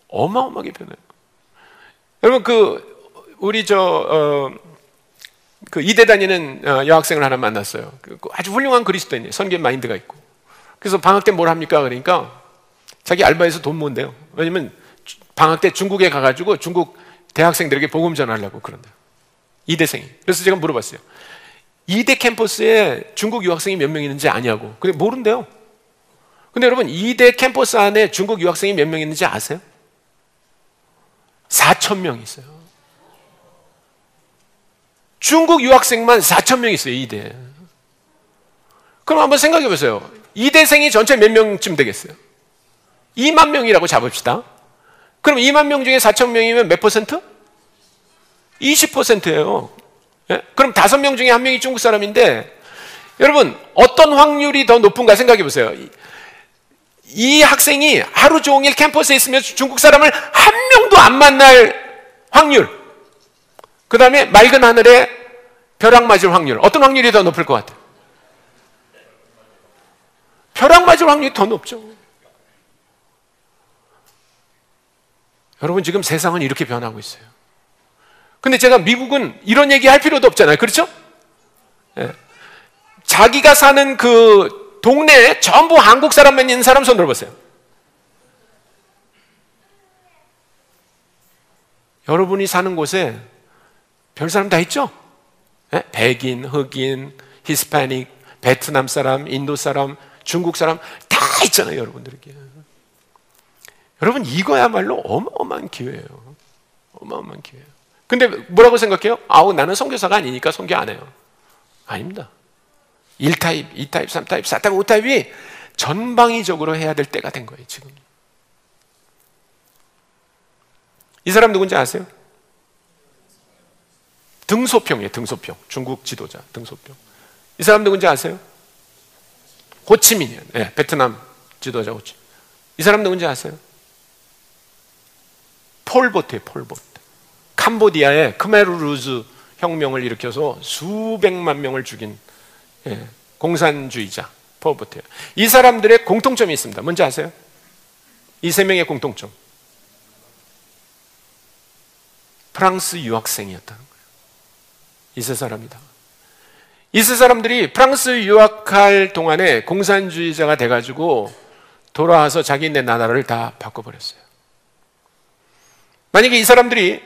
어마어마하게 변해요. 여러분 우리 이대 다니는 여학생을 하나 만났어요. 아주 훌륭한 그리스도인이에요. 선교 마인드가 있고. 그래서 방학 때 뭘 합니까? 그러니까 자기 알바해서 돈 모은대요. 왜냐면 방학 때 중국에 가가지고 중국 대학생들에게 복음 전하려고 그런대요. 이대생이. 그래서 제가 물어봤어요. 이대 캠퍼스에 중국 유학생이 몇 명 있는지 아냐고. 근데 모른대요. 근데 여러분 이대 캠퍼스 안에 중국 유학생이 몇 명 있는지 아세요? 4,000명 있어요. 중국 유학생만 4,000명 있어요. 이대. 그럼 한번 생각해 보세요. 이대생이 전체 몇 명쯤 되겠어요? 2만 명이라고 잡읍시다. 그럼 2만 명 중에 4,000명이면 몇 퍼센트? 20%예요. 예? 그럼 5명 중에 1명이 중국 사람인데 여러분 어떤 확률이 더 높은가 생각해 보세요. 이 학생이 하루 종일 캠퍼스에 있으면 중국 사람을 한 명도 안 만날 확률, 그 다음에 맑은 하늘에 벼락 맞을 확률, 어떤 확률이 더 높을 것 같아요? 벼락 맞을 확률이 더 높죠. 여러분 지금 세상은 이렇게 변하고 있어요. 근데 제가 미국은 이런 얘기 할 필요도 없잖아요. 그렇죠? 예. 자기가 사는 그 동네에 전부 한국 사람만 있는 사람 손 들어보세요. 여러분이 사는 곳에 별 사람 다 있죠? 예? 백인, 흑인, 히스패닉, 베트남 사람, 인도 사람, 중국 사람 다 있잖아요. 여러분들에게. 여러분 이거야말로 어마어마한 기회예요. 어마어마한 기회예요. 근데 뭐라고 생각해요? 나는 선교사가 아니니까 선교 안 해요. 아닙니다. 1타입, 2타입, 3타입, 4타입, 5타입이 전방위적으로 해야 될 때가 된 거예요. 지금. 이 사람 누군지 아세요? 등소평이에요. 등소평. 중국 지도자 등소평. 이 사람 누군지 아세요? 호치민이에요. 네, 베트남 지도자 호치민. 이 사람 누군지 아세요? 폴보트예요. 폴보트. 캄보디아에 크메르루즈 혁명을 일으켜서 수백만 명을 죽인 공산주의자 폴보트예요. 이 사람들의 공통점이 있습니다. 뭔지 아세요? 이 세 명의 공통점. 프랑스 유학생이었다는 거예요. 이 세 사람이다. 이 세 사람들이 프랑스 유학할 동안에 공산주의자가 돼가지고 돌아와서 자기네 나라를 다 바꿔버렸어요. 만약에 이 사람들이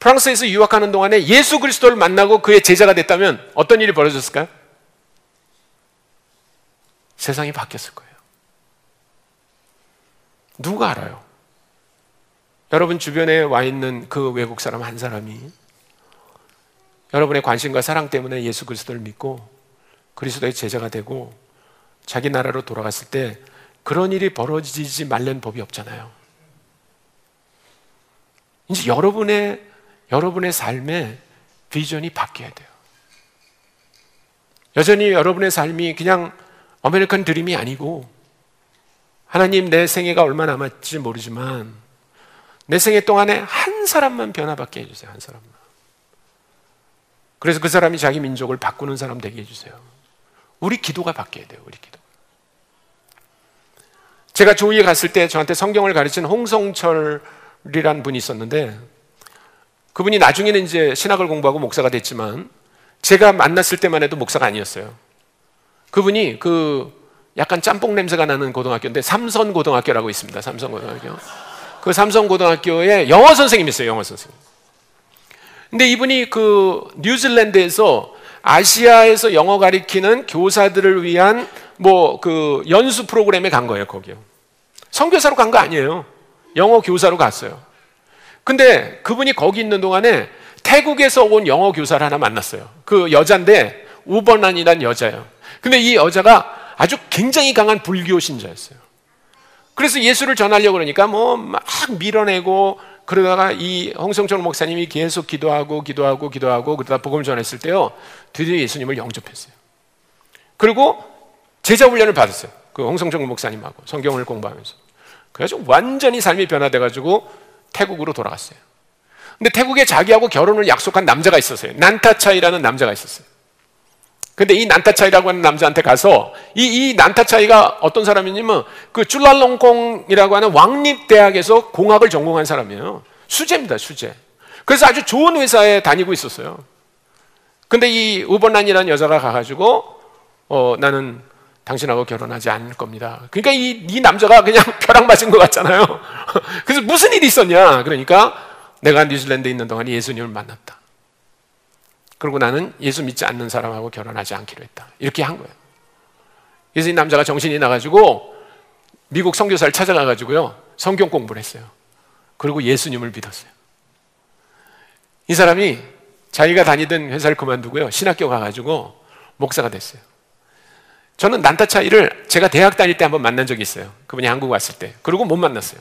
프랑스에서 유학하는 동안에 예수 그리스도를 만나고 그의 제자가 됐다면 어떤 일이 벌어졌을까요? 세상이 바뀌었을 거예요. 누가 알아요? 여러분 주변에 와 있는 그 외국 사람 한 사람이 여러분의 관심과 사랑 때문에 예수 그리스도를 믿고 그리스도의 제자가 되고 자기 나라로 돌아갔을 때 그런 일이 벌어지지 말라는 법이 없잖아요. 이제 여러분의 삶의 비전이 바뀌어야 돼요. 여전히 여러분의 삶이 그냥 아메리칸 드림이 아니고 하나님 내 생애가 얼마 남았지 모르지만 내 생애 동안에 한 사람만 변화받게 해주세요. 한 사람만. 그래서 그 사람이 자기 민족을 바꾸는 사람 되게 해주세요. 우리 기도가 바뀌어야 돼요. 우리 기도. 제가 조이에 갔을 때 저한테 성경을 가르친 홍성철이라는 분이 있었는데 그분이 나중에는 이제 신학을 공부하고 목사가 됐지만 제가 만났을 때만 해도 목사가 아니었어요. 그분이 약간 짬뽕 냄새가 나는 고등학교인데 삼선고등학교라고 있습니다. 삼선고등학교. 그 삼선고등학교에 영어 선생님이 있어요. 영어 선생님. 근데 이분이 뉴질랜드에서 아시아에서 영어 가리키는 교사들을 위한 연수 프로그램에 간 거예요. 거기요. 선교사로 간 거 아니에요. 영어 교사로 갔어요. 근데 그분이 거기 있는 동안에 태국에서 온 영어 교사를 하나 만났어요. 그 여자인데 우버난이라는 여자예요. 근데 이 여자가 아주 굉장히 강한 불교 신자였어요. 그래서 예수를 전하려고 그러니까 막 밀어내고 그러다가 이 홍성철 목사님이 계속 기도하고 그러다 복음을 전했을 때요, 드디어 예수님을 영접했어요. 그리고 제자 훈련을 받았어요. 그 홍성철 목사님하고 성경을 공부하면서. 그래가지고 완전히 삶이 변화돼가지고 태국으로 돌아갔어요. 근데 태국에 자기하고 결혼을 약속한 남자가 있었어요. 난타차이라는 남자가 있었어요. 근데 이 난타차이라고 하는 남자한테 가서 이 난타차이가 어떤 사람이냐면 그 쭈랄롱콩이라고 하는 왕립대학에서 공학을 전공한 사람이에요. 수재입니다, 수재. 그래서 아주 좋은 회사에 다니고 있었어요. 근데 이 우번란이라는 여자가 가가지고 나는 당신하고 결혼하지 않을 겁니다. 그러니까 이 남자가 그냥 벼락 맞은 것 같잖아요. 그래서 무슨 일이 있었냐? 그러니까 내가 뉴질랜드에 있는 동안 예수님을 만났다. 그리고 나는 예수 믿지 않는 사람하고 결혼하지 않기로 했다. 이렇게 한 거예요. 그래서 이 남자가 정신이 나가지고 미국 선교사를 찾아가가지고요, 성경 공부를 했어요. 그리고 예수님을 믿었어요. 이 사람이 자기가 다니던 회사를 그만두고요, 신학교 가가지고 목사가 됐어요. 저는 난타차이를 제가 대학 다닐 때 한번 만난 적이 있어요. 그분이 한국 왔을 때. 그리고 못 만났어요.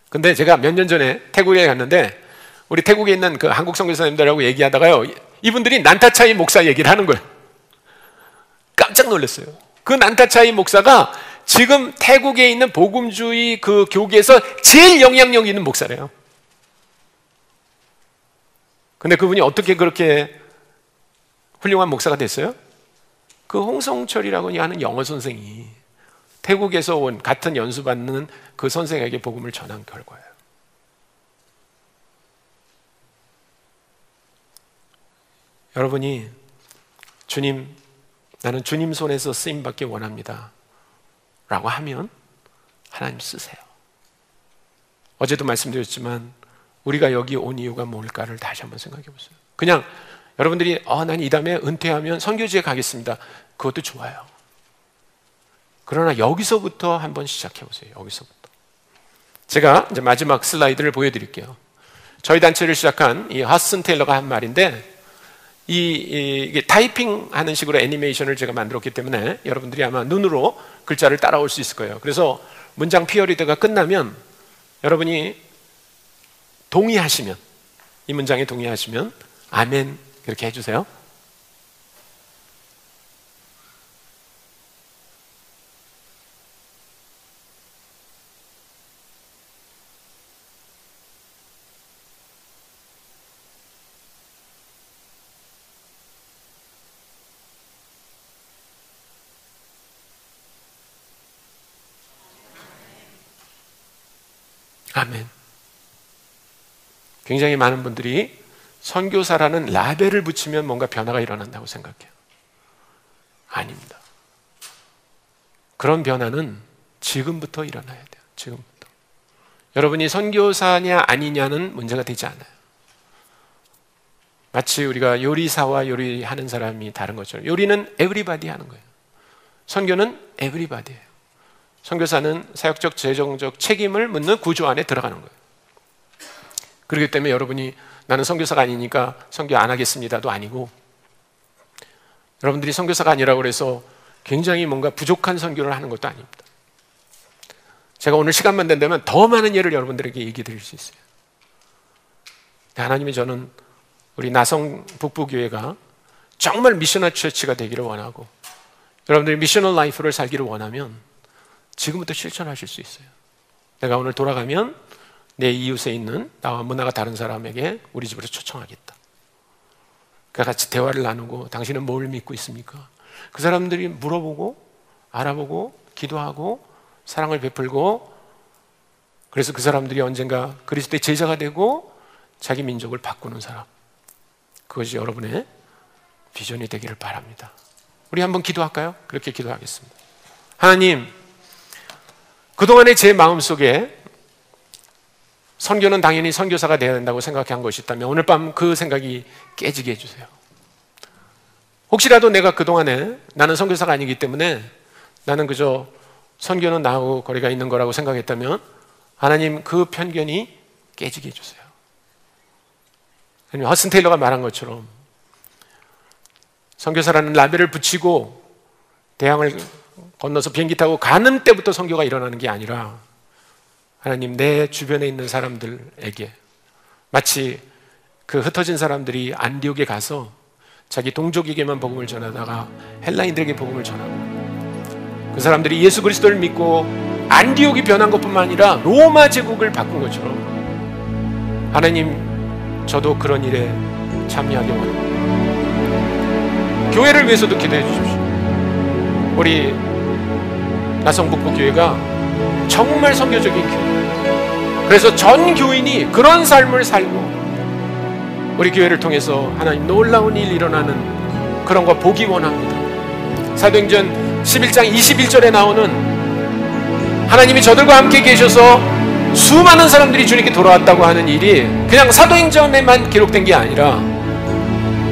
근데 제가 몇 년 전에 태국에 갔는데 우리 태국에 있는 그 한국 선교사님들하고 얘기하다가요, 이분들이 난타차이 목사 얘기를 하는 거예요. 깜짝 놀랐어요. 그 난타차이 목사가 지금 태국에 있는 복음주의 그 교계에서 제일 영향력 있는 목사래요. 근데 그분이 어떻게 그렇게 훌륭한 목사가 됐어요? 그 홍성철이라고 하는 영어 선생이 태국에서 온 같은 연수받는 그 선생에게 복음을 전한 결과예요. 여러분이 주님, 나는 주님 손에서 쓰임받기 원합니다 라고 하면 하나님 쓰세요. 어제도 말씀드렸지만 우리가 여기 온 이유가 뭘까를 다시 한번 생각해 보세요. 그냥 여러분들이 난 이 다음에 은퇴하면 선교지에 가겠습니다, 그것도 좋아요. 그러나 여기서부터 한번 시작해 보세요. 여기서부터. 제가 이제 마지막 슬라이드를 보여드릴게요. 저희 단체를 시작한 이 하슨 테일러가 한 말인데, 이게 타이핑 하는 식으로 애니메이션을 제가 만들었기 때문에 여러분들이 아마 눈으로 글자를 따라올 수 있을 거예요. 그래서 문장 피어리드가 끝나면 여러분이 동의하시면, 이 문장에 동의하시면 아멘 이렇게 해주세요. 아멘. 굉장히 많은 분들이 선교사라는 라벨을 붙이면 뭔가 변화가 일어난다고 생각해요. 아닙니다. 그런 변화는 지금부터 일어나야 돼요. 지금부터. 여러분이 선교사냐 아니냐는 문제가 되지 않아요. 마치 우리가 요리사와 요리하는 사람이 다른 것처럼 요리는 에브리바디 하는 거예요. 선교는 에브리바디예요. 선교사는 사역적, 재정적 책임을 묻는 구조 안에 들어가는 거예요. 그렇기 때문에 여러분이 나는 선교사가 아니니까 선교 안 하겠습니다도 아니고, 여러분들이 선교사가 아니라고 해서 굉장히 뭔가 부족한 선교를 하는 것도 아닙니다. 제가 오늘 시간만 된다면 더 많은 예를 여러분들에게 얘기 드릴 수 있어요. 하나님이 저는 우리 나성 북부교회가 정말 미셔널 처치가 되기를 원하고, 여러분들이 미셔널 라이프를 살기를 원하면 지금부터 실천하실 수 있어요. 내가 오늘 돌아가면 내 이웃에 있는 나와 문화가 다른 사람에게 우리 집으로 초청하겠다. 같이 대화를 나누고, 당신은 뭘 믿고 있습니까? 그 사람들이 물어보고 알아보고 기도하고 사랑을 베풀고, 그래서 그 사람들이 언젠가 그리스도의 제자가 되고 자기 민족을 바꾸는 사람, 그것이 여러분의 비전이 되기를 바랍니다. 우리 한번 기도할까요? 그렇게 기도하겠습니다. 하나님, 그동안에 제 마음속에 선교는 당연히 선교사가 되어야 된다고 생각한 것이 있다면 오늘 밤 그 생각이 깨지게 해주세요. 혹시라도 내가 그동안에 나는 선교사가 아니기 때문에 나는 그저 선교는 나하고 거리가 있는 거라고 생각했다면 하나님 그 편견이 깨지게 해주세요. 아니면 허슨 테일러가 말한 것처럼 선교사라는 라벨을 붙이고 대양을 건너서 비행기 타고 가는 때부터 선교가 일어나는 게 아니라 하나님, 내 주변에 있는 사람들에게 마치 그 흩어진 사람들이 안디옥에 가서 자기 동족에게만 복음을 전하다가 헬라인들에게 복음을 전하고 그 사람들이 예수 그리스도를 믿고 안디옥이 변한 것뿐만 아니라 로마 제국을 바꾼 것처럼 하나님, 저도 그런 일에 참여하기 원합니다. 교회를 위해서도 기도해 주십시오. 우리 나성북부교회가 정말 선교적인 교회, 그래서 전 교인이 그런 삶을 살고 우리 교회를 통해서 하나님 놀라운 일 일어나는 그런 거 보기 원합니다. 사도행전 11장 21절에 나오는 하나님이 저들과 함께 계셔서 수많은 사람들이 주님께 돌아왔다고 하는 일이 그냥 사도행전에만 기록된 게 아니라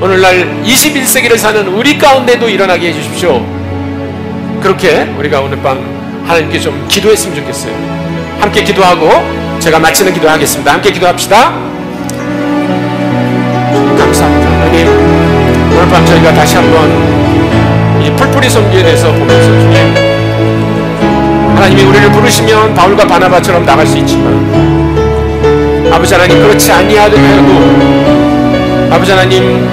오늘날 21세기를 사는 우리 가운데도 일어나게 해주십시오. 그렇게 우리가 오늘 밤 하나님께 좀 기도했으면 좋겠어요. 함께 기도하고 제가 마치는 기도하겠습니다. 함께 기도합시다. 감사합니다. 하나님, 오늘 밤 저희가 다시 한번 이 풀뿌리 선교에 대해서 보면서 주님, 하나님이 우리를 부르시면 바울과 바나바처럼 나갈 수 있지만 아버지 하나님, 그렇지 아니하여도 아버지 하나님,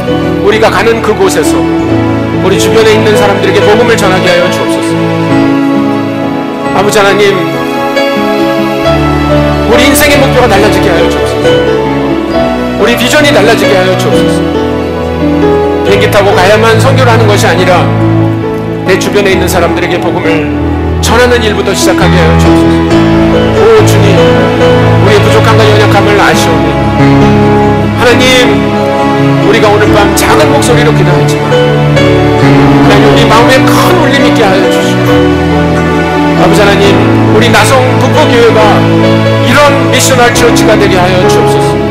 우리가 가는 그곳에서 우리 주변에 있는 사람들에게 복음을 전하게 하여 주옵소서. 아버지 하나님, 우리 인생의 목표가 달라지게 하여 주옵소서. 우리 비전이 달라지게 하여 주옵소서. 비행기 타고 가야만 선교를 하는 것이 아니라 내 주변에 있는 사람들에게 복음을 전하는 일부터 시작하게 하여 주옵소서. 오 주님, 우리의 부족함과 연약함을 아시오니 하나님, 우리가 오늘 밤 작은 목소리로 기도하지만 하나님, 우리 마음에 큰 울림 있게 하여 주시고 아버지 하나님, 우리 나성 북부교회가 이런 미셔널 처치가 되게 하여 주옵소서.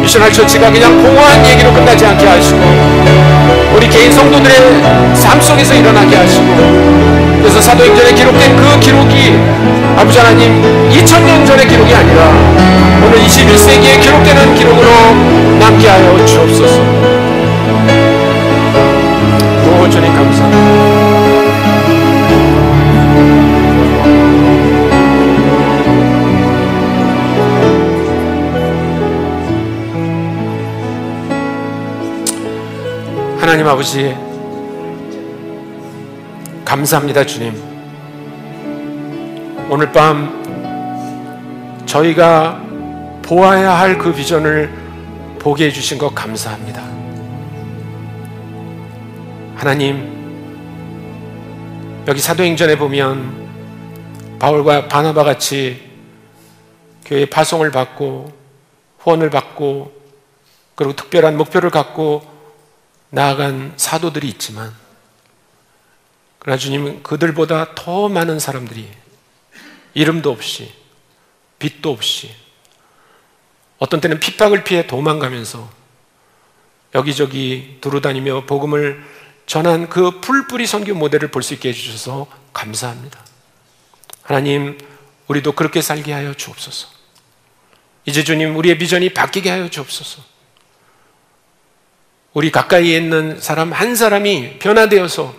미셔널 처치가 그냥 공허한 얘기로 끝나지 않게 하시고 우리 개인 성도들의 삶 속에서 일어나게 하시고, 그래서 사도행전에 기록된 그 기록이 아버지 하나님 2000년 전의 기록이 아니라 오늘 21세기에 기록되는 기록으로 남게 하여 주옵소서. 오 주님 감사합니다. 하나님 아버지, 감사합니다. 주님, 오늘 밤 저희가 보아야 할 그 비전을 보게 해주신 것 감사합니다. 하나님, 여기 사도행전에 보면 바울과 바나바 같이 교회의 파송을 받고 후원을 받고 그리고 특별한 목표를 갖고 나아간 사도들이 있지만, 그러나 주님, 그들보다 더 많은 사람들이 이름도 없이 빚도 없이 어떤 때는 핍박을 피해 도망가면서 여기저기 두루다니며 복음을 전한 그 풀뿌리 선교 모델을 볼 수 있게 해주셔서 감사합니다. 하나님, 우리도 그렇게 살게 하여 주옵소서. 이제 주님, 우리의 비전이 바뀌게 하여 주옵소서. 우리 가까이에 있는 사람 한 사람이 변화되어서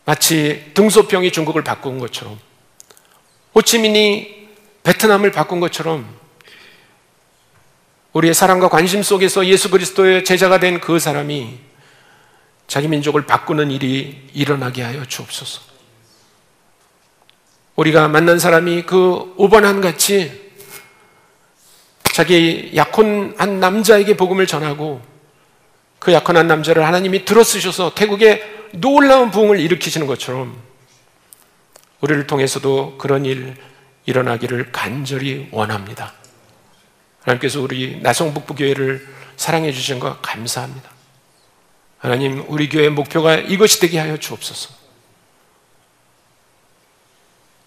마치 등소평이 중국을 바꾼 것처럼, 호치민이 베트남을 바꾼 것처럼 우리의 사랑과 관심 속에서 예수 그리스도의 제자가 된 그 사람이 자기 민족을 바꾸는 일이 일어나게 하여 주옵소서. 우리가 만난 사람이 그 오번한 같이 자기 약혼한 남자에게 복음을 전하고 그 약혼한 남자를 하나님이 들어쓰셔서 태국에 놀라운 부흥을 일으키시는 것처럼 우리를 통해서도 그런 일 일어나기를 간절히 원합니다. 하나님께서 우리 나성북부교회를 사랑해 주신 것 감사합니다. 하나님, 우리 교회의 목표가 이것이 되게 하여 주옵소서.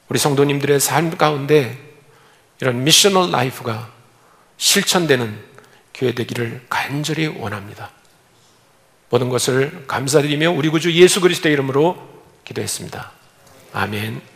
우리 성도님들의 삶 가운데 이런 미셔널 라이프가 실천되는 교회 되기를 간절히 원합니다. 모든 것을 감사드리며 우리 구주 예수 그리스도의 이름으로 기도했습니다. 아멘.